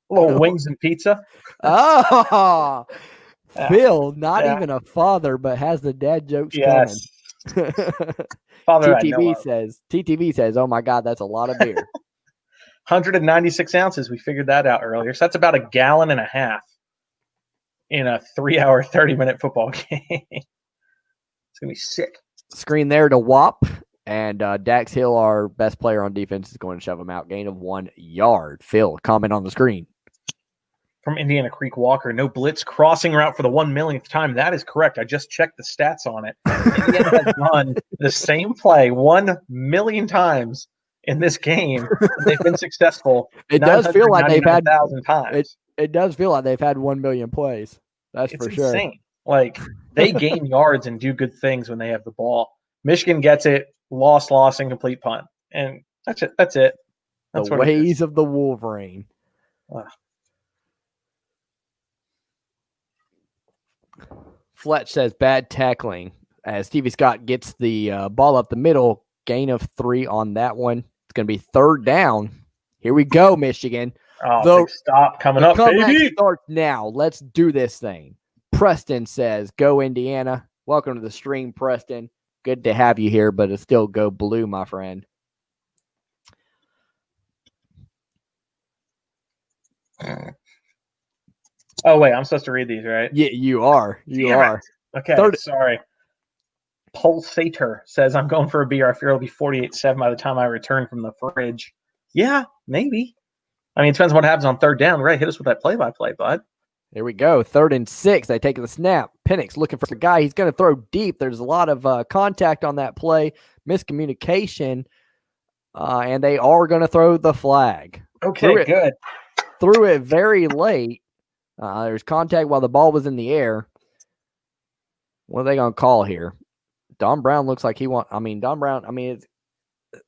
little wings and pizza. Oh, Phil, not even a father, but has the dad jokes coming. Father, TTV says, oh my God, that's a lot of beer. 196 ounces. We figured that out earlier. So that's about 1.5 gallons in a 3-hour, 30-minute football game. It's going to be sick. Screen there to Whop. And Dax Hill, our best player on defense, is going to shove him out. Gain of 1 yard. Phil, comment on the screen. From Indiana Creek Walker, no blitz crossing route for the 1 millionth time. That is correct. I just checked the stats on it. Indiana has done the same play 1 million times in this game. They've been successful. It does feel like they've had 1,000 times. It does feel like they've had 1 million plays. That's for sure. It's insane. Like they gain yards and do good things when they have the ball. Michigan gets it. Loss, incomplete punt. And that's it. That's the ways of the Wolverine. Fletch says bad tackling as Stevie Scott gets the ball up the middle. Gain of 3 on that one. It's going to be 3rd down. Here we go, Michigan. Stop coming up, baby. Starts now. Let's do this thing. Preston says, go Indiana. Welcome to the stream, Preston. Good to have you here, but it's still go blue, my friend. Oh, wait, I'm supposed to read these, right? Yeah, you are. You are. Okay, sorry. Pulsator says, I'm going for a beer. I fear it'll be 48-7 by the time I return from the fridge. Yeah, maybe. I mean, it depends on what happens on third down. Right, hit us with that play-by-play, bud. Here we go. 3rd and 6. They take the snap. Penix looking for the guy. He's going to throw deep. There's a lot of contact on that play. Miscommunication. And they are going to throw the flag. Okay, good. Threw it very late. There's contact while the ball was in the air. What are they going to call here? Don Brown looks like Don Brown,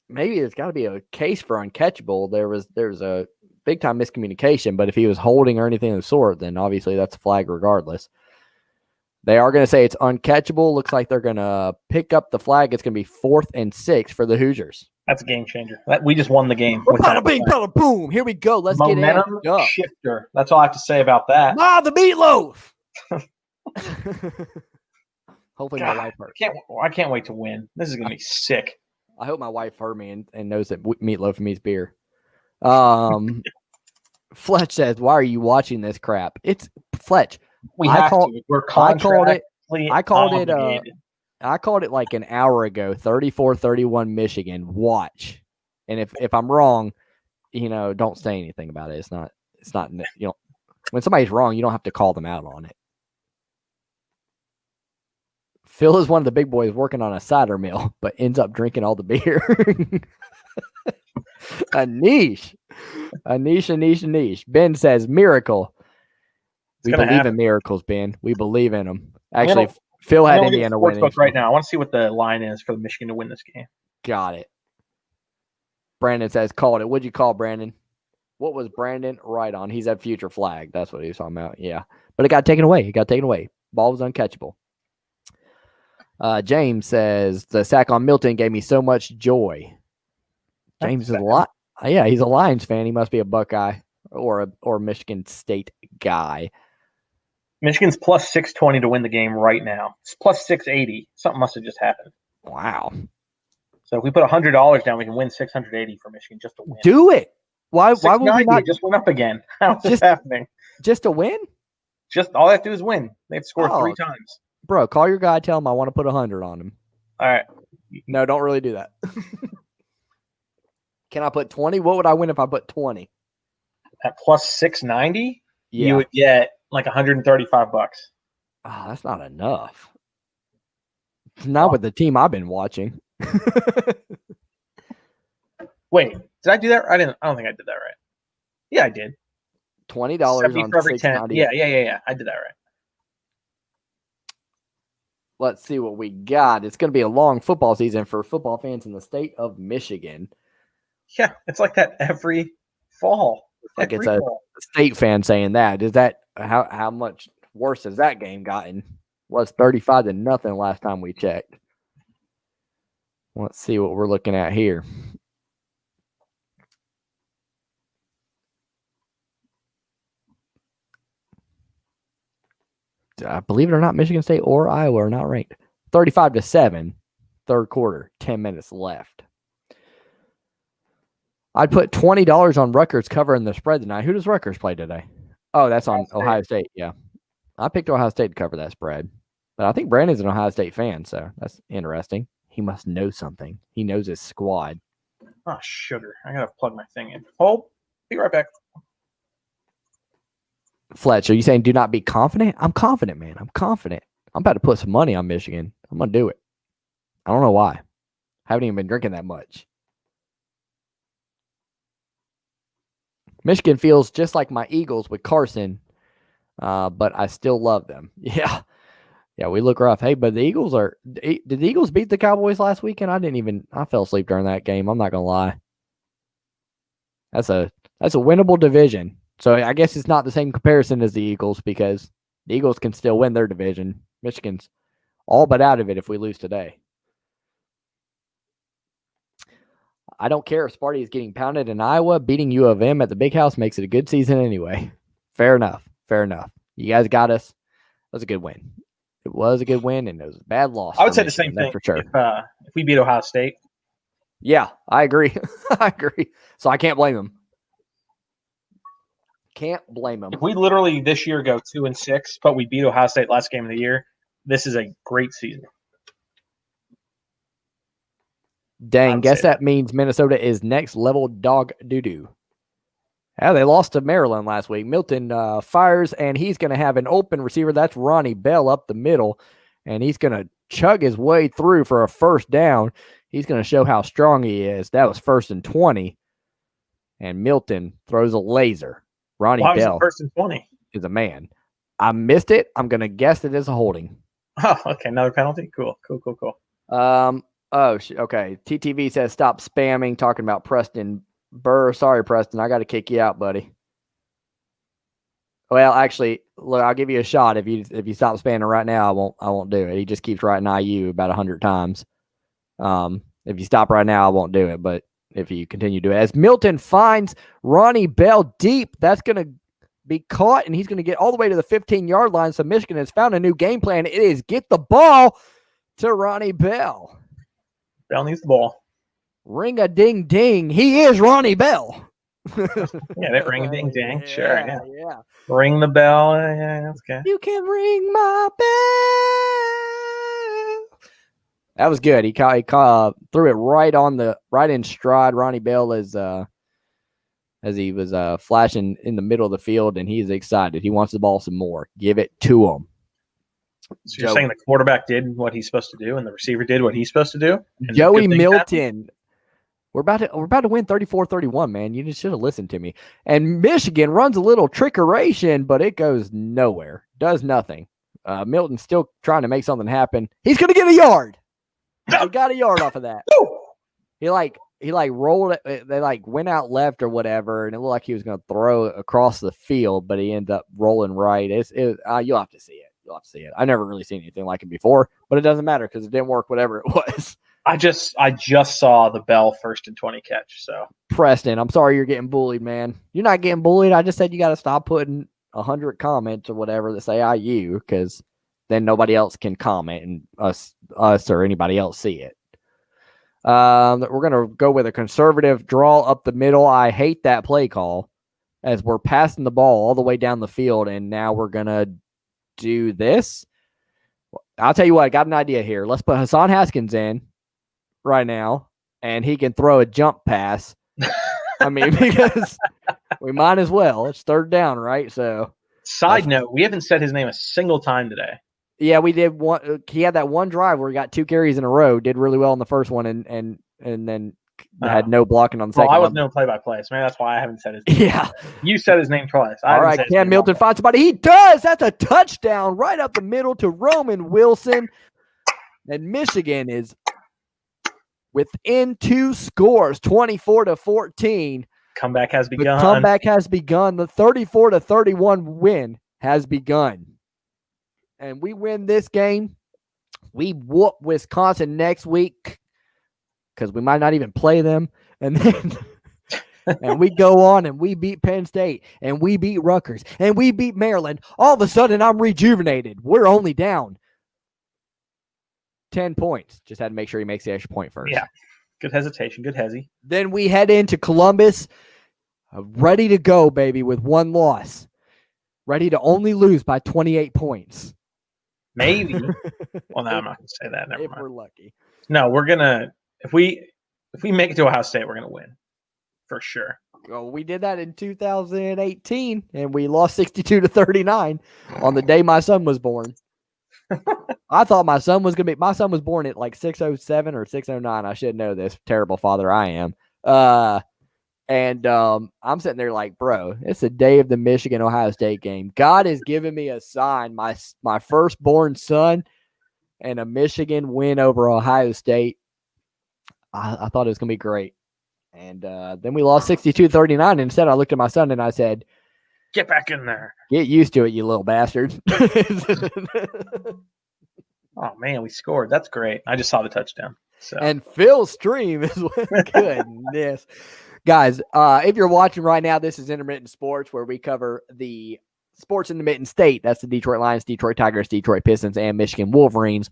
maybe it's got to be a case for uncatchable. There's a big-time miscommunication, but if he was holding or anything of the sort, then obviously that's a flag regardless. They are going to say it's uncatchable. Looks like they're going to pick up the flag. It's going to be 4th and 6 for the Hoosiers. That's a game changer. We just won the game. Bada bing, bada boom. Here we go. Let's Momentum get in. Shifter. That's all I have to say about that. The meatloaf. Hopefully my wife heard. I can't wait to win. This is going to be sick. I hope my wife heard me and knows that meatloaf means beer. Fletch says, why are you watching this crap? It's Fletch. We're contractually obligated. I called it like an hour ago, 34-31 Michigan. Watch. And if I'm wrong, don't say anything about it. It's not, when somebody's wrong, you don't have to call them out on it. Phil is one of the big boys working on a cider mill, but ends up drinking all the beer. A niche. Ben says, miracle. We believe in miracles, Ben. We believe in them. Actually, Phil had Indiana winning. Right now, I want to see what the line is for Michigan to win this game. Got it. Brandon says, called it. What'd you call, Brandon? What was Brandon right on? He's at future flag. That's what he was talking about. Yeah. But it got taken away. Ball was uncatchable. James says, the sack on Milton gave me so much joy. James is a lot. Yeah, he's a Lions fan. He must be a Buckeye or Michigan State guy. Michigan's plus 620 to win the game right now. It's plus 680. Something must have just happened. Wow. So if we put $100 down, we can win 680 for Michigan just to win. Do it. Why would we not? Just went up again. How's this happening? Just to win? Just all they have to do is win. They have to score 3 times. Bro, call your guy. Tell him I want to put 100 on him. All right. No, don't really do that. Can I put 20? What would I win if I put 20? At plus 690, yeah. You would get like $135. Oh, that's not enough. Not with the team I've been watching. Wait, did I do that? I don't think I did that right. Yeah, I did. $20 on for every 10. Yeah. I did that right. Let's see what we got. It's going to be a long football season for football fans in the state of Michigan. Yeah, it's like that every fall. Like it's a state fan saying that. Is that how much worse has that game gotten? Was 35-0 last time we checked. Let's see what we're looking at here. Believe it or not, Michigan State or Iowa are not ranked. 35-7, third quarter, 10 minutes left. I'd put $20 on Rutgers covering the spread tonight. Who does Rutgers play today? Oh, that's on Ohio State. Yeah. I picked Ohio State to cover that spread. But I think Brandon's an Ohio State fan, so that's interesting. He must know something. He knows his squad. Oh, sugar. I got to plug my thing in. Hold. Be right back. Fletch, are you saying do not be confident? I'm confident, man. I'm confident. I'm about to put some money on Michigan. I'm going to do it. I don't know why. I haven't even been drinking that much. Michigan feels just like my Eagles with Carson, but I still love them. Yeah. Yeah, we look rough. Hey, but the Eagles did the Eagles beat the Cowboys last weekend? I fell asleep during that game. I'm not going to lie. That's a winnable division. So I guess it's not the same comparison as the Eagles because the Eagles can still win their division. Michigan's all but out of it if we lose today. I don't care if Sparty is getting pounded in Iowa. Beating U of M at the Big House makes it a good season anyway. Fair enough. You guys got us. It was a good win. It was a good win, and it was a bad loss. I would say Michigan, the same thing for sure. If we beat Ohio State. Yeah, I agree. So I can't blame them. If we literally this year go 2-6, but we beat Ohio State last game of the year, this is a great season. Dang, guess that means Minnesota is next level dog doo-doo. Yeah, they lost to Maryland last week. Milton fires, and he's going to have an open receiver. That's Ronnie Bell up the middle, and he's going to chug his way through for a first down. He's going to show how strong he is. That was 1st and 20, and Milton throws a laser. Ronnie Bell 1st and 20 is a man. I missed it. I'm going to guess it is a holding. Oh, okay. Another penalty? Cool. Okay. TTV says stop spamming, talking about Preston Burr. Sorry, Preston. I got to kick you out, buddy. Well, actually, look, I'll give you a shot. If you stop spamming right now, I won't do it. He just keeps writing IU about 100 times. If you stop right now, I won't do it. But if you continue to do it, as Milton finds Ronnie Bell deep, that's going to be caught, and he's going to get all the way to the 15-yard line. So Michigan has found a new game plan. It is get the ball to Ronnie Bell. Bell needs the ball. Ring a ding ding. He is Ronnie Bell. Yeah, that ring a ding ding. Sure. Yeah. Ring the bell. Yeah, that's okay. You can ring my bell. That was good. He threw it right in stride. Ronnie Bell is as he was flashing in the middle of the field, and he's excited. He wants the ball some more. Give it to him. So you're saying the quarterback did what he's supposed to do, and the receiver did what he's supposed to do? Joey Milton. We're about to win 34-31, man. You just should have listened to me. And Michigan runs a little trickeration, but it goes nowhere. Does nothing. Milton's still trying to make something happen. He's going to get a yard. He got a yard off of that. He rolled it. They went out left or whatever, and it looked like he was going to throw it across the field, but he ended up rolling right. You'll have to see it. I've never really seen anything like it before, but it doesn't matter because it didn't work, whatever it was. I just saw the Bell 1st and 20 catch. So Preston, I'm sorry you're getting bullied, man. You're not getting bullied. I just said you got to stop putting 100 comments or whatever that say IU, because then nobody else can comment and us or anybody else see it. We're going to go with a conservative draw up the middle. I hate that play call as we're passing the ball all the way down the field, and now we're going to do this. I'll tell you what, I got an idea here. Let's put Hassan Haskins in right now, and he can throw a jump pass. I mean, because we might as well. It's 3rd down, right? So, side note, we haven't said his name a single time today. Yeah, we did one. He had that one drive where he got 2 carries in a row, did really well in the first one, and then had no blocking on the second one. I was no play-by-play, so maybe that's why I haven't said his name. Yeah. You said his name twice. All right, Cam Milton finds somebody. He does. That's a touchdown right up the middle to Roman Wilson. And Michigan is within 2 scores, 24-14. Comeback has begun. The comeback has begun. The 34-31 win has begun. And we win this game. We whoop Wisconsin next week because we might not even play them. And then and we go on and we beat Penn State and we beat Rutgers and we beat Maryland. All of a sudden, I'm rejuvenated. We're only down 10 points. Just had to make sure he makes the extra point first. Yeah. Good hesitation. Good hezzy. Then we head into Columbus, ready to go, baby, with 1 loss. Ready to only lose by 28 points. Maybe. Well, no, I'm not going to say that. Never mind. If we're lucky. No, we're going to – if we make it to Ohio State, we're going to win. For sure. Well, we did that in 2018, and we lost 62-39 on the day my son was born. I thought my son was born at like 6:07 or 6:09. I should know this. Terrible father I am. And I'm sitting there like, bro, it's the day of the Michigan-Ohio State game. God has given me a sign, my firstborn son, and a Michigan win over Ohio State. I thought it was going to be great. And then we lost 62-39. And instead, I looked at my son and I said, get back in there. Get used to it, you little bastard. Oh, man, we scored. That's great. I just saw the touchdown. So. And Phil's stream is goodness. Guys, if you're watching right now, this is Intermittent Sports, where we cover the sports in the Mitten State. That's the Detroit Lions, Detroit Tigers, Detroit Pistons, and Michigan Wolverines.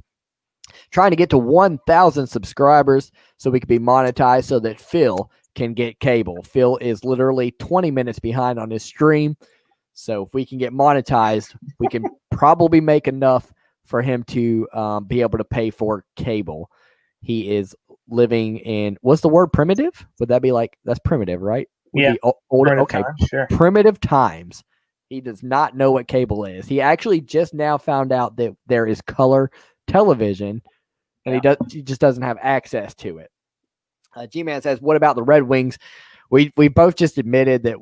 Trying to get to 1,000 subscribers so we can be monetized so that Phil can get cable. Phil is literally 20 minutes behind on his stream. So if we can get monetized, we can probably make enough for him to be able to pay for cable. He is living in, what's the word, primitive? Would that be like, that's primitive, right? Would Yeah. be old, Primitive okay. times, sure. Primitive times. He does not know what cable is. He actually just now found out that there is color television, and he just doesn't have access to it. G-Man says, what about the Red Wings? We both just admitted that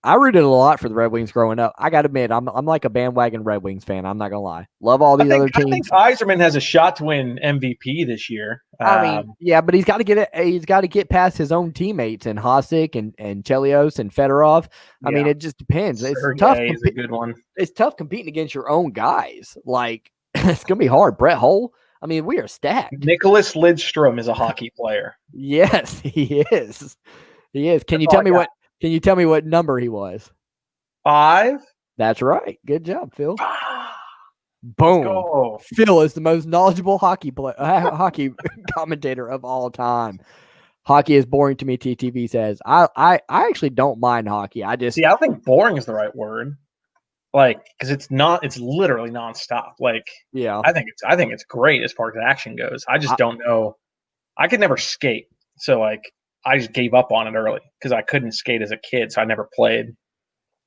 I rooted a lot for the Red Wings growing up. I got to admit, I'm like a bandwagon Red Wings fan. I'm not going to lie. Love all these other teams. I think Yzerman has a shot to win MVP this year. I mean, yeah, but he's got to get it. He's got to get past his own teammates and Hasek and Chelios and Fedorov. I mean, it just depends. It's tough. Is a good one. It's tough competing against your own guys. Like, it's going to be hard. Brett Hull. I mean, we are stacked. Nicholas Lidstrom is a hockey player. Yes, he is. He is. Can you tell me what number he was? 5. That's right. Good job, Phil. Boom. Phil is the most knowledgeable hockey commentator of all time. Hockey is boring to me, TTV says. I actually don't mind hockey. I don't think boring is the right word. Like, because it's literally nonstop. Like, yeah, I think it's great as far as action goes. I just don't know. I could never skate. So like, I just gave up on it early because I couldn't skate as a kid. So I never played.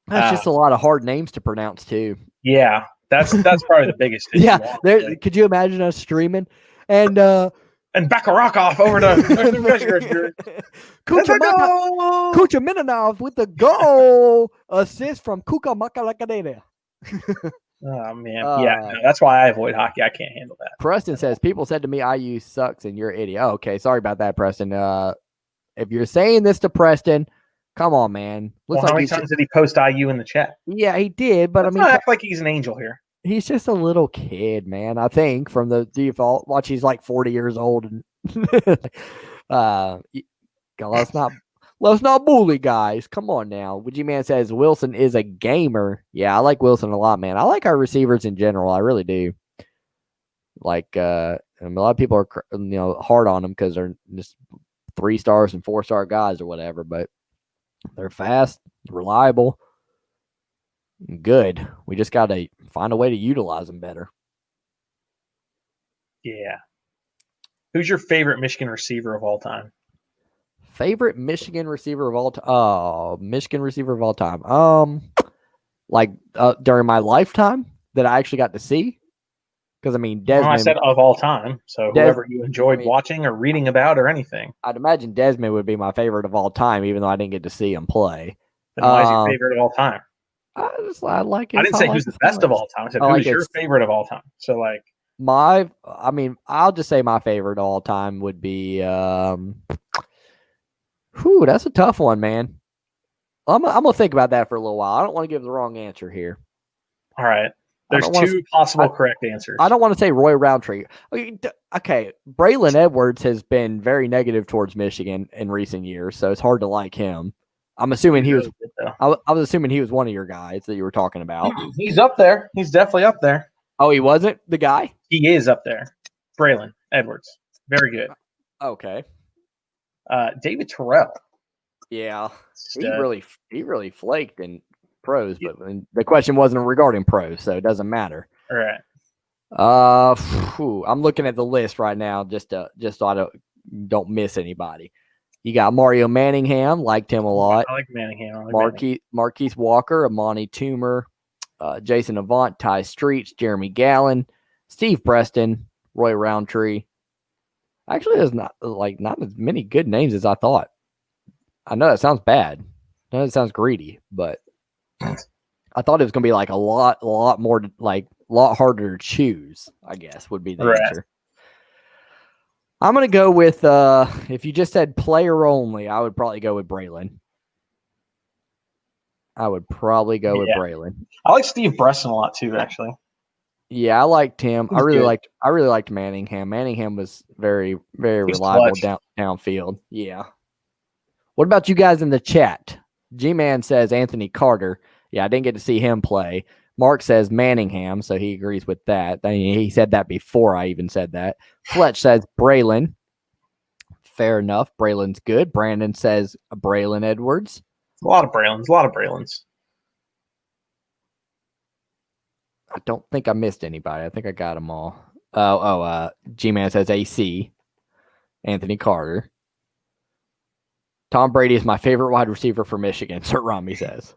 That's just a lot of hard names to pronounce too. Yeah. That's probably the biggest issue. Yeah. Could you imagine us streaming and Bakarakov over to Kucha Minanov with the goal assist from Kuka Makalakadena. Oh man, that's why I avoid hockey. I can't handle that. Preston says people said to me IU sucks and you're an idiot. Oh, okay, sorry about that, Preston. If you're saying this to Preston, come on, man. How many times did he post IU in the chat? Yeah, he did, but Let's not act like he's an angel here. He's just a little kid, man. I think from the default. Watch, he's like 40 years old, and let's not bully guys. Come on now. G-Man says Wilson is a gamer. Yeah, I like Wilson a lot, man. I like our receivers in general. I really do. Like, a lot of people are hard on them because they're just 3-stars and 4-star guys or whatever, but they're fast, reliable. Good. We just got to find a way to utilize them better. Yeah. Who's your favorite Michigan receiver of all time? Favorite Michigan receiver of all time? Oh, Michigan receiver of all time. During my lifetime that I actually got to see? Because, I mean, Desmond. I said of all time. So whoever you enjoyed watching or reading about or anything. I'd imagine Desmond would be my favorite of all time, even though I didn't get to see him play. Then why is your favorite of all time? I like it. I didn't say who's the best of all time. I said who's your favorite of all time. So like I'll just say my favorite of all time would be that's a tough one, man. I'm gonna think about that for a little while. I don't want to give the wrong answer here. All right. There's two possible correct answers. I don't want to say Roy Roundtree. Okay, Braylon Edwards has been very negative towards Michigan in recent years, so it's hard to like him. I'm assuming he was. I was assuming he was one of your guys that you were talking about. He's up there. He's definitely up there. Oh, he wasn't the guy? He is up there. Braylon Edwards, very good. Okay. David Terrell. Yeah, he really flaked in pros, but the question wasn't regarding pros, so it doesn't matter. All right. I'm looking at the list right now just so I don't miss anybody. You got Mario Manningham, liked him a lot. I like Manningham. Marquise Walker, Amani Toomer, Jason Avant, Ty Streets, Jeremy Gallen, Steve Preston, Roy Roundtree. Actually, there's not as many good names as I thought. I know that sounds bad. I know that sounds greedy, but I thought it was going to be like a lot more, like a lot harder to choose, I guess, would be the answer. I'm going to go with, if you just said player only, I would probably go with Braylon. Braylon. I like Steve Bresson a lot too, actually. Yeah, I liked him. I really liked Manningham. Manningham was very, very reliable downfield. Yeah. What about you guys in the chat? G-Man says Anthony Carter. Yeah, I didn't get to see him play. Mark says Manningham, so he agrees with that. He said that before I even said that. Fletch says Braylon. Fair enough. Braylon's good. Brandon says Braylon Edwards. A lot of Braylons. I don't think I missed anybody. I think I got them all. G-Man says AC. Anthony Carter. Tom Brady is my favorite wide receiver for Michigan, Sir Rami says.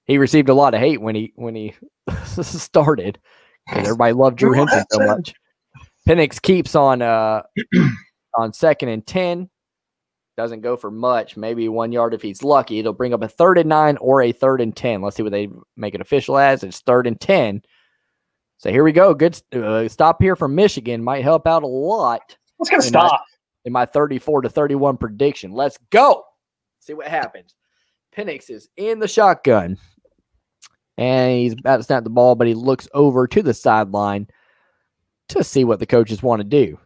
He received a lot of hate when he started because everybody loved Drew Henson so much. Penix keeps on 2nd and 10. Doesn't go for much, maybe 1 yard if he's lucky. It'll bring up a 3rd and 9 or a 3rd and 10. Let's see what they make it official as. It's 3rd and 10. So here we go. Good stop here from Michigan. Might help out a lot. It's going to stop. In my 34-31 prediction. Let's go. See what happens. Penix is in the shotgun. And he's about to snap the ball, but he looks over to the sideline to see what the coaches want to do.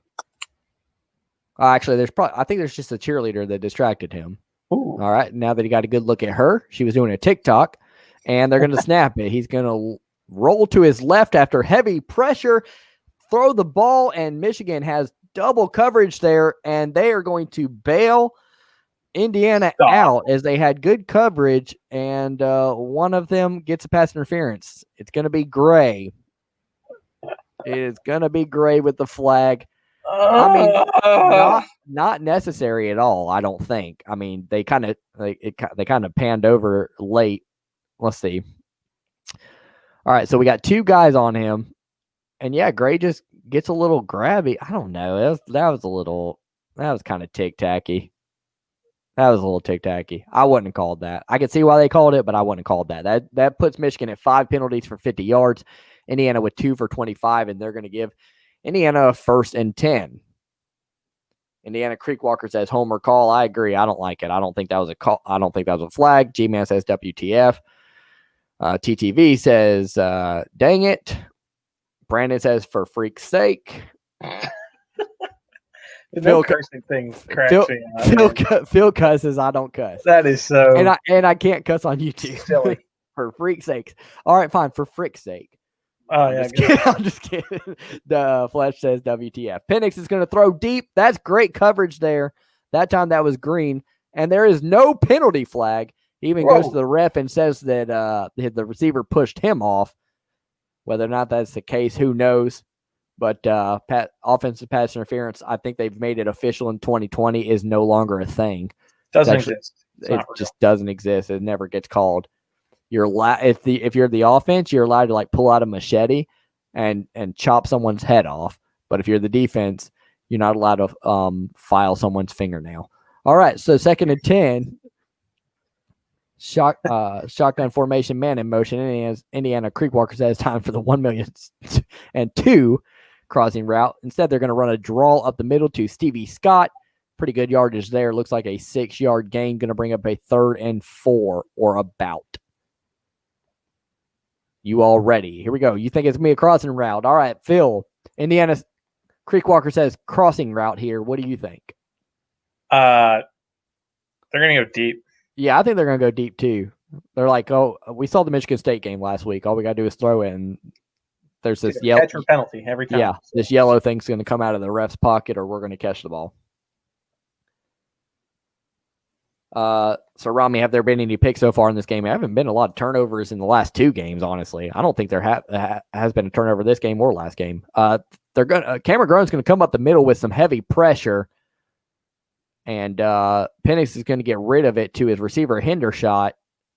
Actually, I think there's just a cheerleader that distracted him. Ooh. All right, now that he got a good look at her, she was doing a TikTok, and they're going to snap it. He's going to roll to his left after heavy pressure, throw the ball, and Michigan has double coverage there, and they are going to bail Indiana out as they had good coverage, and one of them gets a pass interference. It's going to be Gray. It is going to be Gray with the flag. I mean, not necessary at all. I don't think. I mean, they kind of panned over late. Let's see. All right, so we got 2 guys on him, and yeah, Gray just gets a little grabby. I don't know. That was kind of tic-tacky. That was a little tic-tacky. I wouldn't have called that. I could see why they called it, but I wouldn't have called that. That puts Michigan at 5 penalties for 50 yards. Indiana with 2 for 25, and they're going to give Indiana a 1st and 10. Indiana Creekwalker says homer call. I agree. I don't like it. I don't think that was a call. I don't think that was a flag. G-Man says WTF. TTV says, dang it. Brandon says for freak's sake. Phil cursing thing cracks me out. Phil cusses. I don't cuss. That is so. And I can't cuss on YouTube. Silly. For freak's sake. All right, fine. For frick's sake. Oh yeah. I'm just kidding. The Flesh says WTF. Penix is going to throw deep. That's great coverage there. That time that was green, and there is no penalty flag. He even goes to the ref and says that the receiver pushed him off. Whether or not that's the case, who knows? But offensive pass interference, I think they've made it official in 2020, is no longer a thing. Doesn't exist. It just doesn't exist. It never gets called. If you're the offense, you're allowed to like pull out a machete and chop someone's head off. But if you're the defense, you're not allowed to file someone's fingernail. All right, so 2nd and 10. Shotgun formation, man in motion. Indiana Creekwalker says time for the 1,000,002 crossing route. Instead, they're going to run a draw up the middle to Stevie Scott. Pretty good yardage there. Looks like a 6-yard gain. Going to bring up a 3rd and 4 or about. You all ready? Here we go. You think it's going to be a crossing route. All right, Phil. Indiana Creekwalker says crossing route here. What do you think? They're going to go deep. Yeah, I think they're going to go deep too. They're like, oh, we saw the Michigan State game last week. All we got to do is throw it, and there's this yellow catch or penalty every time. Yeah, this yellow thing's going to come out of the ref's pocket, or we're going to catch the ball. So, Rami, have there been any picks so far in this game? There haven't been a lot of turnovers in the last 2 games, honestly. I don't think there has been a turnover this game or last game. Cameron Grone's going to come up the middle with some heavy pressure, and Penix is going to get rid of it to his receiver Hendershot,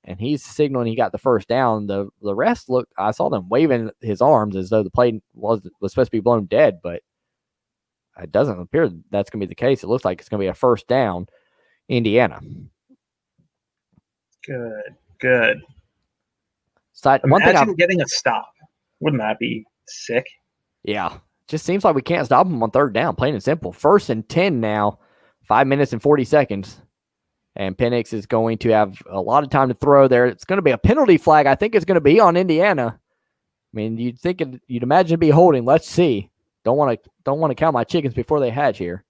and he's signaling he got the first down. The rest I saw them waving his arms as though the play was supposed to be blown dead, but it doesn't appear that's going to be the case. It looks like it's going to be a first down, Indiana. Good. Imagine getting a stop. Wouldn't that be sick? Yeah. Just seems like we can't stop them on 3rd down, plain and simple. 1st and 10 now, 5 minutes and 40 seconds. And Penix is going to have a lot of time to throw there. It's going to be a penalty flag. I think it's going to be on Indiana. I mean, you'd imagine it'd be holding. Let's see. Don't want to count my chickens before they hatch here.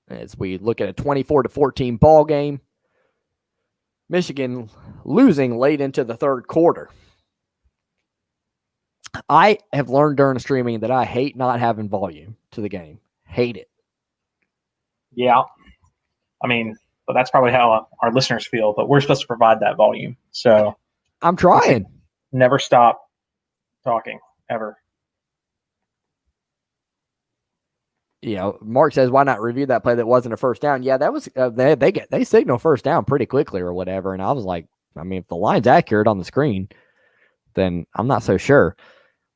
As we look at a 24-14 ball game, Michigan losing late into the 3rd quarter. I have learned during the streaming that I hate not having volume to the game. Hate it. Yeah. I mean, but that's probably how our listeners feel, but we're supposed to provide that volume. So I'm trying. never stop talking ever. Mark says, why not review that play that wasn't a first down? Yeah, that was they signal first down pretty quickly or whatever. And I was like, I mean, if the line's accurate on the screen, then I'm not so sure.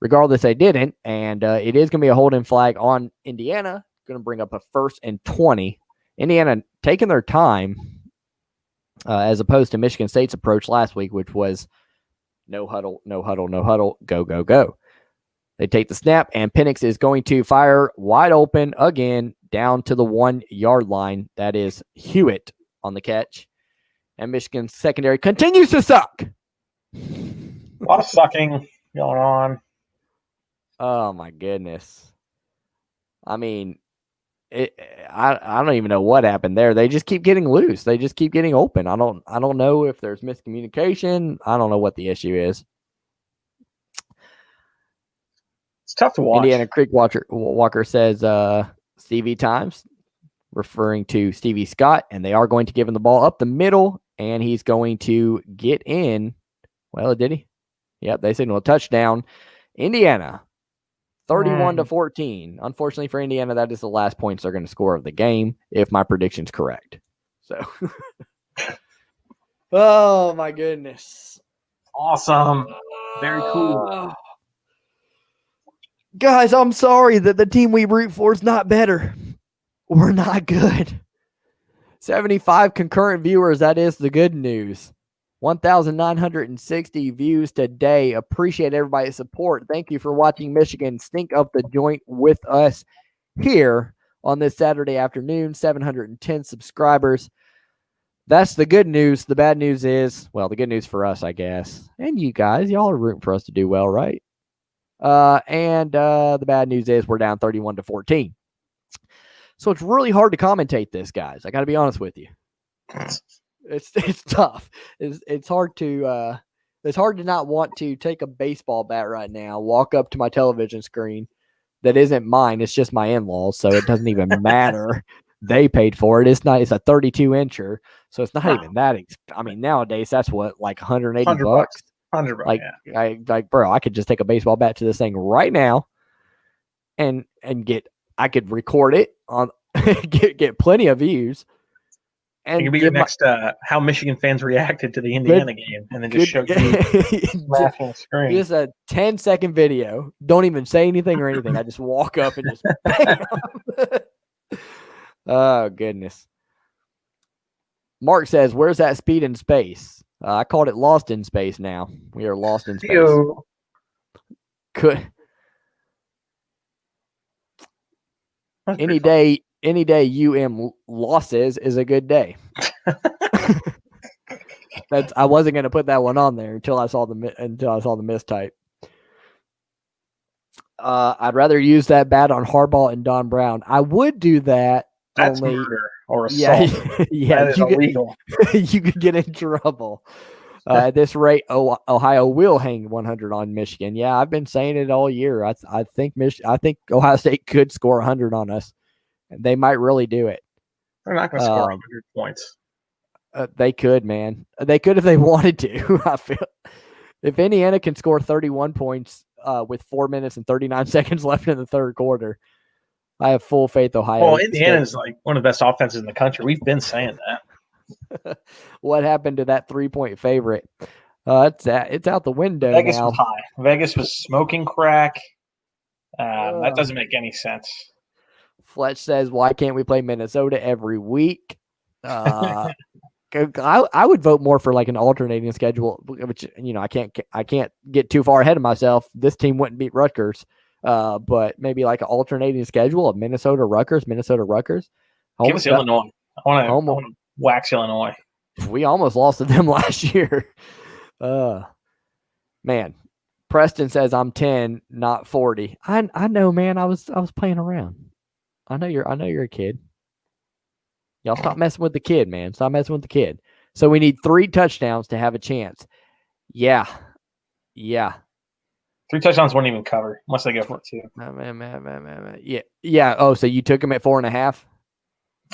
Regardless, they didn't. And it is going to be a holding flag on Indiana. Going to bring up a 1st and 20. Indiana taking their time as opposed to Michigan State's approach last week, which was no huddle, no huddle, no huddle, go, go, go. They take the snap, and Penix is going to fire wide open again down to the 1 yard line. That is Hewitt on the catch. And Michigan's secondary continues to suck. A lot of sucking going on. Oh, my goodness. I mean, I don't even know what happened there. They just keep getting loose. They just keep getting open. I don't know if there's miscommunication. I don't know what the issue is. It's tough to watch. Indiana Creek Walker says Stevie Times, referring to Stevie Scott, and they are going to give him the ball up the middle, and he's going to get in. Well, did he? Yep, they signal a touchdown. Indiana, 31-14. Unfortunately for Indiana, that is the last points they're going to score of the game, if my prediction's correct. So, oh my goodness. Awesome. Very cool. Guys, I'm sorry that the team we root for is not better. We're not good. 75 concurrent viewers. That is the good news. 1,960 views today. Appreciate everybody's support. Thank you for watching Michigan stink up the joint with us here on this Saturday afternoon. 710 subscribers. That's the good news. The bad news is, well, the good news for us, I guess, and you guys, y'all are rooting for us to do well, right? And the bad news is we're down 31-14. So it's really hard to commentate this, guys. I got to be honest with you. It's tough. It's hard to not want to take a baseball bat right now, walk up to my television screen that isn't mine. It's just my in-laws, so it doesn't even matter. They paid for it. It's a 32-incher, so it's not even that. I mean, nowadays that's what, like $180. $100. Like, yeah. Bro, I could just take a baseball bat to this thing right now and I could record it on get plenty of views. And it could be your next how Michigan fans reacted to the Indiana game, and then just show you laughing on the screen. Just a 10-second video. Don't even say anything or anything. I just walk up and just bam. Oh goodness. Mark says, "Where's that speed in space?" I called it lost in space now. We are lost in space. Ew. Any day UM losses is a good day. I wasn't going to put that one on there until I saw the mistype. I'd rather use that bat on Harbaugh and Don Brown. I would do that. That's murder or assault. Yeah, that is illegal. You could get in trouble. At this rate, Ohio will hang 100 on Michigan. Yeah, I've been saying it all year. I think Ohio State could score 100 on us. They might really do it. They're not going to score 100 points. They could, man. They could if they wanted to. I feel if Indiana can score 31 points with 4 minutes and 39 seconds left in the third quarter, I have full faith Ohio. Well, Indiana is like one of the best offenses in the country. We've been saying that. What happened to that 3-point favorite? It's out the window Vegas now. Was high. Vegas was smoking crack. That doesn't make any sense. Fletch says, "Why can't we play Minnesota every week?" I would vote more for like an alternating schedule, which I can't get too far ahead of myself. This team wouldn't beat Rutgers, but maybe like an alternating schedule of Minnesota Rutgers. Give us Illinois. I want to wax Illinois. We almost lost to them last year. Man, Preston says I'm 10, not 40. I know, man. I was playing around. I know you're a kid. Y'all stop messing with the kid, man. Stop messing with the kid. So we need 3 touchdowns to have a chance. Yeah. 3 touchdowns wouldn't even cover unless they go for it 2. Man. Yeah. Oh, so you took him at 4.5?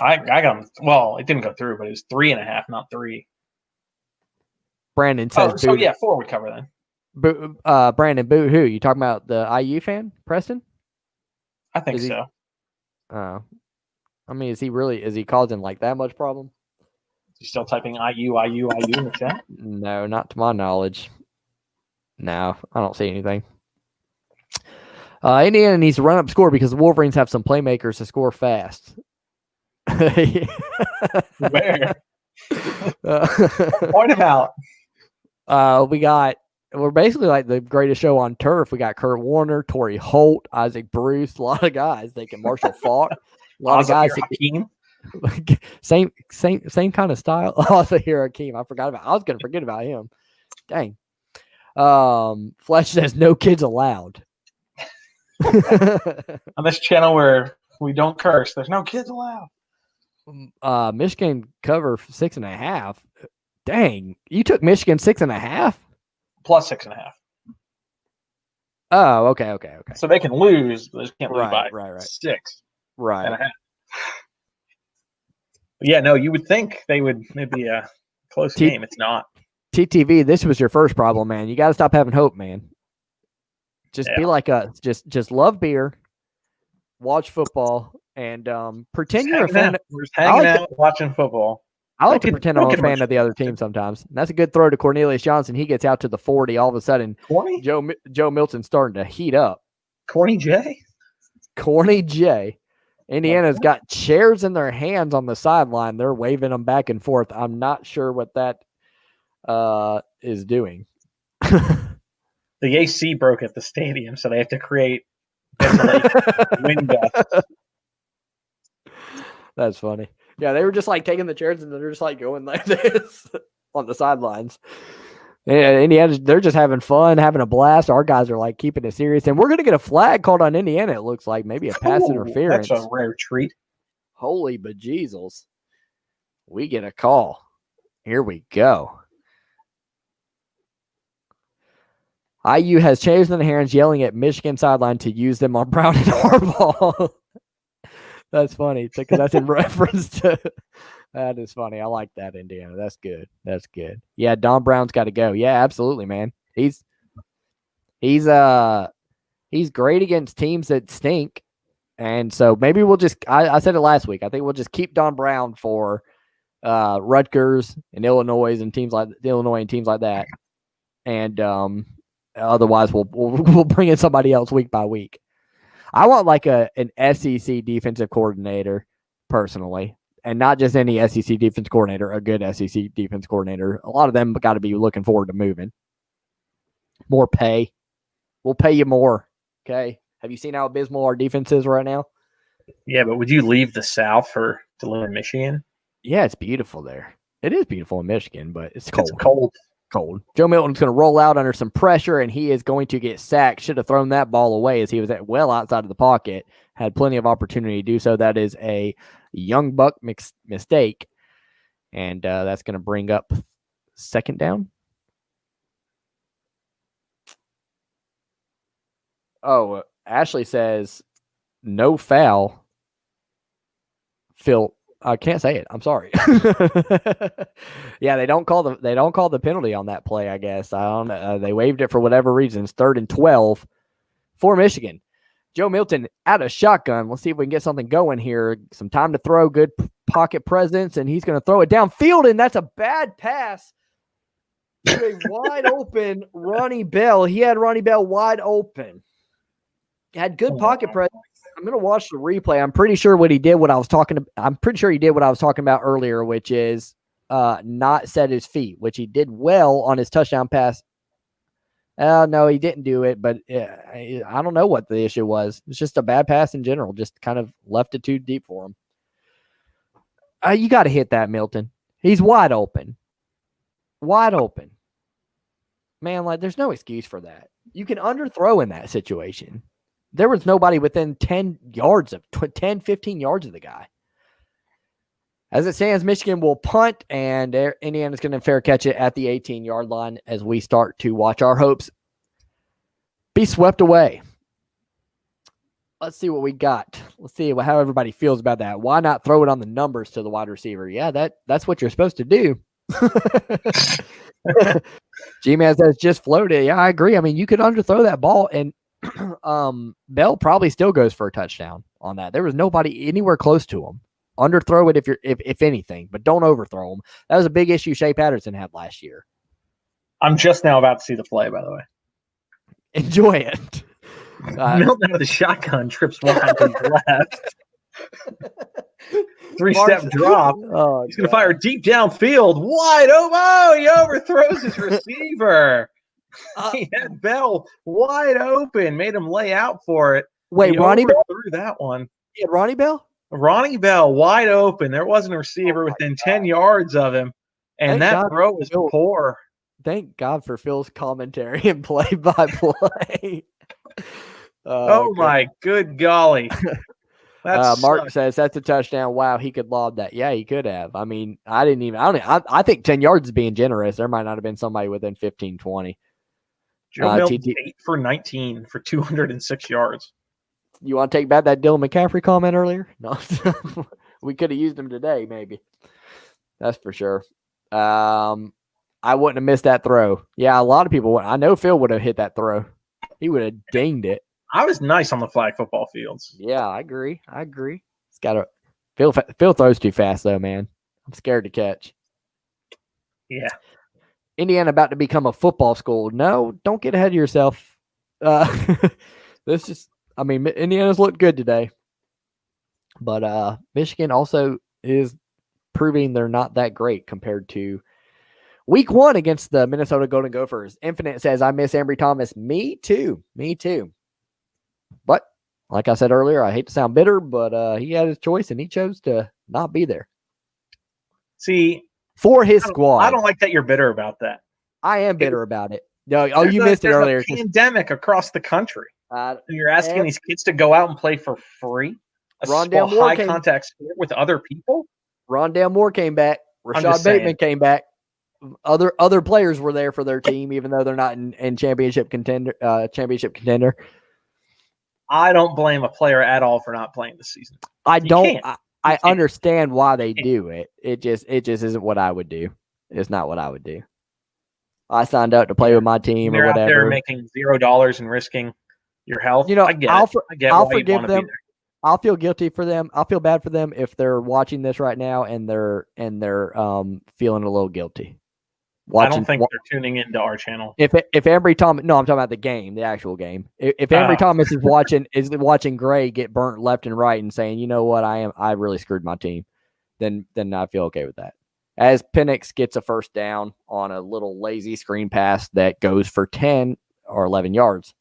I got him. Well, it didn't go through, but it was 3.5, not 3. Brandon says, so yeah, 4 would cover then. Brandon, boo who? You talking about the IU fan, Preston? I think so. I mean, is he causing like that much problem? Is he still typing IU in the chat? No, not to my knowledge. No, I don't see anything. Indiana needs to run up score because the Wolverines have some playmakers to score fast. Where? Point him out. We're basically like the greatest show on turf. We got Kurt Warner, Torrey Holt, Isaac Bruce, a lot of guys. They can Marshall Falk, a lot of guys. Same kind of style. Also here, Hakeem. I was going to forget about him. Dang. Flesh says no kids allowed. On this channel where we don't curse, there's no kids allowed. Michigan cover 6.5. Dang, you took Michigan 6.5? Plus 6.5. Oh, okay. So they can lose, but they just can't lose by 6. Right. Yeah, no, you would think it'd be a close game. It's not. TTV, this was your first problem, man. You got to stop having hope, man. Just be like us. Just love beer, watch football, and pretend you're a fan. We're just hanging out, watching football. I like to pretend I'm a fan of the other team sometimes. And that's a good throw to Cornelius Johnson. He gets out to the 40. All of a sudden, Joe Milton's starting to heat up. Corny J. Indiana's got chairs in their hands on the sideline. They're waving them back and forth. I'm not sure what that is doing. The AC broke at the stadium, so they have to create wind gusts. That's funny. Yeah, they were just like taking the chairs and they're just like going like this on the sidelines. And Indiana, they're just having fun, having a blast. Our guys are like keeping it serious, and we're going to get a flag called on Indiana. It looks like maybe a pass interference. That's a rare treat. Holy bejesus! We get a call. Here we go. IU has changed in the Herons yelling at Michigan sideline to use them on Brown and Harbaugh. That's funny because that's in reference to. That is funny. I like that, Indiana. That's good. Yeah, Don Brown's got to go. Yeah, absolutely, man. He's great against teams that stink, and so maybe we'll just. I said it last week. I think we'll just keep Don Brown for Rutgers and Illinois and teams like that, and otherwise we'll bring in somebody else week by week. I want like an SEC defensive coordinator personally, and not just any SEC defense coordinator, a good SEC defense coordinator. A lot of them got to be looking forward to moving. More pay. We'll pay you more. Okay. Have you seen how abysmal our defense is right now? Yeah, but would you leave the South to live in Michigan? Yeah, it's beautiful there. It is beautiful in Michigan, but it's cold. It's cold. Joe Milton's going to roll out under some pressure, and he is going to get sacked. Should have thrown that ball away as he was well outside of the pocket. Had plenty of opportunity to do so. That is a young buck mistake, and that's going to bring up second down. Oh, Ashley says no foul. Phil. I can't say it. I'm sorry. Yeah, they don't call the penalty on that play, I guess. I don't know. They waived it for whatever reason. It's 3rd and 12 for Michigan. Joe Milton out of shotgun. Let's see if we can get something going here. Some time to throw, good pocket presence, and he's going to throw it downfield, and that's a bad pass to a wide open Ronnie Bell. He had Ronnie Bell wide open. Had good pocket presence. I'm going to watch the replay. I'm pretty sure he did what I was talking about earlier, which is not set his feet, which he did well on his touchdown pass. No, he didn't do it, but I don't know what the issue was. It's just a bad pass in general, just kind of left it too deep for him. You got to hit that, Milton. He's wide open. Wide open. Man, like there's no excuse for that. You can underthrow in that situation. There was nobody within 10, 15 yards of the guy. As it stands, Michigan will punt, and Indiana's going to fair catch it at the 18-yard line as we start to watch our hopes be swept away. Let's see what we got. Let's see how everybody feels about that. Why not throw it on the numbers to the wide receiver? Yeah, that's what you're supposed to do. G-Man says just float it. Yeah, I agree. I mean, you could underthrow that ball, and Bell probably still goes for a touchdown on that. There was nobody anywhere close to him. Underthrow it if anything, but don't overthrow him. That was a big issue Shea Patterson had last year. I'm just now about to see the play, by the way. Enjoy it. Milton out of the shotgun, trips wide to the left. 3-step drop. Oh, he's going to fire deep downfield. Wide open. Oh, he overthrows his receiver. He had Bell wide open, made him lay out for it. Wait, Ronnie Bell threw that one. Yeah, Ronnie Bell? Ronnie Bell wide open. There wasn't a receiver within 10 yards of him, and that throw was poor. Thank God for Phil's commentary and play-by-play. Oh, my good golly. Mark says that's a touchdown. Wow, he could lob that. Yeah, he could have. I mean, I think 10 yards is being generous. There might not have been somebody within 15, 20. Joe Milton 8 for 19 for 206 yards. You want to take back that Dylan McCaffrey comment earlier? No. We could have used him today, maybe. That's for sure. I wouldn't have missed that throw. Yeah, a lot of people would. I know Phil would have hit that throw. He would have dinged it. I was nice on the flag football fields. Yeah, I agree. It's got to Phil throws too fast though, man. I'm scared to catch. Yeah. Indiana about to become a football school. No, don't get ahead of yourself. Indiana's looked good today. But Michigan also is proving they're not that great compared to week 1 against the Minnesota Golden Gophers. Infinite says, I miss Ambry Thomas. Me too. But like I said earlier, I hate to sound bitter, but he had his choice and he chose to not be there. See, for his squad. I don't like that you're bitter about that. I am bitter about it. No, you missed it earlier. There's a pandemic across the country. You're asking these kids to go out and play for free? High contact sport with other people? Rondale Moore came back. Rashad Bateman came back. Other players were there for their team, even though they're not in championship contender. I don't blame a player at all for not playing this season. I understand why they do it. It just isn't what I would do. It's not what I would do. I signed up to play with my team or whatever. Out there making $0 and risking your health. I'll forgive them. I'll feel guilty for them. I'll feel bad for them if they're watching this right now and they're feeling a little guilty. I don't think they're tuning into our channel. If Ambry Thomas, no, I'm talking about the game, the actual game. If Ambry Thomas is watching Gray get burnt left and right and saying, you know what, I really screwed my team, then I feel okay with that. As Penix gets a first down on a little lazy screen pass that goes for 10 or 11 yards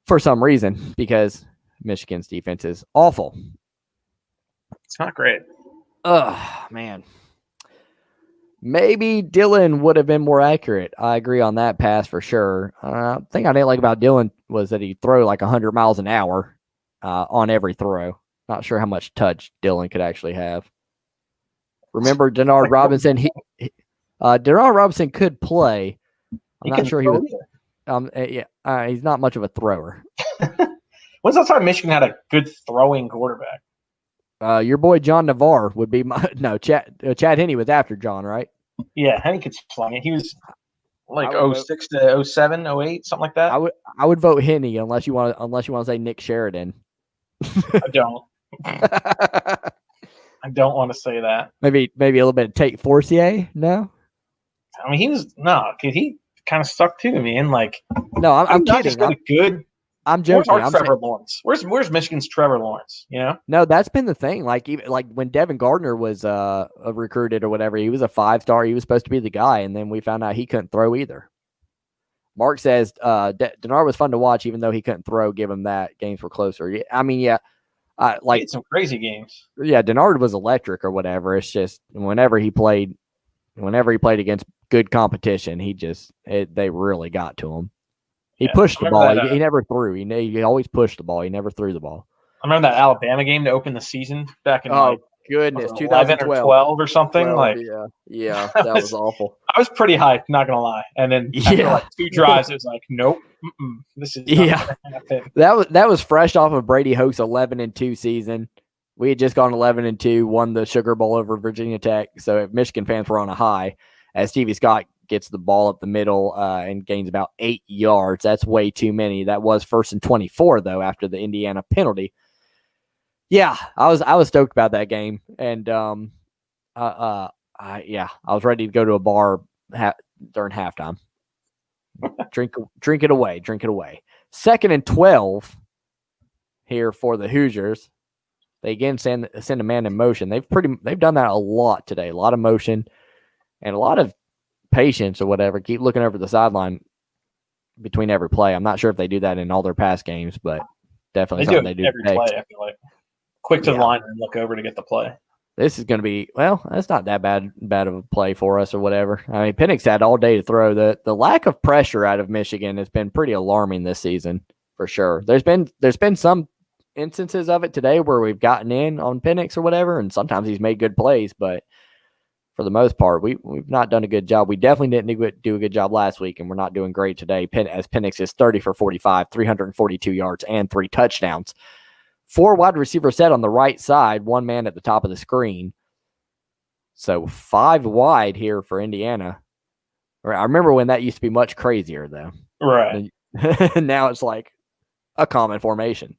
for some reason, because Michigan's defense is awful. It's not great. Man. Maybe Dylan would have been more accurate. I agree on that pass for sure. The thing I didn't like about Dylan was that he threw like 100 miles an hour on every throw. Not sure how much touch Dylan could actually have. Remember Denard Robinson? Denard Robinson could play. I'm not sure he was. He's not much of a thrower. When's the last time Michigan had a good throwing quarterback? Your boy John Navarre would be Chad Henne was after John, right? Yeah, Henne could slung it. He was like 06 to 07, 08, something like that. I would vote Henne unless you want to say Nick Sheridan. I don't. I don't want to say that. Maybe a little bit of Tate Forcier. No. I mean, he kind of sucked too, man. Like, no, I'm kidding. I'm joking. Where's Trevor Lawrence? Where's Michigan's Trevor Lawrence? You know? No, that's been the thing. Like when Devin Gardner was recruited or whatever, he was a 5-star. He was supposed to be the guy, and then we found out he couldn't throw either. Mark says Denard was fun to watch, even though he couldn't throw. Give him that. Games were closer. I mean, yeah. He had some crazy games. Yeah, Denard was electric or whatever. It's just whenever he played against good competition, they really got to him. He pushed the ball. He never threw. He always pushed the ball. He never threw the ball. I remember that Alabama game to open the season back in goodness, 2012 or 12 or something. 12, yeah, that was awful. I was pretty hyped, not gonna lie. And then after like 2 drives, it was like, nope, this is not gonna happen. That was fresh off of Brady Hoke's 11-2 season. We had just gone 11-2, won the Sugar Bowl over Virginia Tech. So if Michigan fans were on a high, as Stevie Scott gets the ball up the middle and gains about 8 yards. That's way too many. That was 1st and 24 though after the Indiana penalty. Yeah, I was stoked about that game, and I was ready to go to a bar during halftime. drink it away. 2nd and 12 here for the Hoosiers. They again send a man in motion. They've done that a lot today. A lot of motion and a lot of patience or whatever. Keep looking over the sideline between every play. I'm not sure if they do that in all their past games, but definitely something they do every play. I feel like quick to the line and look over to get the play. This is going to be, well, that's not that bad of a play for us or whatever. I mean, Penix had all day to throw. The lack of pressure out of Michigan has been pretty alarming this season for sure. There's been some instances of it today where we've gotten in on Penix or whatever, and sometimes he's made good plays, but for the most part, we've not done a good job. We definitely didn't do a good job last week, and we're not doing great today. As Penix is 30 for 45, 342 yards, and 3 touchdowns. 4 wide receiver set on the right side, 1 man at the top of the screen. So 5 wide here for Indiana. I remember when that used to be much crazier, though. Right. Now it's like a common formation.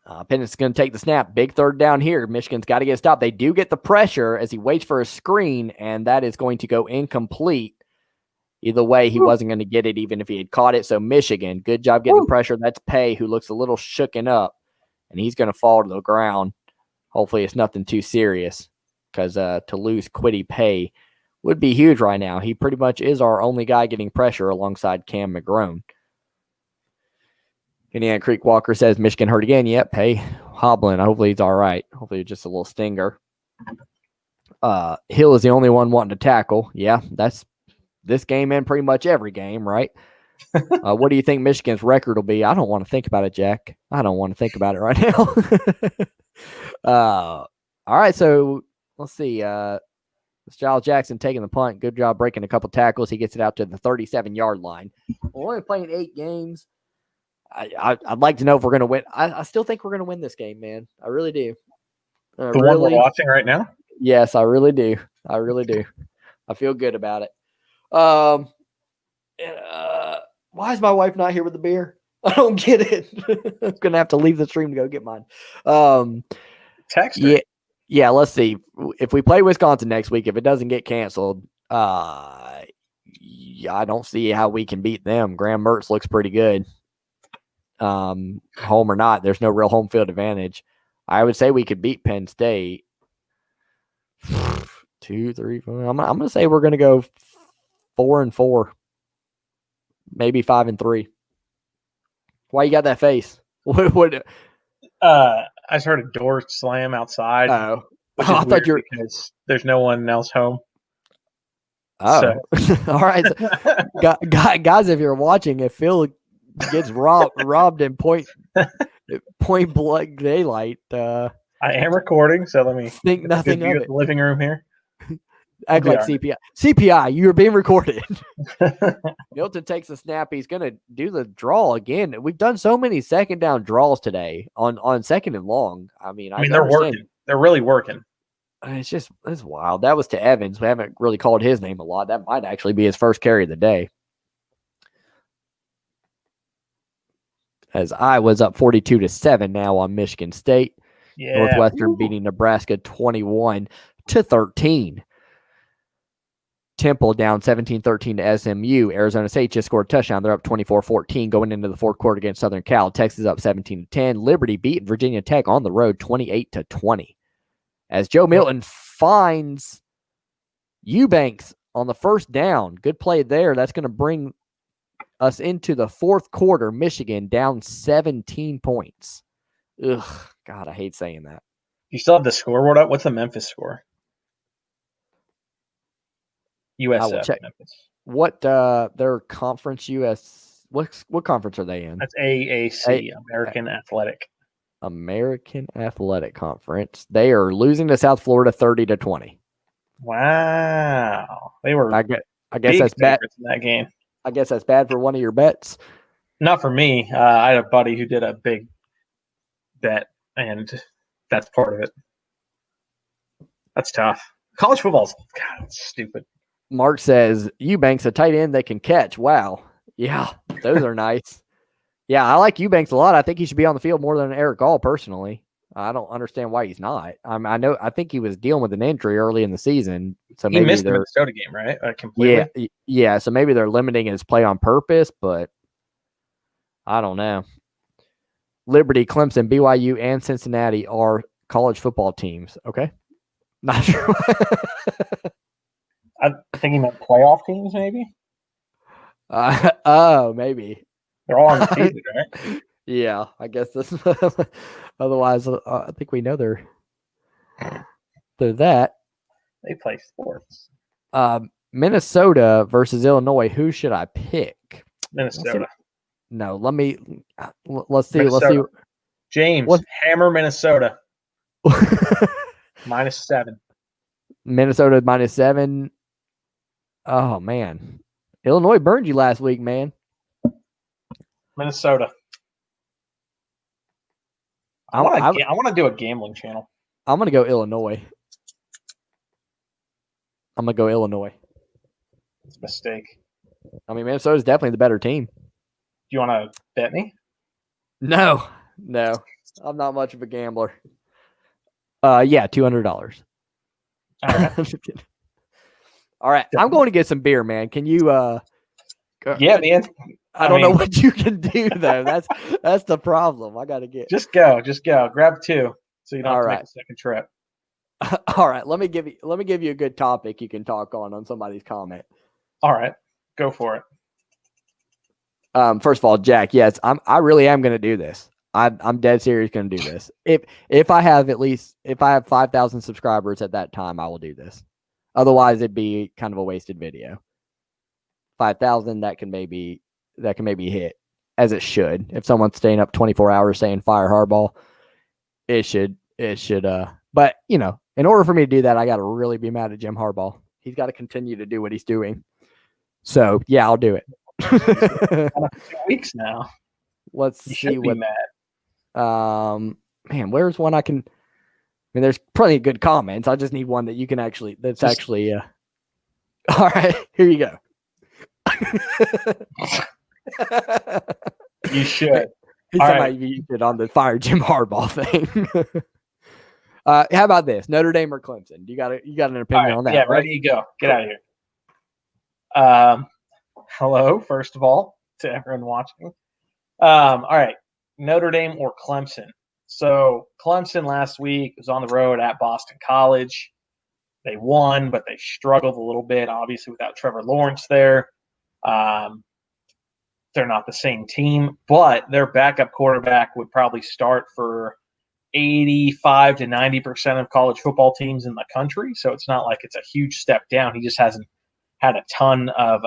Penix is going to take the snap. Big 3rd down here. Michigan's got to get a stop. They do get the pressure as he waits for a screen, and that is going to go incomplete. Either way, he wasn't going to get it even if he had caught it. So Michigan, good job getting the pressure. That's Pay, who looks a little shooken up, and he's going to fall to the ground. Hopefully it's nothing too serious, because to lose Kwity Paye would be huge right now. He pretty much is our only guy getting pressure alongside Cam McGrone. Indiana Creek Walker says Michigan hurt again. Yep, Paye hobbling. Hopefully he's all right. Hopefully it's just a little stinger. Hill is the only one wanting to tackle. Yeah, that's this game and pretty much every game, right? What do you think Michigan's record will be? I don't want to think about it, Jack. I don't want to think about it right now. All right, so let's see. It's Giles Jackson taking the punt. Good job breaking a couple tackles. He gets it out to the 37-yard line. We're only playing 8 games. I'd like to know if we're going to win. I still think we're going to win this game, man. I really do. The one we're watching right now? Yes, I really do. I feel good about it. Why is my wife not here with the beer? I don't get it. I'm going to have to leave the stream to go get mine. Text her. Yeah, let's see. If we play Wisconsin next week, if it doesn't get canceled, I don't see how we can beat them. Graham Mertz looks pretty good. Home or not, there's no real home field advantage. I would say we could beat Penn State. 2, 3, 4. I'm going to say we're going to go 4-4, maybe 5-3. Why you got that face? What? I just heard a door slam outside. Oh, I thought you were because there's no one else home. Oh, so. All right, guys, if you're watching, if Phil gets robbed in point blank daylight, I am recording, so let me think nothing of it. The living room here. Act like CPI. CPI, you are being recorded. Milton takes the snap. He's going to do the draw again. We've done so many 2nd down draws today on 2nd and long. I mean, they're working. They're really working. It's wild. That was to Evans. We haven't really called his name a lot. That might actually be his first carry of the day. As I was up 42-7 now on Michigan State. Yeah. Northwestern beating Nebraska 21-13. Temple down 17-13 to SMU. Arizona State just scored a touchdown. They're up 24-14 going into the 4th quarter against Southern Cal. Texas up 17-10. Liberty beating Virginia Tech on the road 28-20. As Joe Milton finds Eubanks on the 1st down. Good play there. That's going to bring us into the 4th quarter. Michigan down 17 points. Ugh, God, I hate saying that. You still have the scoreboard up? What's the Memphis score? USF. I will check. Memphis. What their conference US? What conference are they in? That's AAC, American Athletic. American Athletic Conference. They are losing to South Florida 30-20. Wow, they were. I guess that's bad in that game. I guess that's bad for one of your bets. Not for me. I had a buddy who did a big bet, and that's part of it. That's tough. College football's God, it's stupid. Mark says, Eubanks, a tight end that can catch. Wow. Yeah, those are nice. Yeah, I like Eubanks a lot. I think he should be on the field more than Eric Gall, personally. I don't understand why he's not. I think he was dealing with an injury early in the season. So he maybe missed the Minnesota game, right? Completely. Yeah. So maybe they're limiting his play on purpose, but I don't know. Liberty, Clemson, BYU, and Cincinnati are college football teams. Okay. Not sure. I think he meant playoff teams, maybe. Maybe. They're all undefeated, right? Yeah, I guess this. Otherwise, I think we know they're that. They play sports. Minnesota versus Illinois. Who should I pick? Minnesota. No, let's see. Minnesota. Let's see. James, hammer Minnesota. -7. Minnesota -7. Oh man, Illinois burned you last week, man. Minnesota. I want to do a gambling channel. I'm going to go Illinois. It's a mistake. I mean, Minnesota's definitely the better team. Do you want to bet me? No. I'm not much of a gambler. Yeah, $200. All right. All right. I'm going to get some beer, man. Can you yeah, man. I don't know what you can do though. That's the problem. I got to get. Just go. Grab 2 so you don't have to make a second trip. All right. Let me give you a good topic you can talk on somebody's comment. All right. Go for it. First of all, Jack, yes, I really am going to do this. I'm dead serious going to do this. If I have 5,000 subscribers at that time, I will do this. Otherwise, it'd be kind of a wasted video. 5,000, that can maybe hit as it should. If someone's staying up 24 hours saying fire Harbaugh, it should. But you know, in order for me to do that, I got to really be mad at Jim Harbaugh. He's got to continue to do what he's doing. So yeah, I'll do it. 2 weeks now. Let's see what. Man, where's one I can? I mean, there's plenty of good comments. I just need one that you can actually. All right, here you go. You should. He's somebody you did on the fire Jim Harbaugh thing. How about this? Notre Dame or Clemson? You got an opinion on that? Yeah, right? ready to go. Get out of here. Hello, first of all, to everyone watching. All right, Notre Dame or Clemson. So Clemson last week was on the road at Boston College. They won, but they struggled a little bit, obviously, without Trevor Lawrence there. They're not the same team, but their backup quarterback would probably start for 85 to 90% of college football teams in the country. So it's not like it's a huge step down. He just hasn't had a ton of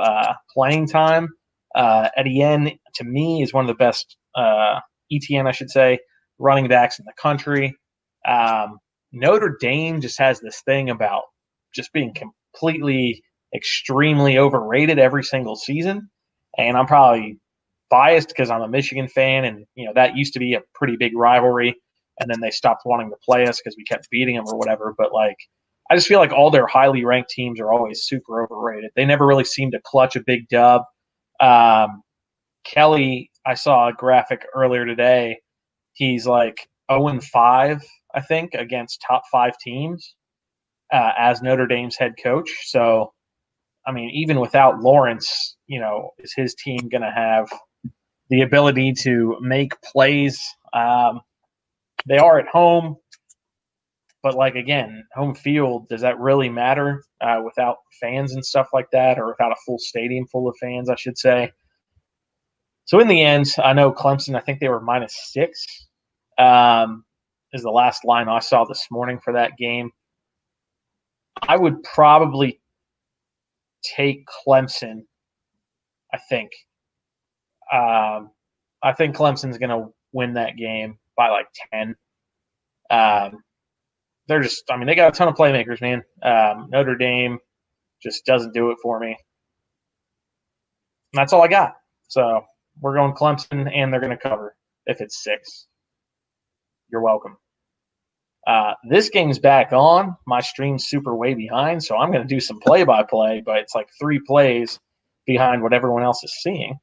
playing time. Etienne, to me, is one of the best, ETN, I should say, running backs in the country. Notre Dame just has this thing about just being completely, extremely overrated every single season. And I'm probably biased because I'm a Michigan fan, and that used to be a pretty big rivalry. And then they stopped wanting to play us because we kept beating them or whatever. But I just feel like all their highly ranked teams are always super overrated. They never really seem to clutch a big dub. Kelly, I saw a graphic earlier today. He's 0-5, I think, against top 5 teams as Notre Dame's head coach. So, I mean, even without Lawrence, is his team going to have the ability to make plays? They are at home, but again, home field, does that really matter without fans and stuff like that, or without a full stadium full of fans, I should say? So in the end, I know Clemson, I think they were -6 is the last line I saw this morning for that game. I would probably take Clemson, I think. I think Clemson's going to win that game by 10. They're just, they got a ton of playmakers, man. Notre Dame just doesn't do it for me. And that's all I got. So we're going Clemson, and they're going to cover if it's 6. You're welcome. This game's back on. My stream's super way behind, so I'm going to do some play-by-play, but it's like 3 plays behind what everyone else is seeing.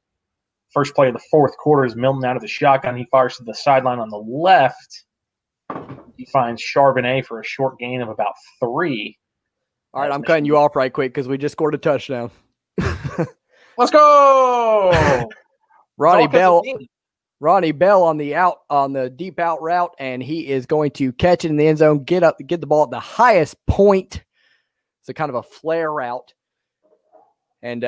First play of the fourth quarter is Milton out of the shotgun. He fires to the sideline on the left. He finds Charbonnet for a short gain of about 3. All right, I'm cutting you off right quick because we just scored a touchdown. Let's go! Ronnie Bell on the deep out route, and he is going to catch it in the end zone, get the ball at the highest point. It's a kind of a flare route. And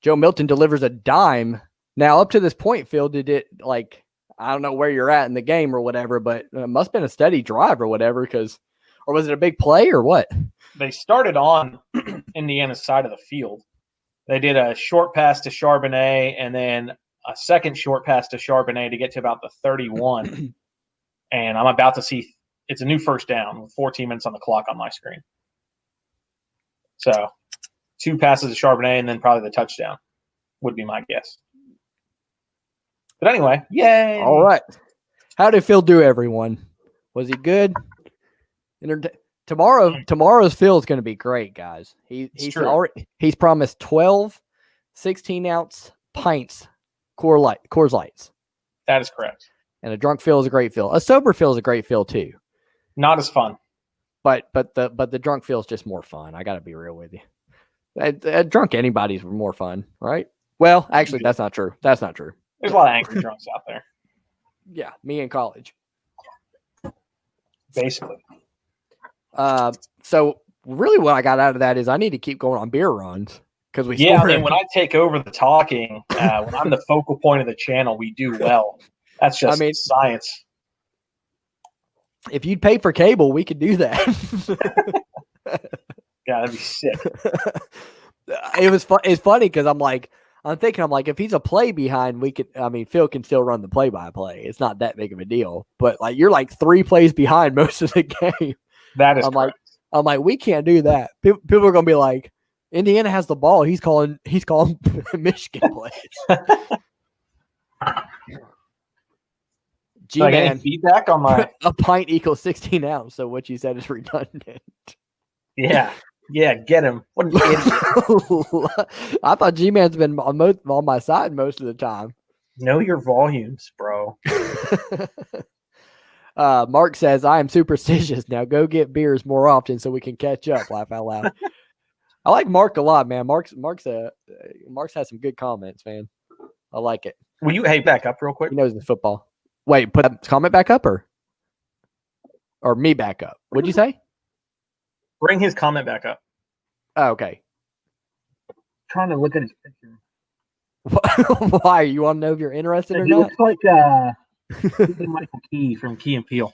Joe Milton delivers a dime. Now, up to this point, Phil, did it like, I don't know where you're at in the game or whatever, but it must have been a steady drive or whatever, or was it a big play or what? They started on Indiana's side of the field. They did a short pass to Charbonnet and then a second short pass to Charbonnet to get to about the 31. And I'm about to see it's a new first down with 14 minutes on the clock on my screen. So 2 passes to Charbonnet and then probably the touchdown would be my guess. But anyway, yay. All right. How did Phil do, everyone? Was he good? Tomorrow's Phil is going to be great, guys. He's promised 12 16-ounce pints Coors Lights. That is correct. And a drunk Phil is a great Phil. A sober Phil is a great Phil too. Not as fun. But the drunk Phil is just more fun. I got to be real with you. Drunk anybody's more fun, right? Well, actually, that's not true. That's not true. There's a lot of angry drunks out there. Yeah, me in college. Basically. So really what I got out of that is I need to keep going on beer runs because when I take over the talking, when I'm the focal point of the channel, we do well. That's just science. If you'd pay for cable, we could do that. Yeah, that'd be sick. It's funny because I'm thinking, if he's a play behind, Phil can still run the play-by-play. It's not that big of a deal. But you're 3 plays behind most of the game. That is correct. I'm like, we can't do that. People are gonna be like, Indiana has the ball. He's calling Michigan plays. G-Man, feedback on my a pint equals 16 ounce. So what you said is redundant. Yeah, get him. What an idiot. I thought G-Man's been on my side most of the time. Know your volumes, bro. Mark says, I am superstitious. Now go get beers more often so we can catch up. Laugh out loud. I like Mark a lot, man. Mark's has some good comments, man. I like it. Will you back up real quick? He knows the football. Wait, put that comment back up or me back up? What'd you say? Bring his comment back up. Oh, okay. Trying to look at his picture. Why? You want to know if you're interested or not? Looks like Michael Key from Key and Peele.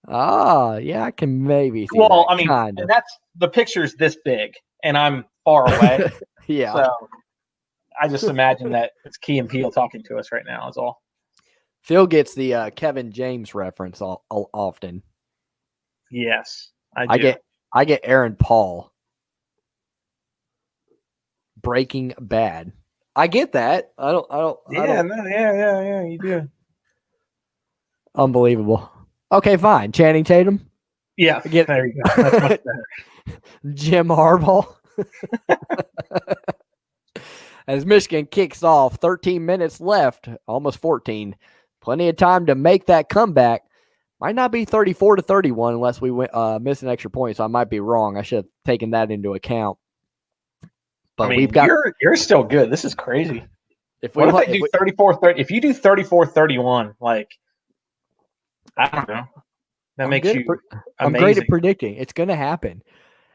Ah, yeah, I can maybe see well, that, and that's the picture's this big, and I'm far away. Yeah. So I just imagine that it's Key and Peele talking to us right now is all. Phil gets the Kevin James reference often. Yes, I do. I get Aaron Paul. Breaking Bad. I get that. I don't. Yeah, you do. Unbelievable. Okay, fine. Channing Tatum. Yeah, there you go. That's much better. Jim Harbaugh. As Michigan kicks off, 13 minutes left, almost 14. Plenty of time to make that comeback. Might not be 34-31 unless we miss an extra point, so I might be wrong. I should have taken that into account. But we've got. You're still good. This is crazy. If you do 34-31, I don't know. That makes you I'm great at predicting. It's going to happen.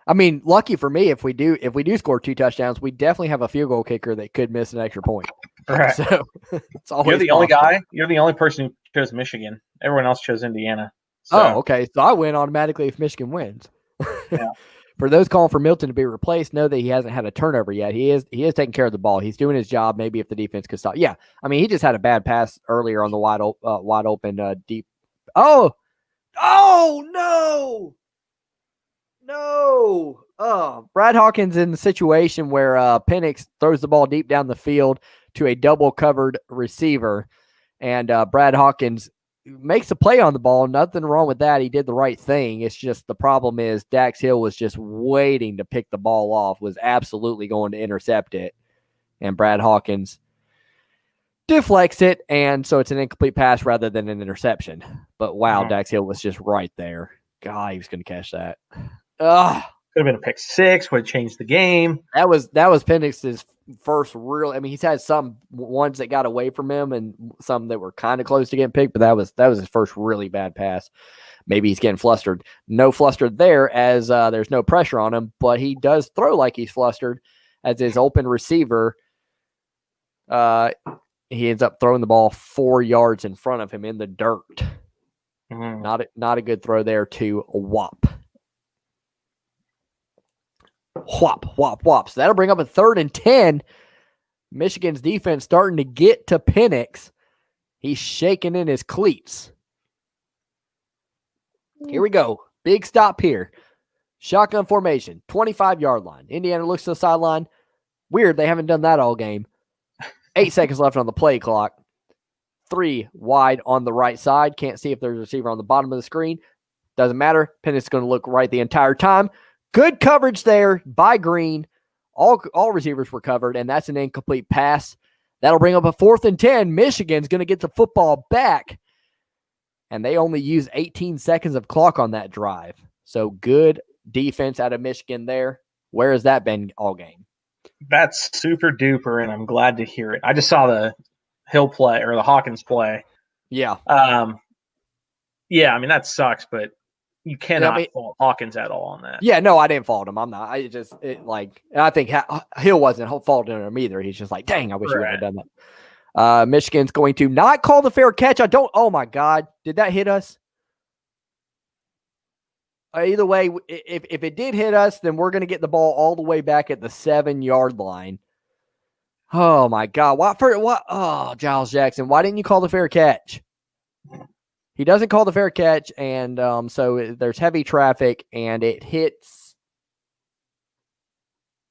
Lucky for me, if we do score 2 touchdowns, we definitely have a field goal kicker that could miss an extra point. Right. So it's always you're the only guy. You're the only person who chose Michigan. Everyone else chose Indiana. So. Oh, okay. So I win automatically if Michigan wins. Yeah. For those calling for Milton to be replaced, know that he hasn't had a turnover yet. He is taking care of the ball. He's doing his job. Maybe if the defense could stop. Yeah. He just had a bad pass earlier on the wide open deep. Oh no. Brad Hawkins in the situation where Penix throws the ball deep down the field to a double covered receiver. And Brad Hawkins makes a play on the ball. Nothing wrong with that. He did the right thing. It's just the problem is Dax Hill was just waiting to pick the ball off, was absolutely going to intercept it. And Brad Hawkins deflects it, and so it's an incomplete pass rather than an interception. But wow, Dax Hill was just right there. God, he was going to catch that. Ugh. Could have been a pick six, would have changed the game. That was Penix's first real. I mean, he's had some ones that got away from him and some that were kind of close to getting picked, but that was his first really bad pass. Maybe he's getting flustered. No flustered there as there's no pressure on him, but he does throw like he's flustered as his open receiver. He ends up throwing the ball 4 yards in front of him in the dirt. Not a good throw there to Whop. Whop, whop, whop. So that'll bring up a 3rd and 10. Michigan's defense starting to get to Penix. He's shaking in his cleats. Here we go. Big stop here. Shotgun formation, 25-yard line. Indiana looks to the sideline. Weird, they haven't done that all game. 8 seconds left on the play clock. 3 wide on the right side. Can't see if there's a receiver on the bottom of the screen. Doesn't matter. Penix is going to look right the entire time. Good coverage there by Green. All receivers were covered, and that's an incomplete pass. That'll bring up a 4th and 10. Michigan's going to get the football back, and they only use 18 seconds of clock on that drive. So good defense out of Michigan there. Where has that been all game? That's super duper, and I'm glad to hear it. I just saw the Hill play or the Hawkins play. Yeah. Yeah, I mean, that sucks, but you cannot fault Hawkins at all on that. Yeah, no, I didn't fault him. I'm not. I think Hill wasn't faulting him either. He's just like, dang, I wish he would have done that. Michigan's going to not call the fair catch. Oh my God. Did that hit us? Either way, if it did hit us, then we're going to get the ball all the way back at the 7-yard line. Oh my God. What? Oh, Giles Jackson, why didn't you call the fair catch? He doesn't call the fair catch, and so there's heavy traffic, and it hits.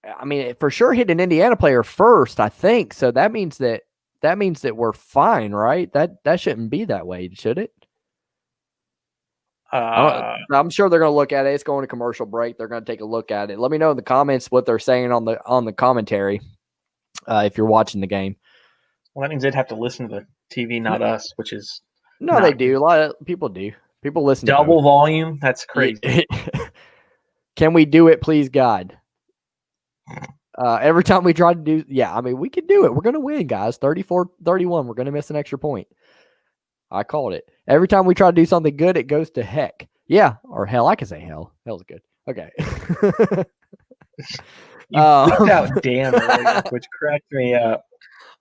I mean, it for sure hit an Indiana player first, I think. So that means that we're fine, right? That shouldn't be that way, should it? I'm sure they're going to look at it. It's going to commercial break. They're going to take a look at it. Let me know in the comments what they're saying on the commentary if you're watching the game. Well, that means they'd have to listen to the TV, not us, which is. No, they do. A lot of people do. People listen. Double volume? That's crazy. Can we do it, please, God? Every time we try to do, I mean, we can do it. We're going to win, guys. 34-31. We're going to miss an extra point. I called it. Every time we try to do something good, it goes to heck. Yeah, or hell. I can say hell. Hell's good. Okay. You out damn earlier, which cracked me up.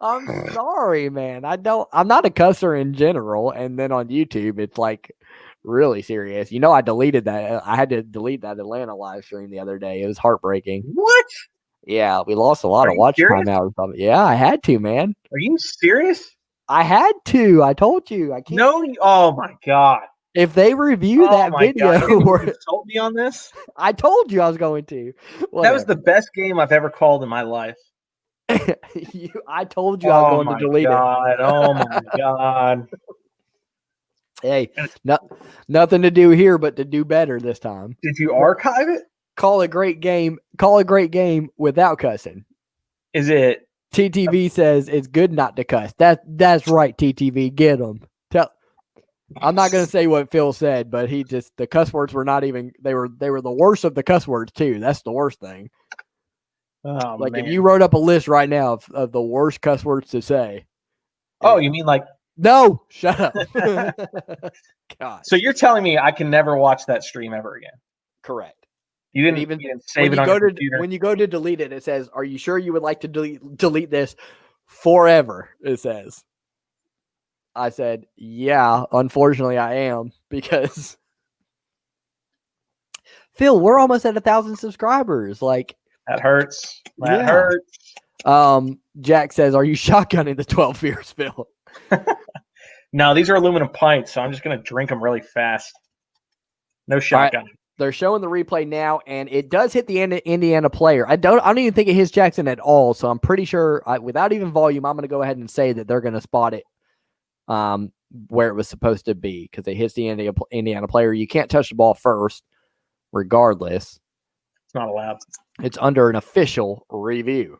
I'm sorry, man. I'm not a cusser in general. And then on YouTube, it's like really serious. You know, I deleted that. I had to delete that Atlanta live stream the other day. It was heartbreaking. What? Yeah, we lost a lot of watch time out. Yeah, I had to, man. Are you serious? I had to. I told you. I can't. No. Oh my God. If they review that video, you told me on this. I told you I was going to. Whatever. That was the best game I've ever called in my life. I told you I was going to delete it. Oh my God. Hey, nothing to do here but to do better this time. Did you archive it? Call a great game. Call a great game without cussing. Is it? TTV says it's good not to cuss. That's right, TTV. Get them. I'm not going to say what Phil said, but the cuss words were not even, they were the worst of the cuss words too. That's the worst thing. Oh, like man. if you wrote up a list right now of the worst cuss words to say. Oh, you mean like? No, shut up. God. So you're telling me I can never watch that stream ever again? Correct. You didn't save it on your computer? When you go to delete it, it says, "Are you sure you would like to delete this forever?" It says. I said, "Yeah, unfortunately, I am because Phil, we're almost at 1,000 subscribers. Like that hurts. That hurts." Jack says, "Are you shotgunning the 12 beers, Phil?" No, these are aluminum pints, so I'm just gonna drink them really fast. No shotgun. Right. They're showing the replay now, and it does hit the Indiana player. I don't even think it hits Jackson at all. So I'm pretty sure, without even volume, I'm going to go ahead and say that they're going to spot it. where it was supposed to be because it hits the Indiana player. You can't touch the ball first, regardless. It's not allowed. It's under an official review.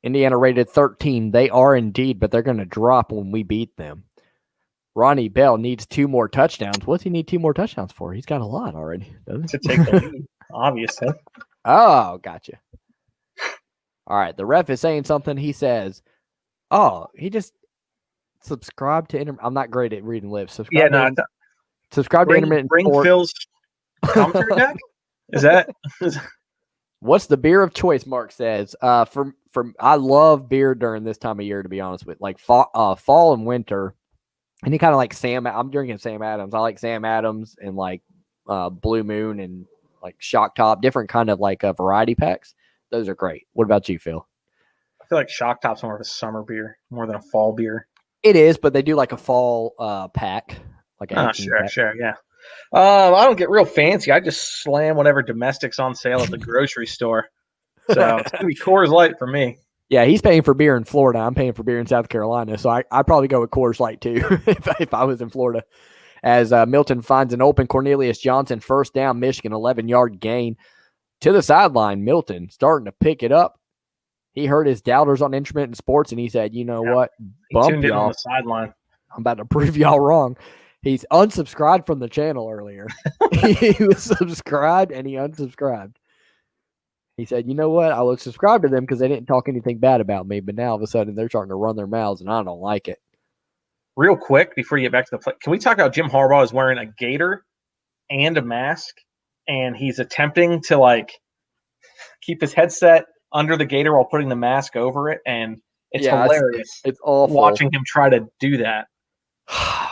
Indiana rated 13. They are indeed, but they're going to drop when we beat them. Ronnie Bell needs 2 more touchdowns. What's he need 2 more touchdowns for? He's got a lot already, doesn't he? To take the lead, obviously. Oh, gotcha. All right, the ref is saying something. He says, he just subscribed to I'm not great at reading lips. Subscribe to intermittent bring sport. Phil's commentary deck? Is that What's the beer of choice? Mark says. I love beer during this time of year, to be honest with, like fall and winter. Any kind of like I'm drinking Sam Adams. I like Sam Adams and like Blue Moon and like Shock Top, different kind of like variety packs. Those are great. What about you, Phil? I feel like Shock Top's more of a summer beer, more than a fall beer. It is, but they do like a fall pack. Like sure, yeah. I don't get real fancy. I just slam whatever domestic's on sale at the grocery store. So it's gonna be Coors Light for me. Yeah, he's paying for beer in Florida. I'm paying for beer in South Carolina. So I'd probably go with Coors Light too if I was in Florida. As Milton finds an open Cornelius Johnson, first down, Michigan, 11-yard gain to the sideline. Milton starting to pick it up. He heard his doubters on Intermittent Sports, and he said, you know what? Bump y'all. On the sideline. I'm about to prove y'all wrong. He's unsubscribed from the channel earlier. He was subscribed, and he unsubscribed. He said, you know what? I will subscribe to them because they didn't talk anything bad about me, but now all of a sudden they're starting to run their mouths, and I don't like it. Real quick, before you get back to the play, can we talk about Jim Harbaugh is wearing a gaiter and a mask, and he's attempting to, like, keep his headset under the gaiter while putting the mask over it, and it's hilarious. It's awful. Watching him try to do that.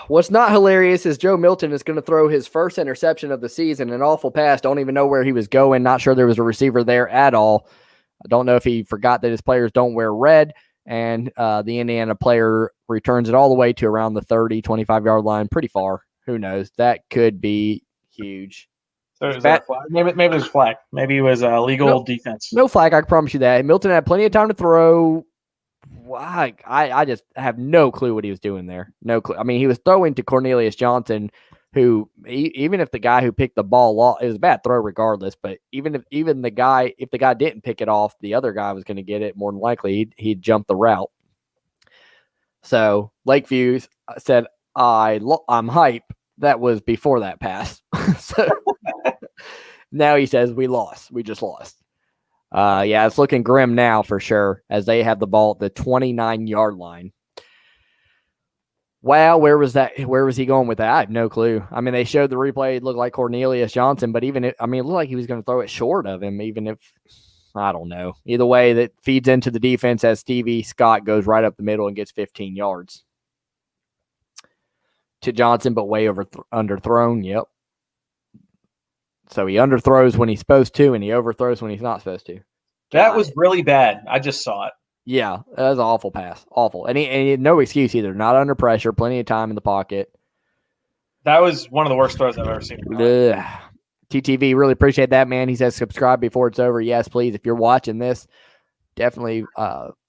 What's not hilarious is Joe Milton is going to throw his first interception of the season, an awful pass. Don't even know where he was going. Not sure there was a receiver there at all. I don't know if he forgot that his players don't wear red, and the Indiana player returns it all the way to around the 30, 25-yard line, pretty far. Who knows? That could be huge. So is that a flag? Maybe it was a flag. Maybe it was a legal defense. No flag, I can promise you that. Milton had plenty of time to throw. I just have no clue what he was doing there. No clue. I mean, he was throwing to Cornelius Johnson, who even if the guy who picked the ball off, it was a bad throw regardless. But if the guy didn't pick it off, the other guy was going to get it. More than likely, he'd jump the route. So Lakeview said, "I'm hype." That was before that pass. So now he says, "We lost. We just lost." Yeah, it's looking grim now for sure as they have the ball at the 29-yard line. Wow, where was he going with that? I have no clue. I mean, they showed the replay. It looked like Cornelius Johnson, but it looked like he was going to throw it short of him, even if, I don't know. Either way, that feeds into the defense as Stevie Scott goes right up the middle and gets 15 yards. To Johnson, but way underthrown. Yep. So he underthrows when he's supposed to, and he overthrows when he's not supposed to. That was really bad. I just saw it. Yeah, that was an awful pass. Awful. And he had no excuse either. Not under pressure. Plenty of time in the pocket. That was one of the worst throws I've ever seen. TTV, really appreciate that, man. He says subscribe before it's over. Yes, please. If you're watching this, definitely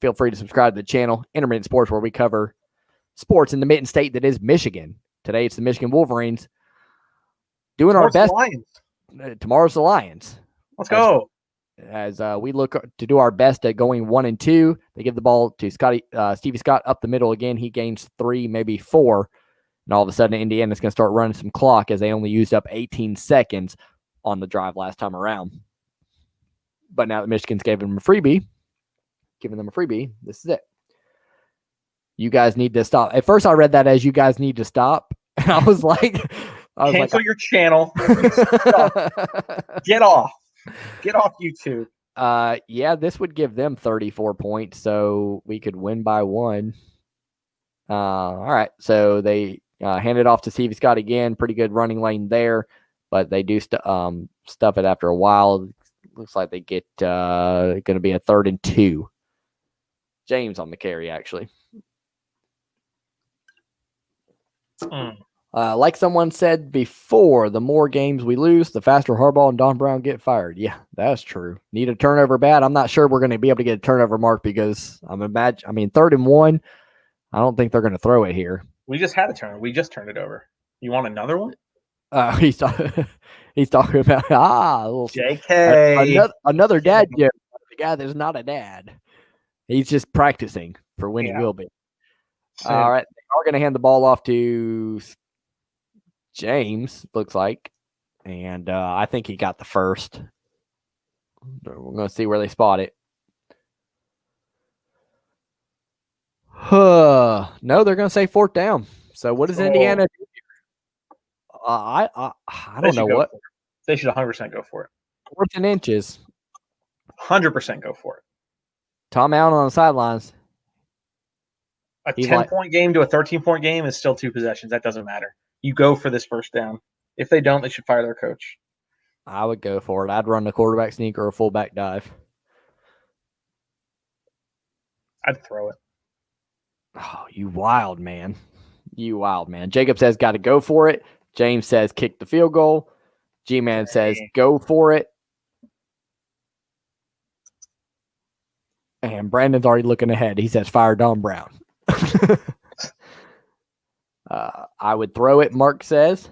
feel free to subscribe to the channel, Intermittent Sports, where we cover sports in the mitten state that is Michigan. Today it's the Michigan Wolverines. Doing our best. Tomorrow's the Lions. Let's go. As we look to do our best at going 1-2, they give the ball to Stevie Scott up the middle again. He gains 3, maybe 4. And all of a sudden, Indiana's going to start running some clock as they only used up 18 seconds on the drive last time around. But now that Michigan's giving them a freebie, this is it. You guys need to stop. At first, I read that as you guys need to stop. And I was like, cancel your channel. Get off YouTube. Yeah, this would give them 34 points, so we could win by 1. All right, so they hand it off to Stevie Scott again. Pretty good running lane there, but they do stuff it after a while. Looks like they get going to be a 3rd and 2. James on the carry, actually. Like someone said before, the more games we lose, the faster Harbaugh and Don Brown get fired. Yeah, that's true. Need a turnover bad. I'm not sure we're going to be able to get a turnover mark because 3rd and 1. I don't think they're going to throw it here. We just had a turn. We just turned it over. You want another one? He's talking about JK. Another dad joke. The guy that's not a dad. He's just practicing for when he will be. All right, they are going to hand the ball off to James. Looks like, and I think he got the first. We're going to see where they spot it. No, they're going to say fourth down. So what does Indiana do? I don't know what. They should 100% go for it. Fourth and inches. 100% go for it. Tom Allen on the sidelines. A 10-point game to a 13-point game is still 2 possessions. That doesn't matter. You go for this first down. If they don't, they should fire their coach. I would go for it. I'd run the quarterback sneak or a fullback dive. I'd throw it. Oh, you wild man. You wild man. Jacob says got to go for it. James says kick the field goal. G-Man says go for it. And Brandon's already looking ahead. He says fire Don Brown. I would throw it, Mark says.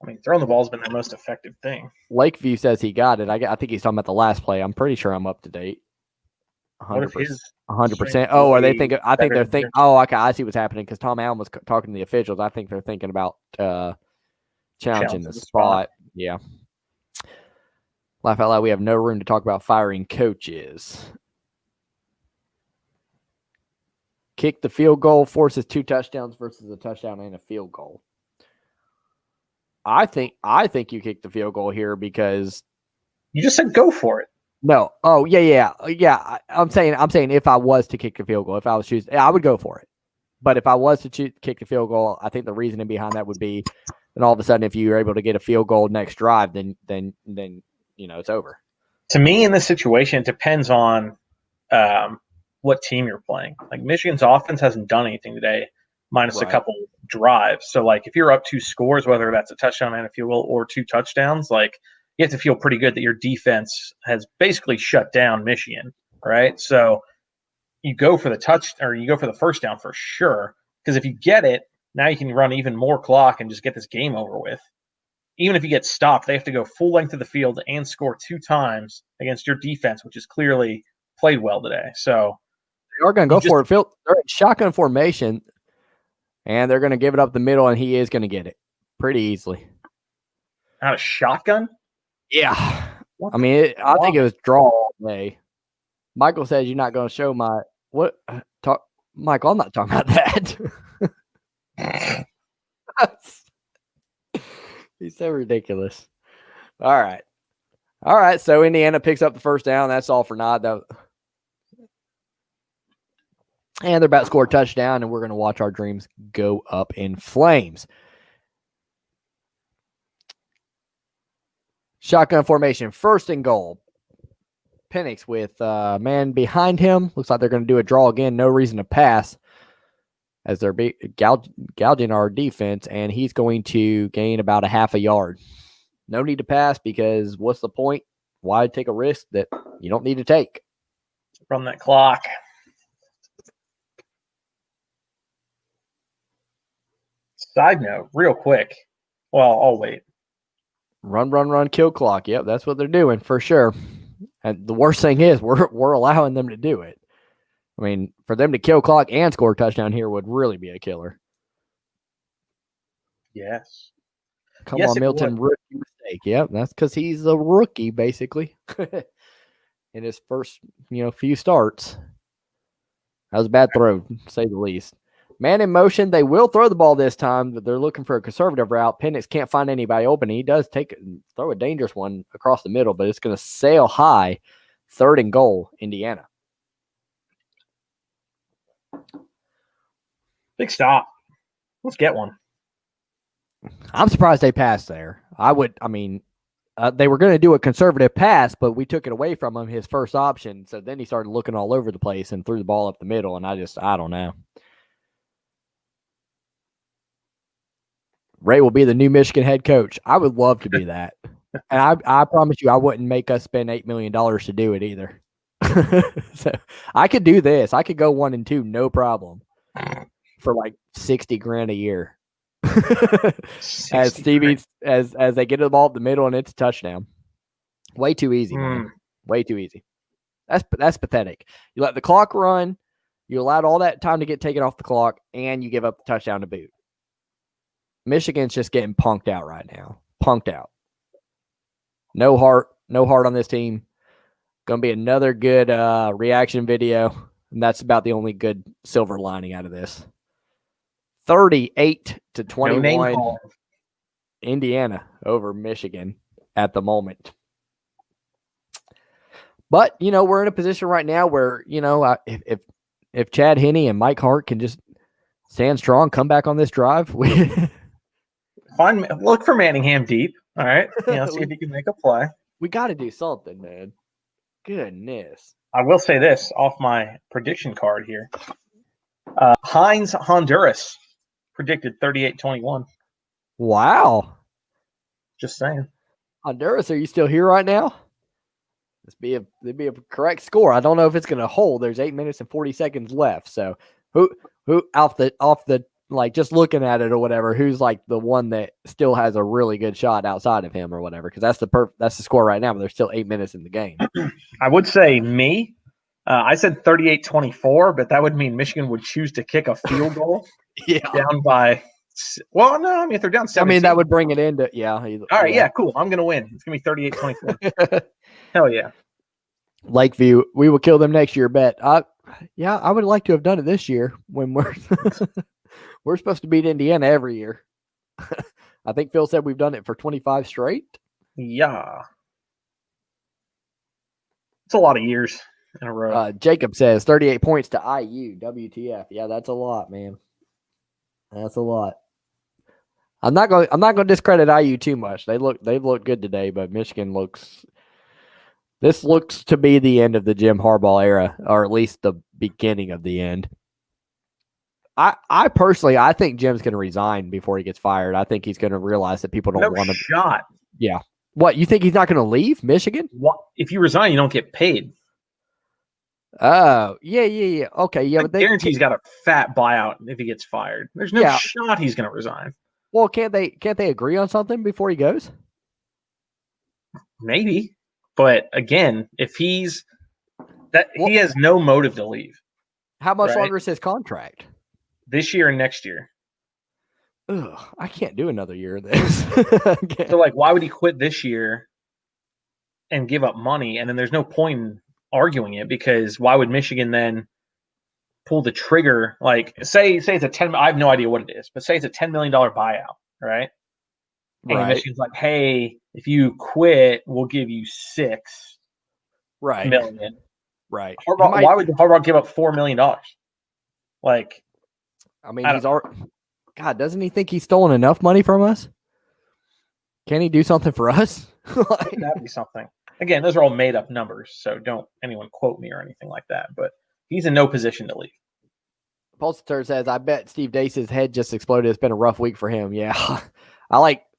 I mean, throwing the ball has been their most effective thing. Lakeview says he got it. I think he's talking about the last play. I'm pretty sure I'm up to date. 100%. 100%. Oh, are they thinking? I think they're thinking. Oh, okay. I see what's happening because Tom Allen was talking to the officials. I think they're thinking about challenging the spot. Yeah. Laugh out loud. We have no room to talk about firing coaches. Kick the field goal, forces 2 touchdowns versus a touchdown and a field goal. I think you kick the field goal here because you just said go for it. No. Oh, yeah. I'm saying if I was to kick the field goal, if I was choosing, I would go for it. But if I was to kick the field goal, I think the reasoning behind that would be, then all of a sudden, if you're able to get a field goal next drive, then it's over. To me, in this situation, it depends on what team you're playing. Like Michigan's offense hasn't done anything today, minus a couple drives. So, like, if you're up 2 scores, whether that's a touchdown and a field goal or 2 touchdowns, like, you have to feel pretty good that your defense has basically shut down Michigan, right? So you go for the first down for sure, because if you get it, now you can run even more clock and just get this game over with. Even if you get stopped, they have to go full length of the field and score 2 times against your defense, which is clearly played well today. So they are going to go for it. They're in shotgun formation, and they're going to give it up the middle, and he is going to get it pretty easily. Out of shotgun? Yeah. I mean, I think it was draw all day. Michael says you're not going to show my – what? Michael, I'm not talking about that. He's so ridiculous. All right. So Indiana picks up the first down. That's all for naught. And they're about to score a touchdown, and we're going to watch our dreams go up in flames. Shotgun formation, first and goal. Penix with man behind him. Looks like they're going to do a draw again. No reason to pass as they're gouging our defense, and he's going to gain about a half a yard. No need to pass because what's the point? Why take a risk that you don't need to take? From that clock. Side note, real quick. Well, I'll wait. Run, kill clock. Yep, that's what they're doing for sure. And the worst thing is we're allowing them to do it. I mean, for them to kill clock and score a touchdown here would really be a killer. Yes. Come on, Milton. Rookie mistake. Yep, that's because he's a rookie, basically, in his first few starts. That was a bad throw, to say the least. Man in motion. They will throw the ball this time, but they're looking for a conservative route. Penix can't find anybody open. He does throw a dangerous one across the middle, but it's going to sail high. 3rd and goal, Indiana. Big stop. Let's get one. I'm surprised they passed there. They were going to do a conservative pass, but we took it away from him, his first option. So then he started looking all over the place and threw the ball up the middle, and I don't know. Ray will be the new Michigan head coach. I would love to do that. And I promise you I wouldn't make us spend $8 million to do it either. So I could do this. I could go 1-2, no problem, for like $60,000 a year. As Stevie, as they get the ball up the middle and it's a touchdown. Way too easy, man. Way too easy. That's pathetic. You let the clock run, you allowed all that time to get taken off the clock, and you give up the touchdown to boot. Michigan's just getting punked out right now. Punked out. No heart on this team. Gonna be another good reaction video, and that's about the only good silver lining out of this. 38-21, No Indiana over Michigan at the moment. But we're in a position right now where if Chad Henne and Mike Hart can just stand strong, come back on this drive, look for Manningham deep. All right, see if he can make a play. We got to do something, man. Goodness. I will say this off my prediction card here. Heinz Honduras predicted 38-21. Wow. Just saying. Honduras, are you still here right now? It'd be a correct score. I don't know if it's going to hold. There's 8 minutes and 40 seconds left. So who off the like just looking at it or whatever, who's like the one that still has a really good shot outside of him or whatever? Because that's the score right now, but there's still 8 minutes in the game. I would say me. I said 38-24, but that would mean Michigan would choose to kick a field goal. Down by. Well, no, I mean if they're down 17. That would bring it into All right, yeah, cool. I'm gonna win. It's gonna be 38-24. Hell yeah. Lakeview, we will kill them next year. Bet. I would like to have done it this year when we're supposed to beat Indiana every year. I think Phil said we've done it for 25 straight. Yeah. It's a lot of years in a row. Jacob says 38 points to IU. WTF. Yeah, that's a lot, man. That's a lot. I'm not going to discredit IU too much. They've looked good today, but Michigan looks to be the end of the Jim Harbaugh era, or at least the beginning of the end. I personally think Jim's going to resign before he gets fired. I think he's going to realize that people don't want him. Shot. Yeah. What, you think he's not going to leave Michigan? What? If you resign, you don't get paid. Oh, yeah. Okay, yeah. But guarantee he's got a fat buyout if he gets fired. There's no shot he's going to resign. Well, can't they agree on something before he goes? Maybe. But again, if he has no motive to leave. How much longer is his contract? This year and next year. Ugh, I can't do another year of this. So, why would he quit this year and give up money? And then there's no point in arguing it, because why would Michigan then pull the trigger? Say it's a 10. I have no idea what it is, but say it's a $10 million buyout, right? And Michigan's like, hey, if you quit, we'll give you $6 million. Right. Why would Harbaugh give up $4 million? God, doesn't he think he's stolen enough money from us? Can he do something for us? That'd be something. Again, those are all made up numbers, so don't anyone quote me or anything like that. But he's in no position to leave. Pulsator says, I bet Steve Dace's head just exploded. It's been a rough week for him. Yeah.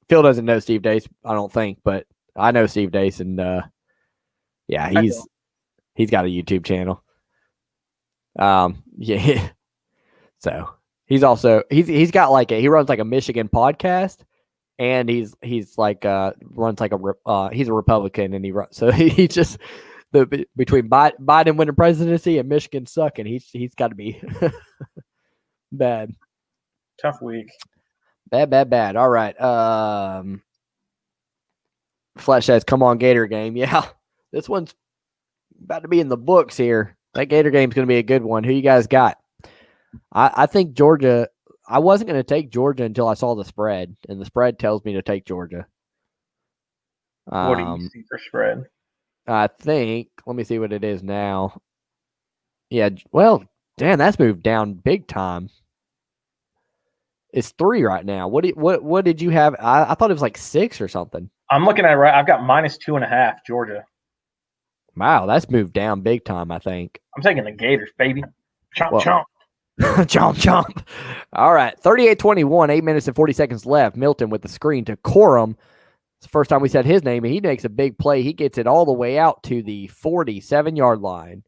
Phil doesn't know Steve Dace, I don't think, but I know Steve Dace, and he's got a YouTube channel. Yeah. So he's also he's got he runs a Michigan podcast, and he's runs he's a Republican, and he just between Biden winning presidency and Michigan sucking, he's got to be bad. Tough week. Bad. All right. Flesh says, come on, Gator game. Yeah, this one's about to be in the books here. That Gator game's going to be a good one. Who you guys got? I think Georgia. I wasn't going to take Georgia until I saw the spread, and the spread tells me to take Georgia. What do you see for spread? I think, let me see what it is now. Yeah, well, damn, that's moved down big time. It's 3 right now. What did you have? I thought it was 6 or something. I'm looking at I've got -2.5 Georgia. Wow, that's moved down big time, I think. I'm taking the Gators, baby. Chomp. Chomp. All right, 38-21, 8 minutes and 40 seconds left. Milton with the screen to Corum. It's the first time we said his name, and he makes a big play. He gets it all the way out to the 47-yard line.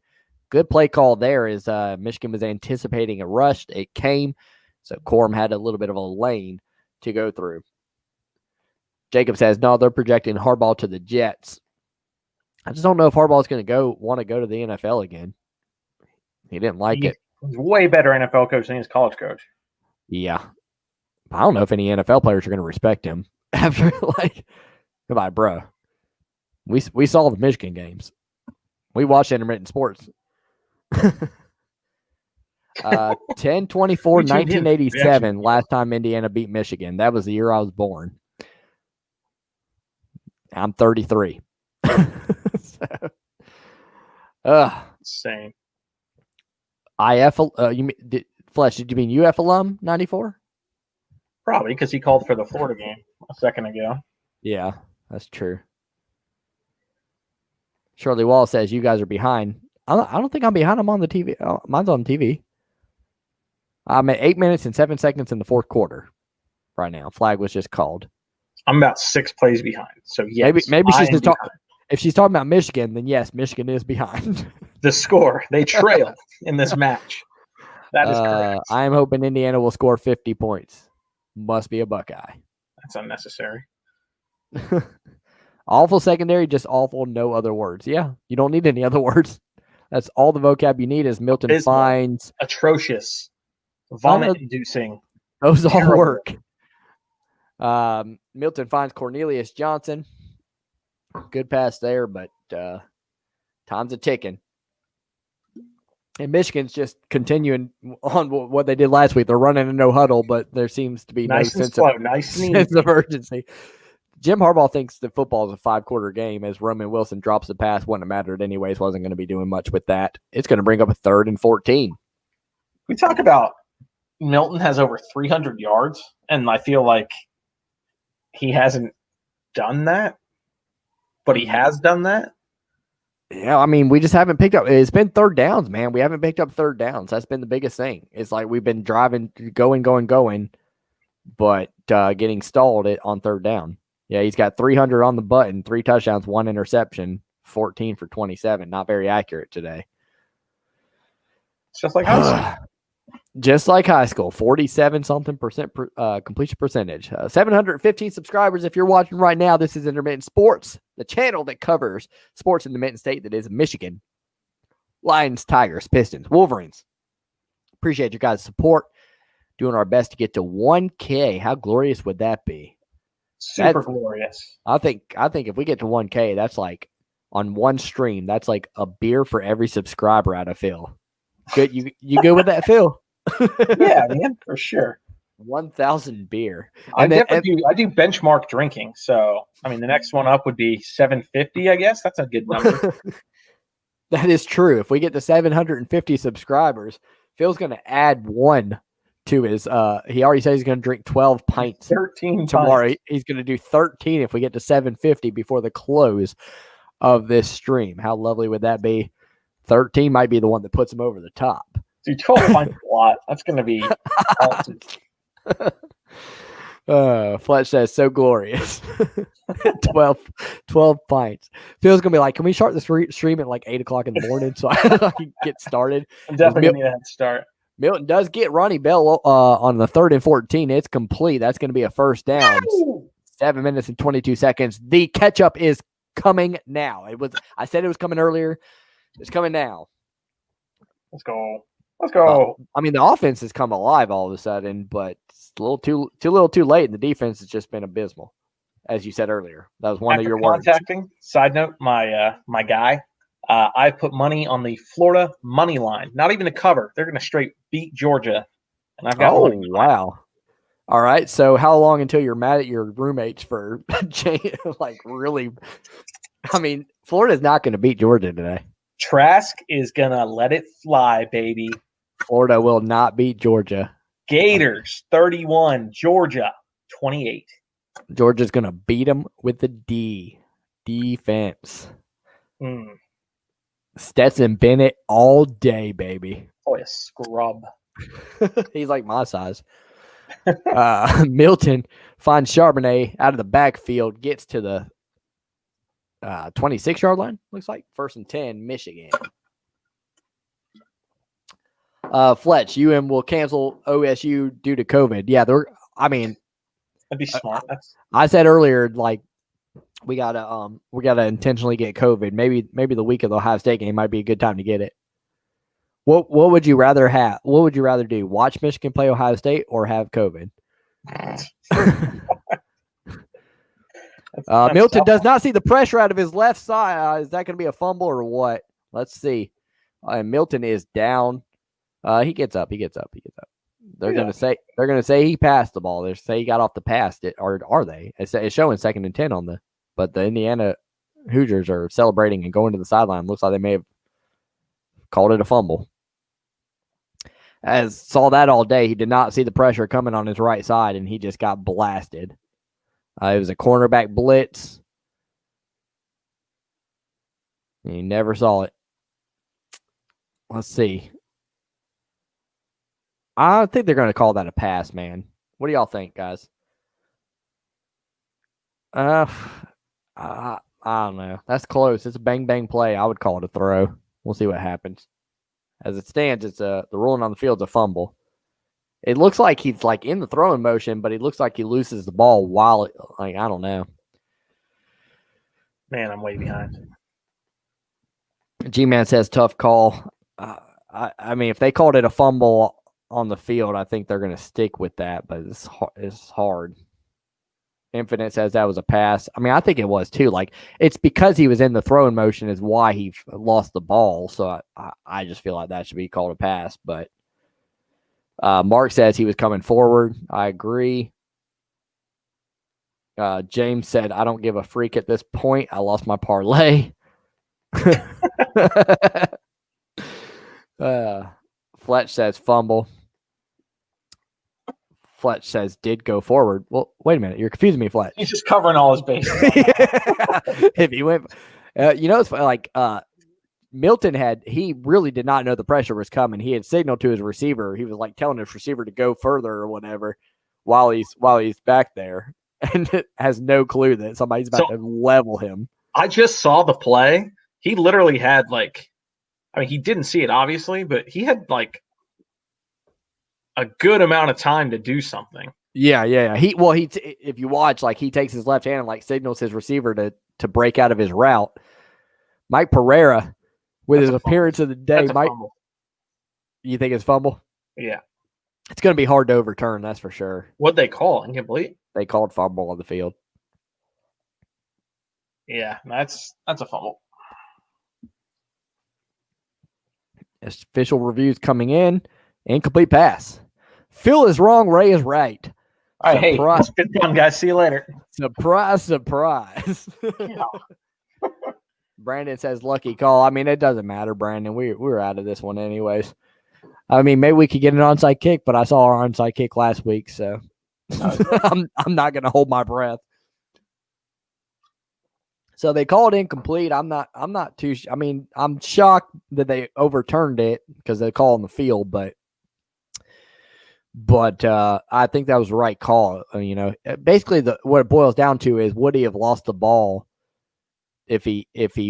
Good play call there as Michigan was anticipating a rush. It came, so Corum had a little bit of a lane to go through. Jacob says, no, they're projecting Harbaugh to the Jets. I just don't know if Harbaugh's going to want to go to the NFL again. He didn't like it. He's way better NFL coach than he's college coach. Yeah. I don't know if any NFL players are going to respect him after, goodbye, bro. We saw the Michigan games. We watched intermittent sports. 10-24, 1987, last time Indiana beat Michigan. That was the year I was born. I'm 33. Same. IF, Flesh, did you mean UF alum, 94? Probably, because he called for the Florida game a second ago. Yeah, that's true. Shirley Wall says you guys are behind. I don't think I'm behind. I'm on the TV. Oh, mine's on TV. I'm at 8 minutes and 7 seconds in the fourth quarter right now. Flag was just called. I'm about 6 plays behind. So, yes. Maybe she's just talking. If she's talking about Michigan, then yes, Michigan is behind. The score. They trail in this match. That is correct. I am hoping Indiana will score 50 points. Must be a Buckeye. That's unnecessary. Awful secondary, just awful, no other words. Yeah, you don't need any other words. That's all the vocab you need is Milton Fines. Atrocious. Vomit-inducing. Those all work. Milton Fines Cornelius Johnson. Good pass there, but time's a ticking. And Michigan's just continuing on what they did last week. They're running a no huddle, but there seems to be no sense of urgency. Jim Harbaugh thinks that football is a 5-quarter game. As Roman Wilson drops the pass, wouldn't have mattered anyways. Wasn't going to be doing much with that. It's going to bring up a 3rd and 14. We talk about Milton has over 300 yards, and I feel like he hasn't done that, but he has done that. Yeah, I mean, we just haven't picked up. It's been 3rd downs, man. We haven't picked up 3rd downs. That's been the biggest thing. It's like we've been driving, going, but getting stalled on 3rd down. Yeah, he's got 300 on the button, 3 touchdowns, 1 interception, 14 for 27. Not very accurate today. It's just like high school. Just like high school, 47-something% completion percentage. 715 subscribers. If you're watching right now, this is Intermittent Sports, the channel that covers sports in the Mitten State that is Michigan. Lions, Tigers, Pistons, Wolverines. Appreciate your guys' support. Doing our best to get to 1K. How glorious would that be? Super glorious. I think if we get to 1K, that's like on one stream, that's like a beer for every subscriber out of Phil. Good, you good with that, Phil? Yeah, man, for sure. 1,000 beer. I do benchmark drinking, so I mean the next one up would be 750. I guess that's a good number. That is true. If we get to 750 subscribers, Phil's going to add 1 to his. He already said he's going to drink 12 pints. 13 tomorrow. pints. He's going to do 13 if we get to 750 before the close of this stream. How lovely would that be? 13 might be the one that puts him over the top. Dude, 12 pints a lot. That's going to be awesome. Fletch says, so glorious. 12 pints. Phil's going to be like, can we start the stream at like 8 o'clock in the morning so I can get started? I'm definitely going to need a head start. Milton does get Ronnie Bell on the 3rd and 14. It's complete. That's going to be a 1st down. 7 minutes and 22 seconds. The catch-up is coming now. I said it was coming earlier. It's coming now. Let's go. I mean, the offense has come alive all of a sudden, but it's a little too late, and the defense has just been abysmal, as you said earlier. That was one of your words. Side note, my guy, I put money on the Florida money line. Not even a cover. They're going to straight beat Georgia, and I've got. Oh wow! All right. So how long until you're mad at your roommates for like really? I mean, Florida's not going to beat Georgia today. Trask is going to let it fly, baby. Florida will not beat Georgia. Gators 31, Georgia 28. Georgia's going to beat them with the defense. Stetson Bennett all day, baby. Oh, a scrub. He's like my size. Milton finds Charbonnet out of the backfield, gets to the 26-yard line, looks like. 1st and 10, Michigan. Fletch, UM will cancel OSU due to COVID. Yeah, that'd be smart. I said earlier, like, we gotta intentionally get COVID. Maybe the week of the Ohio State game might be a good time to get it. What would you rather have? What would you rather do? Watch Michigan play Ohio State or have COVID? Milton does not see the pressure out of his left side. Is that going to be a fumble or what? Let's see. Milton is down. He gets up. They're going to say he passed the ball. They say he got off the pass. Or are they? It's showing 2nd and 10 on but the Indiana Hoosiers are celebrating and going to the sideline. Looks like they may have called it a fumble. As saw that all day, he did not see the pressure coming on his right side, and he just got blasted. It was a cornerback blitz. He never saw it. Let's see. I think they're going to call that a pass, man. What do y'all think, guys? I don't know. That's close. It's a bang-bang play. I would call it a throw. We'll see what happens. As it stands, it's the rolling on the field's a fumble. It looks like he's like in the throwing motion, but it looks like he loses the ball while I don't know. Man, I'm way behind. G-Man says tough call. I mean, if they called it a fumble on the field, I think they're going to stick with that, but it's hard. Infinite says that was a pass. I mean, I think it was too. Like, it's because he was in the throwing motion is why he lost the ball. So I just feel like that should be called a pass. But Mark says he was coming forward. I agree. James said, I don't give a freak at this point. I lost my parlay. Fletch says fumble. Fletch says did go forward. Well, wait a minute. You're confusing me, Fletch. He's just covering all his bases. If he went, it's like Milton he really did not know the pressure was coming. He had signaled to his receiver. He was like telling his receiver to go further or whatever while he's back there, and has no clue that somebody's about to level him. I just saw the play. He literally had he didn't see it obviously, but he had a good amount of time to do something. Yeah. If you watch, he takes his left hand and signals his receiver to break out of his route. Mike Pereira, with his appearance of the day, you think it's fumble? Yeah. It's going to be hard to overturn, that's for sure. What'd they call? Incomplete? They called fumble on the field. Yeah, that's a fumble. Official reviews coming in. Incomplete pass. Phil is wrong. Ray is right. All right, surprise. Hey, good fun, guys. See you later. Surprise. Yeah. Brandon says lucky call. I mean, it doesn't matter, Brandon. We were out of this one anyways. I mean, maybe we could get an onside kick, but I saw our onside kick last week, so I'm not going to hold my breath. So they called incomplete. I'm not too. I mean, I'm shocked that they overturned it because they call on the field, but I think that was the right call. Basically, what it boils down to is would he have lost the ball if he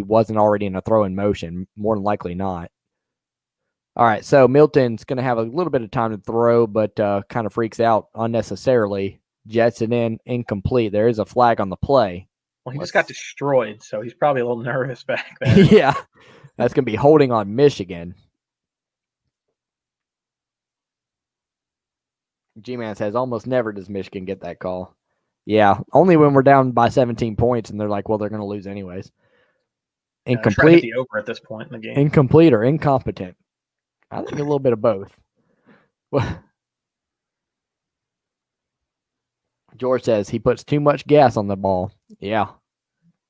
wasn't already in a throw in motion? More than likely not. All right, so Milton's going to have a little bit of time to throw, but kind of freaks out unnecessarily. Jets it in, incomplete. There is a flag on the play. Well, he just got destroyed, so he's probably a little nervous back there. Yeah, that's going to be holding on Michigan. G-Man says almost never does Michigan get that call. Yeah, only when we're down by 17 points and they're like, well, they're going to lose anyways. Incomplete. The over at this point in the game. Incomplete or incompetent. I think a little bit of both. George says he puts too much gas on the ball. Yeah,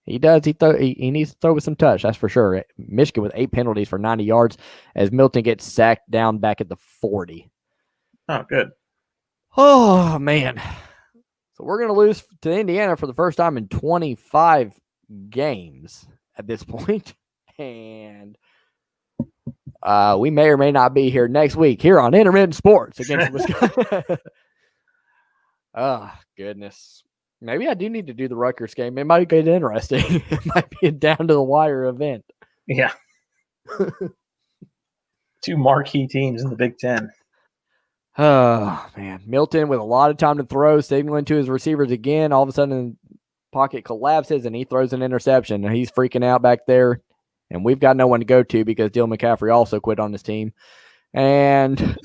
he does. He needs to throw with some touch. That's for sure. Michigan with 8 penalties for 90 yards as Milton gets sacked down back at the 40. Oh, good. Oh, man. So we're going to lose to Indiana for the first time in 25 games at this point. And we may or may not be here next week here on Intermittent Sports against Wisconsin. Oh, goodness. Maybe I do need to do the Rutgers game. It might get interesting. It might be a down-to-the-wire event. Yeah. 2 marquee teams in the Big Ten. Oh, man. Milton with a lot of time to throw, signaling to his receivers again. All of a sudden, the pocket collapses, and he throws an interception. And he's freaking out back there. And we've got no one to go to because Dylan McCaffrey also quit on his team. And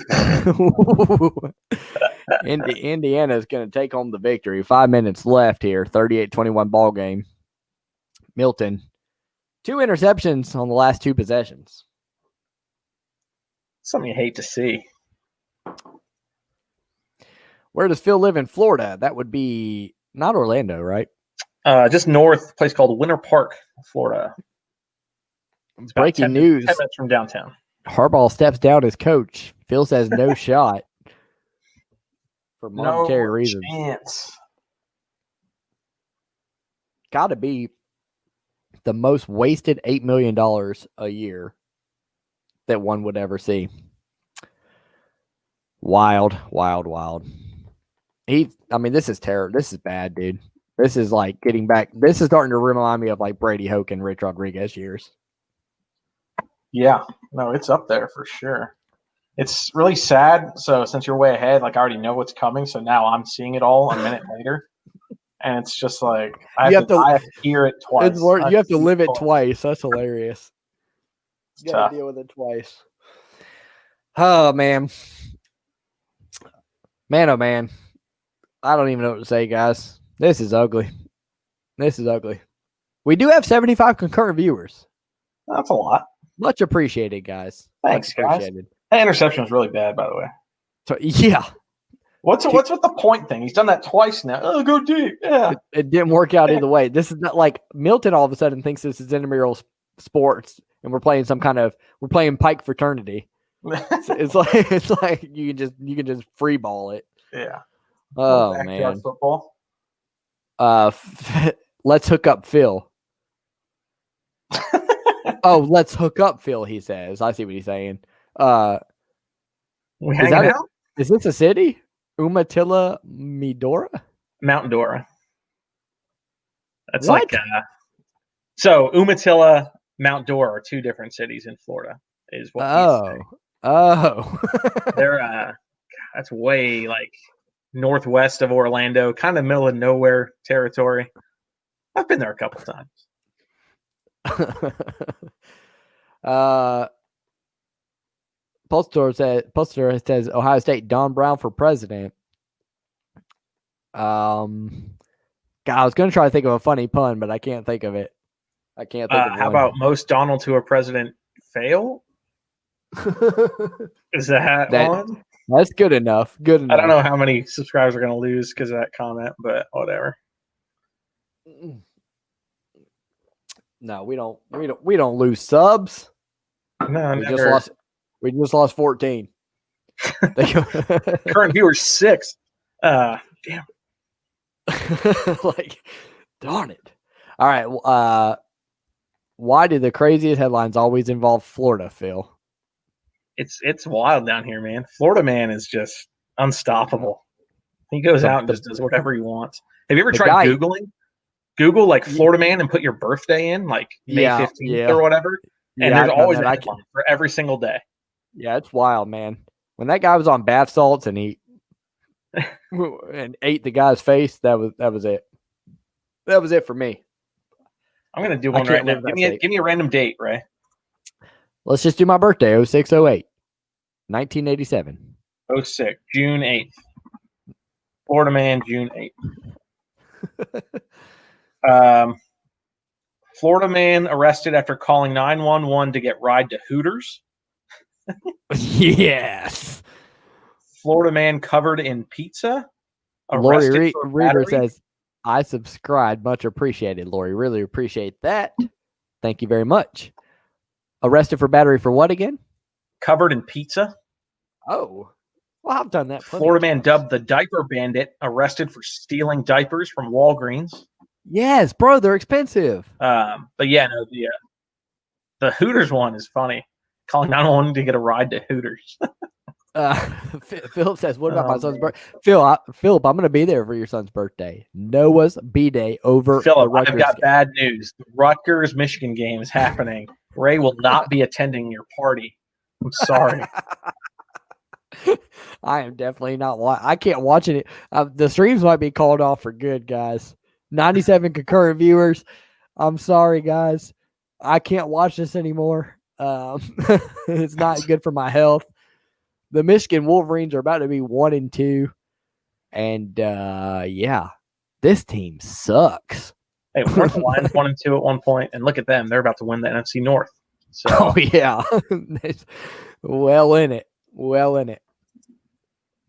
Indiana is going to take home the victory. 5 minutes left here, 38-21 ball game. Milton, 2 interceptions on the last 2 possessions. Something you hate to see. Where does Phil live in Florida? That would be not Orlando, right? Just north, a place called Winter Park, Florida. It's Breaking news. 10 minutes from downtown. Harbaugh steps down as coach. Phil says no shot for monetary reasons. Chance. Got to be the most wasted $8 million a year that one would ever see. Wild, wild, wild. This is terrible. This is bad, dude. This is like getting back. This is starting to remind me of like Brady Hoke and Rich Rodriguez years. Yeah, no, it's up there for sure. It's really sad. So since you're way ahead, like I already know what's coming. So now I'm seeing it all a minute later. And it's just like I have to hear it twice. You have to live it twice. That's hilarious. You got to deal with it twice. Oh, man. Man, oh, man. I don't even know what to say, guys. This is ugly. We do have 75 concurrent viewers. That's a lot. Much appreciated, guys. Thanks, guys. That interception was really bad, by the way. So, yeah. What's with the point thing? He's done that twice now. Oh, go deep. Yeah. It didn't work out either way. This is not like Milton all of a sudden thinks this is intramural sports and we're playing Pike fraternity. it's like you can just free ball it. Yeah. Oh man. Football. Let's hook up Phil. Oh, let's hook up Phil, he says. I see what he's saying. We hanging out? Is this a city? Umatilla Medora? Mount Dora. That's what? Like so Umatilla, Mount Dora are 2 different cities in Florida. Is what they're that's way like northwest of Orlando, kind of middle of nowhere territory. I've been there a couple times. Poster says Ohio State Don Brown for president. God, I was going to try to think of a funny pun, but I can't think of it. I can't think of How about most Donald to a president fail? Is that one? That's good enough. Good enough. I don't know how many subscribers are going to lose because of that comment, but whatever. No, we don't lose subs. No, we just lost 14. Current viewers 6. Damn. Like, darn it. All right. Why do the craziest headlines always involve Florida, Phil? It's wild down here, man. Florida man is just unstoppable. He goes out and just does whatever he wants. Have you ever tried Googling? Google like Florida man and put your birthday in, like May 15th or whatever. And there's always a headline for every single day. Yeah, it's wild, man. When that guy was on bath salts and he and ate the guy's face, that was it. That was it for me. I'm gonna do one right now. Give me a random date, Ray. Let's just do my birthday, 0608, 1987. 06, June 8th. Florida man, June 8th. Florida man arrested after calling 911 to get ride to Hooters. Yes. Florida man covered in pizza. Lori Reader says, I subscribed. Much appreciated, Lori. Really appreciate that. Thank you very much. Arrested for battery for what again? Covered in pizza. Oh. Well, I've done that. Florida man dubbed the diaper bandit, arrested for stealing diapers from Walgreens. Yes, bro, they're expensive. But yeah, no, the Hooters one is funny. Calling 911 to get a ride to Hooters. Philip says, "What about my son's birthday?" Philip, I'm going to be there for your son's birthday. Noah's B-Day over Philip, the Rutgers I've got game. bad news. The Rutgers-Michigan game is happening. Ray will not be attending your party. I'm sorry. I am definitely not. I can't watch it. The streams might be called off for good, guys. 97 concurrent viewers. I'm sorry, guys. I can't watch this anymore. It's not good for my health. The Michigan Wolverines are about to be 1-2, and yeah, this team sucks. Hey, weren't the Lions 1-2 at one point? And look at them; they're about to win the NFC North. So, oh yeah, well in it. Do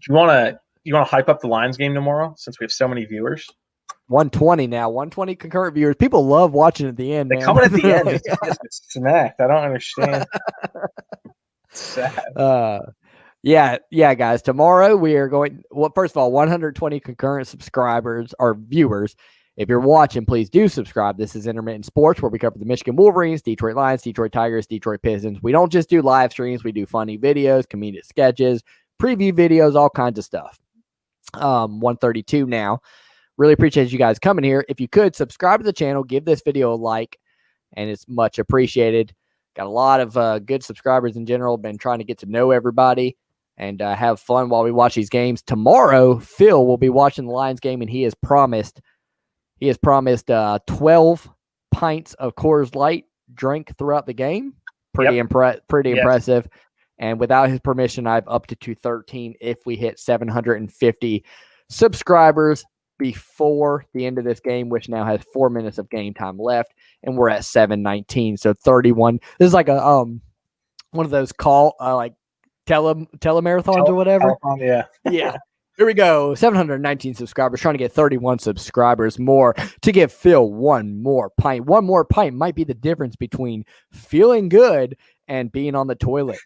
you want to hype up the Lions game tomorrow since we have so many viewers? 120 now. 120 concurrent viewers. People love watching at the end. They come in at the end just to get smacked. I don't understand. Sad. Yeah, guys. Tomorrow we are going. Well, first of all, 120 concurrent subscribers or viewers. If you're watching, please do subscribe. This is Intermittent Sports, where we cover the Michigan Wolverines, Detroit Lions, Detroit Tigers, Detroit Pistons. We don't just do live streams. We do funny videos, comedic sketches, preview videos, all kinds of stuff. 132 now. Really appreciate you guys coming here. If you could, subscribe to the channel, give this video a like, and it's much appreciated. Got a lot of good subscribers in general. Been trying to get to know everybody and have fun while we watch these games. Tomorrow, Phil will be watching the Lions game, and he has promised 12 pints of Coors Light drink throughout the game. Pretty impressive. And without his permission, I've upped it to 13 if we hit 750 subscribers before the end of this game, which now has 4 minutes of game time left, and we're at 719. So 31. This is like a one of those telemarathons or whatever. Yeah. Yeah. Here we go. 719 subscribers, trying to get 31 subscribers more to give Phil one more pint. One more pint might be the difference between feeling good and being on the toilet.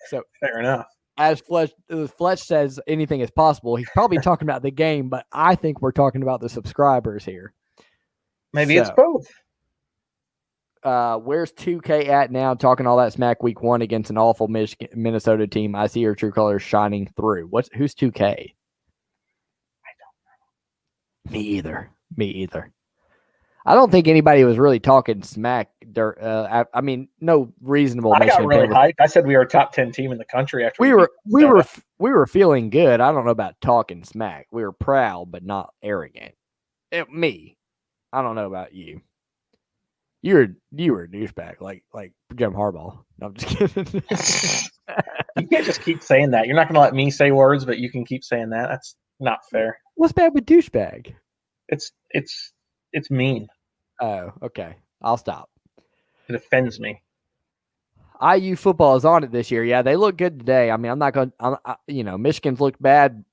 So fair enough. As Fletch says, anything is possible. He's probably talking about the game, but I think we're talking about the subscribers here. Maybe it's both. Where's 2K at now? Talking all that smack week 1 against an awful Minnesota team. I see your true colors shining through. Who's 2K? I don't know. Me either. I don't think anybody was really talking smack. I mean, no reasonable. I got really hyped. I said we were a top 10 team in the country after we were feeling good. I don't know about talking smack. We were proud, but not arrogant. Me, I don't know about you. You were a douchebag, like Jim Harbaugh. No, I'm just kidding. You can't just keep saying that. You're not going to let me say words, but you can keep saying that. That's not fair. What's bad with douchebag? It's mean. Oh, okay. I'll stop. It offends me. IU football is on it this year. Yeah, they look good today. I mean, I'm not going to, Michigan's looked bad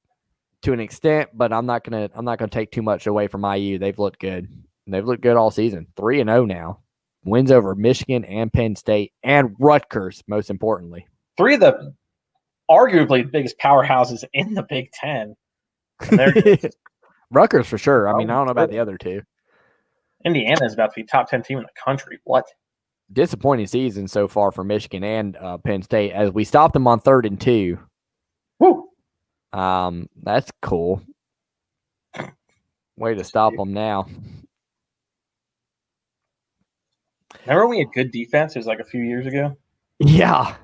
to an extent, but I'm not going to take too much away from IU. They've looked good. They've looked good all season. 3-0 now. Wins over Michigan and Penn State and Rutgers, most importantly. 3 of the arguably biggest powerhouses in the Big Ten. And they're Rutgers for sure. I mean, I don't know about the other two. Indiana is about to be top 10 team in the country. What? Disappointing season so far for Michigan and Penn State as we stopped them on 3rd and 2. Woo! That's cool. Way to stop them now. Remember when we had good defense? It was like a few years ago. Yeah,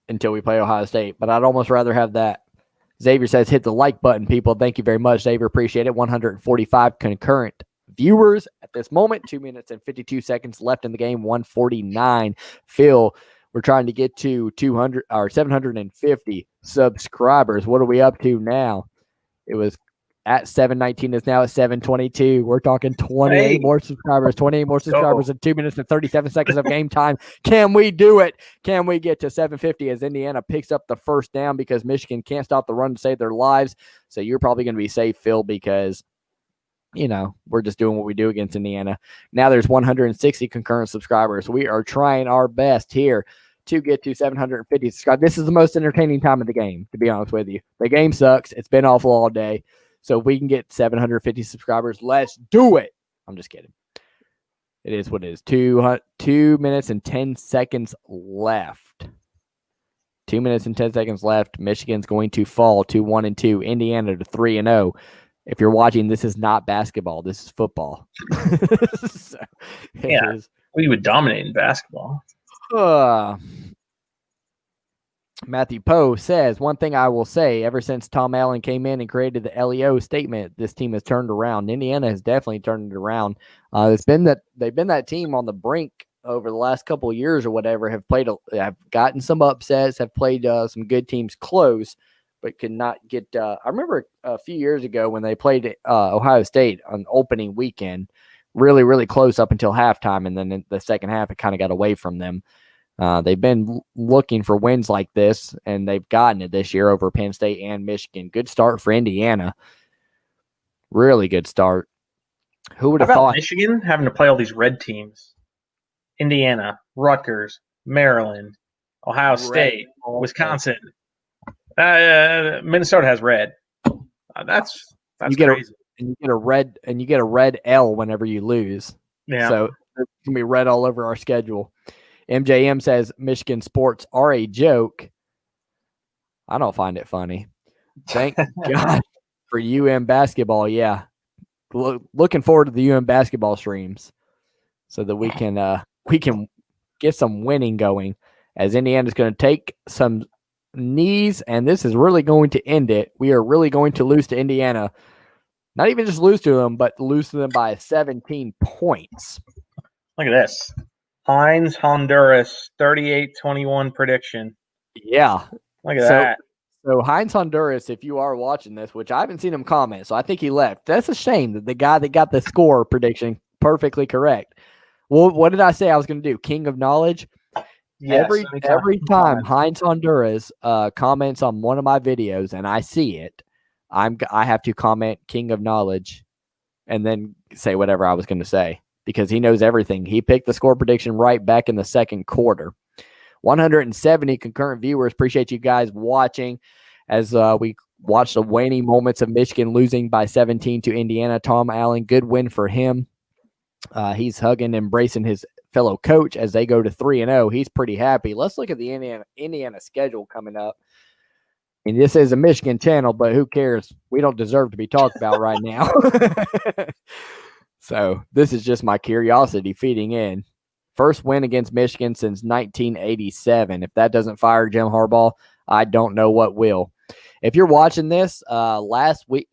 until we play Ohio State. But I'd almost rather have that. Xavier says, hit the like button, people. Thank you very much, Xavier. Appreciate it. 145 concurrent viewers at this moment. 2 minutes and 52 seconds left in the game. 149. Phil, we're trying to get to 200 or 750 subscribers. What are we up to now? It was at 719. It's now at 722. We're talking 28 more subscribers. 28 more subscribers in 2 minutes and 37 seconds of game time. Can we do it? Can we get to 750 as Indiana picks up the first down because Michigan can't stop the run to save their lives? So you're probably going to be safe, Phil, because we're just doing what we do against Indiana. Now there's 160 concurrent subscribers. We are trying our best here to get to 750 subscribers. This is the most entertaining time of the game, to be honest with you. The game sucks. It's been awful all day. So if we can get 750 subscribers, let's do it. I'm just kidding. It is what it is. 2 minutes and 10 seconds left. 2 minutes and 10 seconds left. Michigan's going to fall to 1-2. Indiana to 3-0. If you're watching, this is not basketball. This is football. So we would dominate in basketball. Matthew Poe says, one thing I will say, ever since Tom Allen came in and created the LEO statement, this team has turned around. Indiana has definitely turned it around. It's been that they've been that team on the brink over the last couple of years or whatever, have gotten some upsets, have played some good teams close, but could not get I remember a few years ago when they played Ohio State on opening weekend, really, really close up until halftime, and then in the second half it kind of got away from them. They've been looking for wins like this, and they've gotten it this year over Penn State and Michigan. Good start for Indiana. Really good start. Who would have thought? Michigan having to play all these red teams? Indiana, Rutgers, Maryland, Ohio State, Wisconsin. Minnesota has red. That's crazy. And you get a red L whenever you lose. Yeah. So it's gonna be red all over our schedule. MJM says Michigan sports are a joke. I don't find it funny. Thank God for UM basketball. Yeah. Looking forward to the UM basketball streams so that we can get some winning going, as Indiana's going to take some knees, and this is really going to end it. We are really going to lose to Indiana. Not even just lose to them, but lose to them by 17 points. Look at this. Heinz, Honduras, 38-21 prediction. Yeah. Look at that. So Heinz Honduras, if you are watching this, which I haven't seen him comment, so I think he left. That's a shame that the guy that got the score prediction perfectly correct. Well, what did I say I was going to do? King of knowledge? Yes, every time Heinz Honduras comments on one of my videos and I see it, I have to comment King of knowledge and then say whatever I was going to say, because he knows everything. He picked the score prediction right back in the second quarter. 170 concurrent viewers. Appreciate you guys watching as we watch the waning moments of Michigan losing by 17 to Indiana. Tom Allen, good win for him. He's hugging, embracing his fellow coach as they go to 3-0. He's pretty happy. Let's look at the Indiana schedule coming up. And this is a Michigan channel, but who cares? We don't deserve to be talked about right now. So this is just my curiosity feeding in. First win against Michigan since 1987. If that doesn't fire Jim Harbaugh, I don't know what will. If you're watching this last week,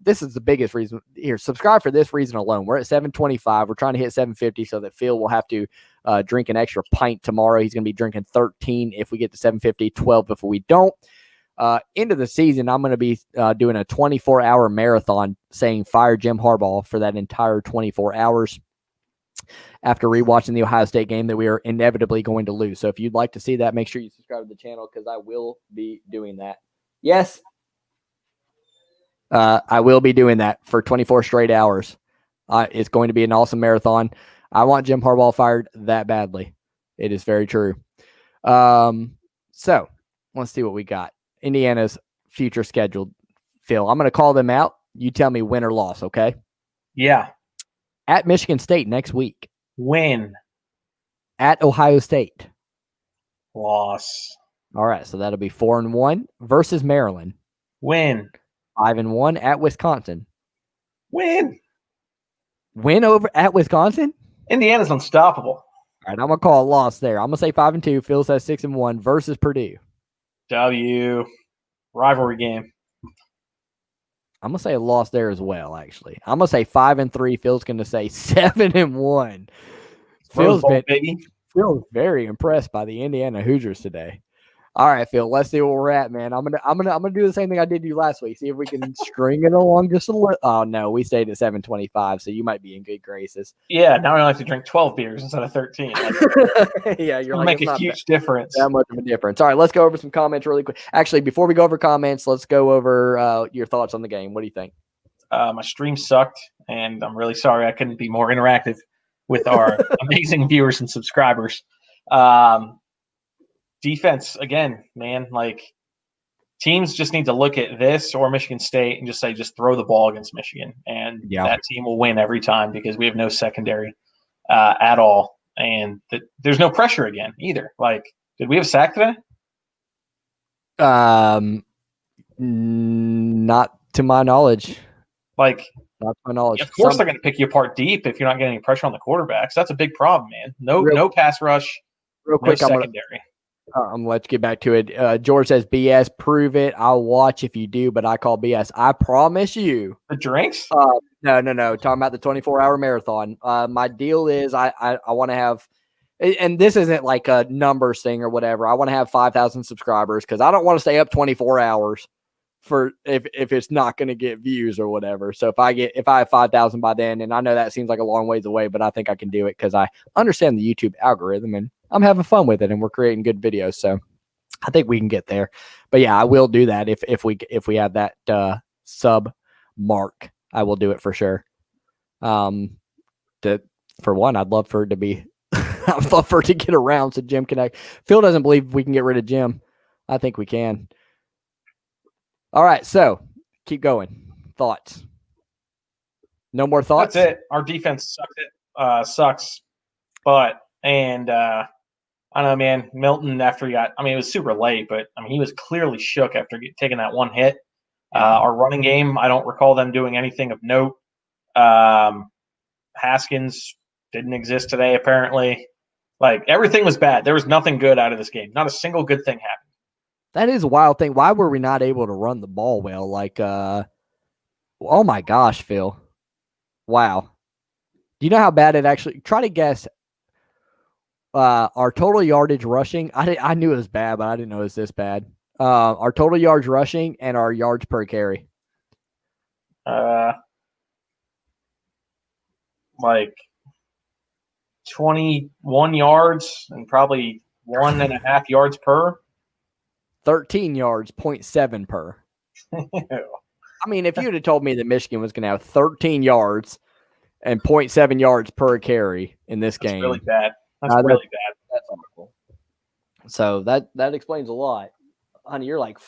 this is the biggest reason. Here, subscribe for this reason alone. We're at 725. We're trying to hit 750 so that Phil will have to drink an extra pint tomorrow. He's going to be drinking 13 if we get to 750, 12 if we don't. End of the season, I'm going to be doing a 24-hour marathon saying fire Jim Harbaugh for that entire 24 hours after rewatching the Ohio State game that we are inevitably going to lose. So if you'd like to see that, make sure you subscribe to the channel because I will be doing that. Yes. I will be doing that for 24 straight hours. It's going to be an awesome marathon. I want Jim Harbaugh fired that badly. It is very true. So let's see what we got. Indiana's future schedule. Phil, I'm going to call them out. You tell me win or loss, okay? Yeah. At Michigan State next week. Win. At Ohio State. Loss. All right, so that'll be 4-1 versus Maryland. Win. 5-1 at Wisconsin. Win. Win over at Wisconsin? Indiana's unstoppable. All right, I'm going to call a loss there. I'm going to say 5-2. Phil says 6-1 versus Purdue. W. Rivalry game. I'm going to say a loss there as well, actually. I'm going to say 5-3. Phil's going to say 7-1. Phil's very impressed by the Indiana Hoosiers today. All right, Phil, let's see where we're at, man. I'm gonna do the same thing I did to you last week. See if we can string it along just a little. Oh no, we stayed at 725, so you might be in good graces. Yeah, now I only have to drink 12 beers instead of 13. Yeah, you're like, make a huge difference. That much of a difference. All right, let's go over some comments really quick. Actually, before we go over comments, let's go over your thoughts on the game. What do you think? My stream sucked, and I'm really sorry I couldn't be more interactive with our amazing viewers and subscribers. Defense, again, man, like teams just need to look at this or Michigan State and just say, just throw the ball against Michigan. And that team will win every time because we have no secondary at all. And there's no pressure again either. Like, did we have a sack today? Not to my knowledge. Like, not to my knowledge. Of course, they're going to pick you apart deep if you're not getting any pressure on the quarterbacks. That's a big problem, man. No pass rush. Real quick, no secondary. I'm going to let you get back to it. George says, BS, prove it. I'll watch if you do, but I call BS. I promise you. The drinks? No. Talking about the 24-hour marathon. My deal is I want to have, and this isn't like a numbers thing or whatever. I want to have 5,000 subscribers because I don't want to stay up 24 hours for if it's not going to get views or whatever. So if I have 5,000 by then, and I know that seems like a long ways away, but I think I can do it because I understand the YouTube algorithm and I'm having fun with it and we're creating good videos. So I think we can get there. But yeah, I will do that if we have that sub mark. I will do it for sure. For one, I'd love for it to be I'd love for it to get around so Jim can act. Phil doesn't believe we can get rid of Jim. I think we can. All right, so keep going. Thoughts? No more thoughts? That's it. Our defense sucks. But I don't know, man. Milton, after it was super late, but he was clearly shook after taking that one hit. Our running game, I don't recall them doing anything of note. Haskins didn't exist today, apparently. Like, everything was bad. There was nothing good out of this game. Not a single good thing happened. That is a wild thing. Why were we not able to run the ball well? Like, oh my gosh, Phil. Wow. Do you know how bad it actually – try to guess our total yardage rushing. I knew it was bad, but I didn't know it was this bad. Our total yards rushing and our yards per carry. Like 21 yards and probably 1.5 yards per. 13 yards, 0.7 per. I mean, if you had told me that Michigan was going to have 13 yards and 0.7 yards per carry in this game. That's really bad. That's really bad. That's awful. So that explains a lot. Honey, you're like,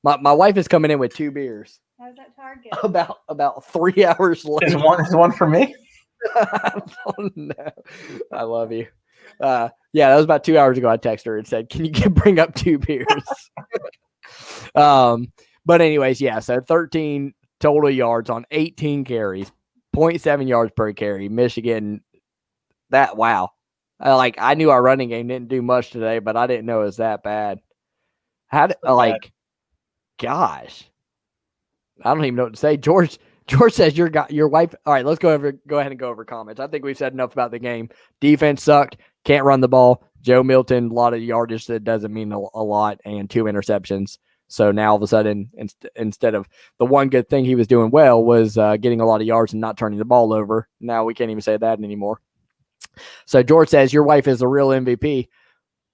my wife is coming in with 2 beers. How's that target? About 3 hours later. Is one for me? I don't know. I love you. Yeah, that was about 2 hours ago. I texted her and said, "Can you bring up 2 beers?" But anyways, yeah. So 13 total yards on 18 carries, 0.7 yards per carry. Michigan. Wow. I knew our running game didn't do much today, but I didn't know it was that bad. Gosh, I don't even know what to say. George says your wife. All right, let's go ahead and go over comments. I think we've said enough about the game. Defense sucked. Can't run the ball. Joe Milton, a lot of yardage that doesn't mean a lot, and 2 interceptions. So now all of a sudden, instead of the one good thing he was doing well was getting a lot of yards and not turning the ball over. Now we can't even say that anymore. So George says your wife is the real MVP.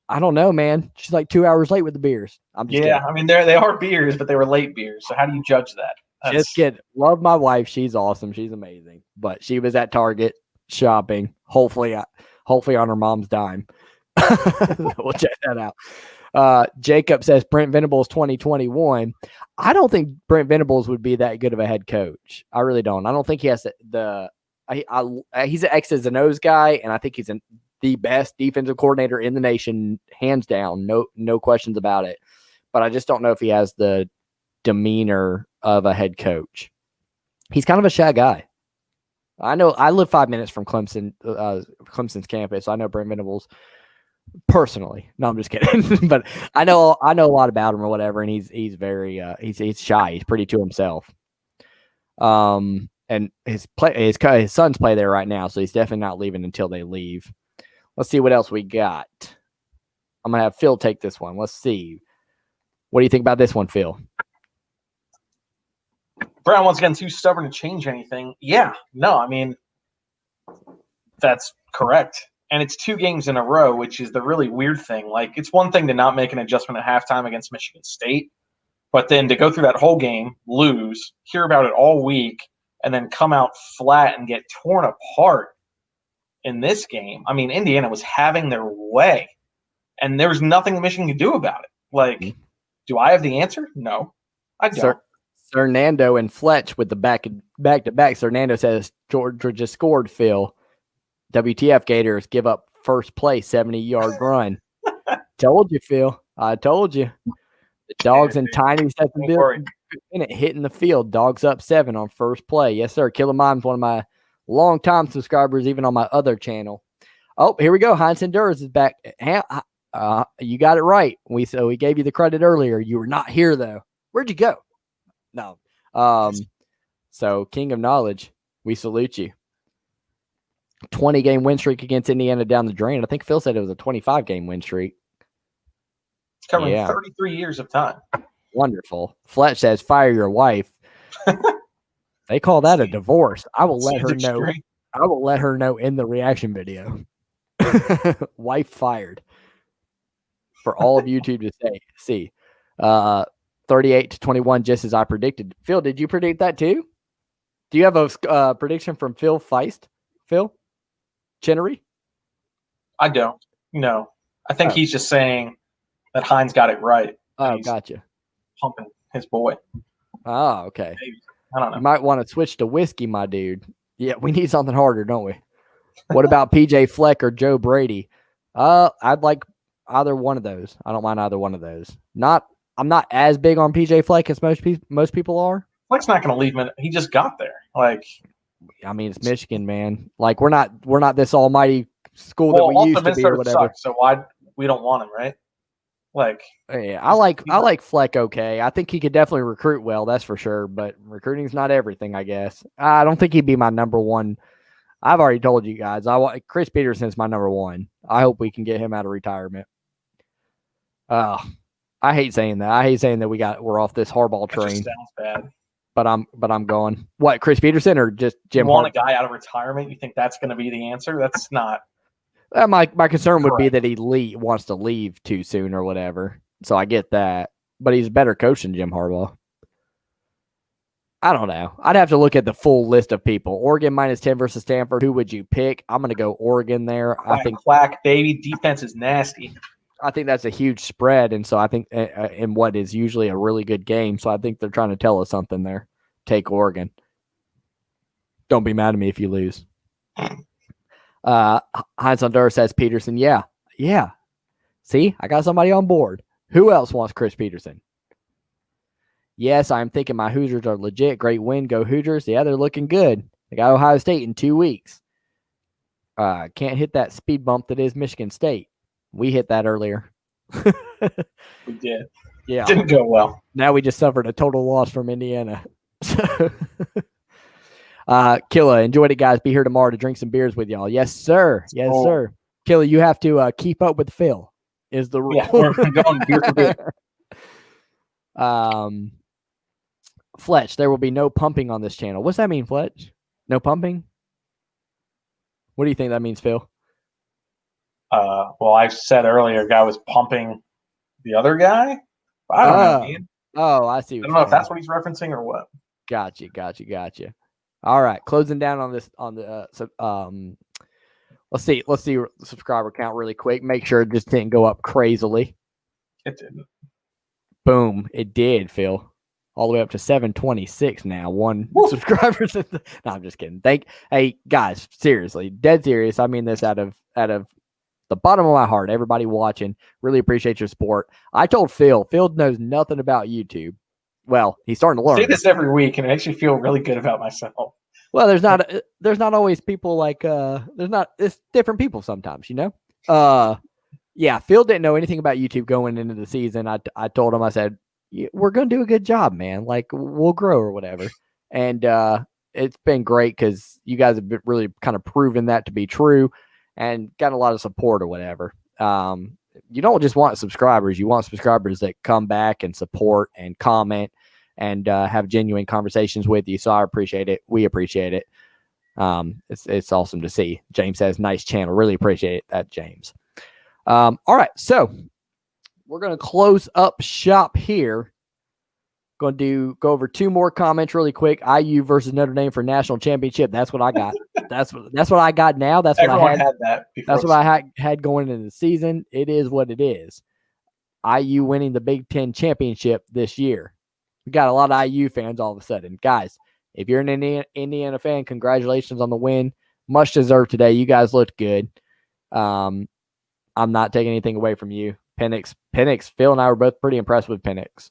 I don't know, man. She's like 2 hours late with the beers. I'm just kidding. I mean, they are beers, but they were late beers. So how do you judge that? Just kidding. Love my wife. She's awesome. She's amazing. But she was at Target shopping. Hopefully on her mom's dime. We'll check that out. Jacob says Brent Venables 2021. I don't think Brent Venables would be that good of a head coach. I really don't. I don't think he has he's an X's and O's guy, and I think he's the best defensive coordinator in the nation, hands down. No questions about it. But I just don't know if he has the demeanor of a head coach. He's kind of a shy guy. I know I live 5 minutes from Clemson's campus. I know Brent Venables personally. No, I'm just kidding. But I know a lot about him or whatever, and he's very he's shy. He's pretty to himself. And his sons play there right now, so he's definitely not leaving until they leave. Let's see what else we got. I'm gonna have Phil take this one. Let's see. What do you think about this one, Phil? Brown, once again, too stubborn to change anything. Yeah, no, I mean, that's correct. And it's 2 games in a row, which is the really weird thing. Like, it's one thing to not make an adjustment at halftime against Michigan State, but then to go through that whole game, lose, hear about it all week, and then come out flat and get torn apart in this game. I mean, Indiana was having their way, and there was nothing Michigan could do about it. Like, do I have the answer? No, I don't. Fernando and Fletch with the back-to-back. Fernando says Georgia just scored, Phil. WTF Gators give up first play, 70-yard run. Told you, Phil. I told you. The Dogs and Tiny minute hitting the field. Dogs up 7 on first play. Yes, sir. Killer Mime's one of my longtime subscribers, even on my other channel. Oh, here we go. Heinz Endurance is back. You got it right. We gave you the credit earlier. You were not here though. Where'd you go? No. So King of Knowledge, we salute you. 20-game win streak against Indiana down the drain. I think Phil said it was a 25-game win streak. It's covering 33 years of time. Wonderful. Fletch says, "Fire your wife." They call that a divorce. I will let her know. I will let her know in the reaction video. Wife fired. For all of YouTube to see. 38-21, just as I predicted. Phil, did you predict that too? Do you have a prediction from Phil Feist? Phil Chinnery? I don't. No. I think he's just saying that Heinz got it right. Oh, gotcha. Pumping his boy. Oh, okay. Maybe. I don't know. You might want to switch to whiskey, my dude. Yeah, we need something harder, don't we? What about PJ Fleck or Joe Brady? I'd like either one of those. I don't mind either one of those. I'm not as big on PJ Fleck as most people are. Fleck's not going to leave him. He just got there. I mean, it's Michigan, man. Like we're not this almighty school that we used to be or whatever. Sucks, so why we don't want him, right? Yeah, I like Fleck. Okay, I think he could definitely recruit well. That's for sure. But recruiting's not everything, I guess. I don't think he'd be my number one. I've already told you guys. Chris Peterson's my number one. I hope we can get him out of retirement. I hate saying that. I hate saying that we're off this Harbaugh train. That just sounds bad. But I'm going. What, Chris Peterson or just Jim? You want a guy out of retirement? You think that's going to be the answer? That's not. My concern would be that he wants to leave too soon or whatever. So I get that, but he's a better coach than Jim Harbaugh. I don't know. I'd have to look at the full list of people. Oregon -10 versus Stanford. Who would you pick? I'm going to go Oregon there. I think quack baby defense is nasty. I think that's a huge spread, and so I think in what is usually a really good game. So I think they're trying to tell us something there. Take Oregon. Don't be mad at me if you lose. Heinz Honduras says Peterson. Yeah. See, I got somebody on board. Who else wants Chris Peterson? Yes, I'm thinking my Hoosiers are legit. Great win. Go Hoosiers. Yeah, they're looking good. They got Ohio State in 2 weeks. Can't hit that speed bump that is Michigan State. We hit that earlier. We did. Yeah. Didn't go well. Now we just suffered a total loss from Indiana. Killa, enjoyed it, guys. Be here tomorrow to drink some beers with y'all. Yes, sir. Yes, sir. Killa, you have to keep up with Phil is the rule. Yeah, we're going beer for beer. Fletch, there will be no pumping on this channel. What's that mean, Fletch? No pumping? What do you think that means, Phil? Well, I said earlier, a guy was pumping the other guy. I don't know, man. Oh, I see. I don't know if that's what he's referencing or what. Gotcha. All right, closing down on this. Let's see the subscriber count really quick. Make sure it just didn't go up crazily. It didn't. Boom, it did, Phil. All the way up to 726 now. Subscribers. No, I'm just kidding. Hey guys, seriously, dead serious. I mean this out of the bottom of my heart. Everybody watching, really appreciate your support. I told Phil knows nothing about YouTube. Well, he's starting to learn. I say this every week, and it makes me feel really good about myself. Well, there's not always people like it's different people sometimes, you know. Yeah, Phil didn't know anything about YouTube going into the season. I told him, I said, we're gonna do a good job, man. Like we'll grow or whatever. And it's been great because you guys have really kind of proven that to be true and got a lot of support or whatever. You don't just want subscribers. You want subscribers that come back and support and comment and have genuine conversations with you. So I appreciate it. We appreciate it. It's awesome to see. James says, nice channel. Really appreciate that, James. All right. So we're going to close up shop here. Going to go over 2 more comments really quick. IU versus Notre Dame for national championship. That's what I got. That's what I got now. That's what I had that before. That's what I had going into the season. It is what it is. IU winning the Big Ten championship this year. We got a lot of IU fans all of a sudden. Guys, if you're an Indiana fan, congratulations on the win. Much deserved today. You guys looked good. I'm not taking anything away from you. Penix, Phil and I were both pretty impressed with Penix.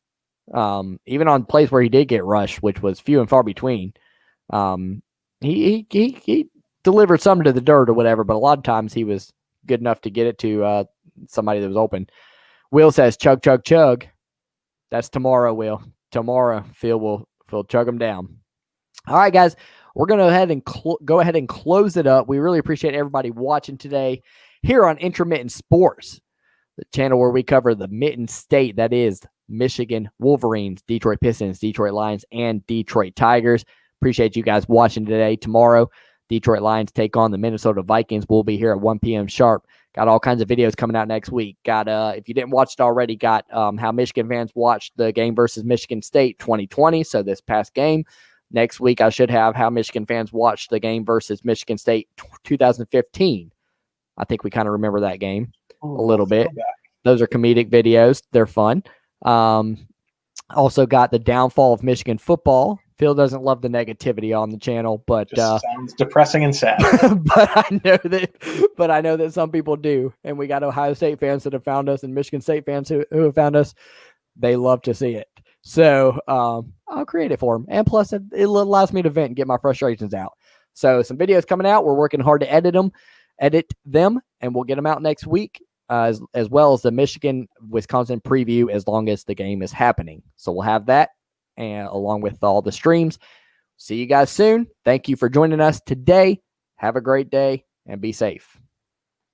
Even on plays where he did get rushed, which was few and far between. He delivered some to the dirt or whatever, but a lot of times he was good enough to get it to somebody that was open. Will says, chug, chug, chug. That's tomorrow, Will. Tomorrow, Phil will chug them down. All right, guys, we're going to go ahead and close it up. We really appreciate everybody watching today here on Intermittent Sports, the channel where we cover the Mitten State, that is Michigan Wolverines, Detroit Pistons, Detroit Lions, and Detroit Tigers. Appreciate you guys watching today. Tomorrow, Detroit Lions take on the Minnesota Vikings. We'll be here at 1 p.m. sharp. Got all kinds of videos coming out next week. Got if you didn't watch it already, got how Michigan fans watched the game versus Michigan State 2020, so this past game. Next week, I should have how Michigan fans watched the game versus Michigan State 2015. I think we kind of remember that game a little bit. Those are comedic videos. They're fun. Also got the downfall of Michigan football. Phil doesn't love the negativity on the channel, but sounds depressing and sad. but I know that some people do, and we got Ohio State fans that have found us and Michigan State fans who have found us. They love to see it, so I'll create it for them, and plus it allows me to vent and get my frustrations out. So some videos coming out. We're working hard to edit them, and we'll get them out next week. As well as the Michigan-Wisconsin preview as long as the game is happening. So we'll have that and along with all the streams. See you guys soon. Thank you for joining us today. Have a great day and be safe.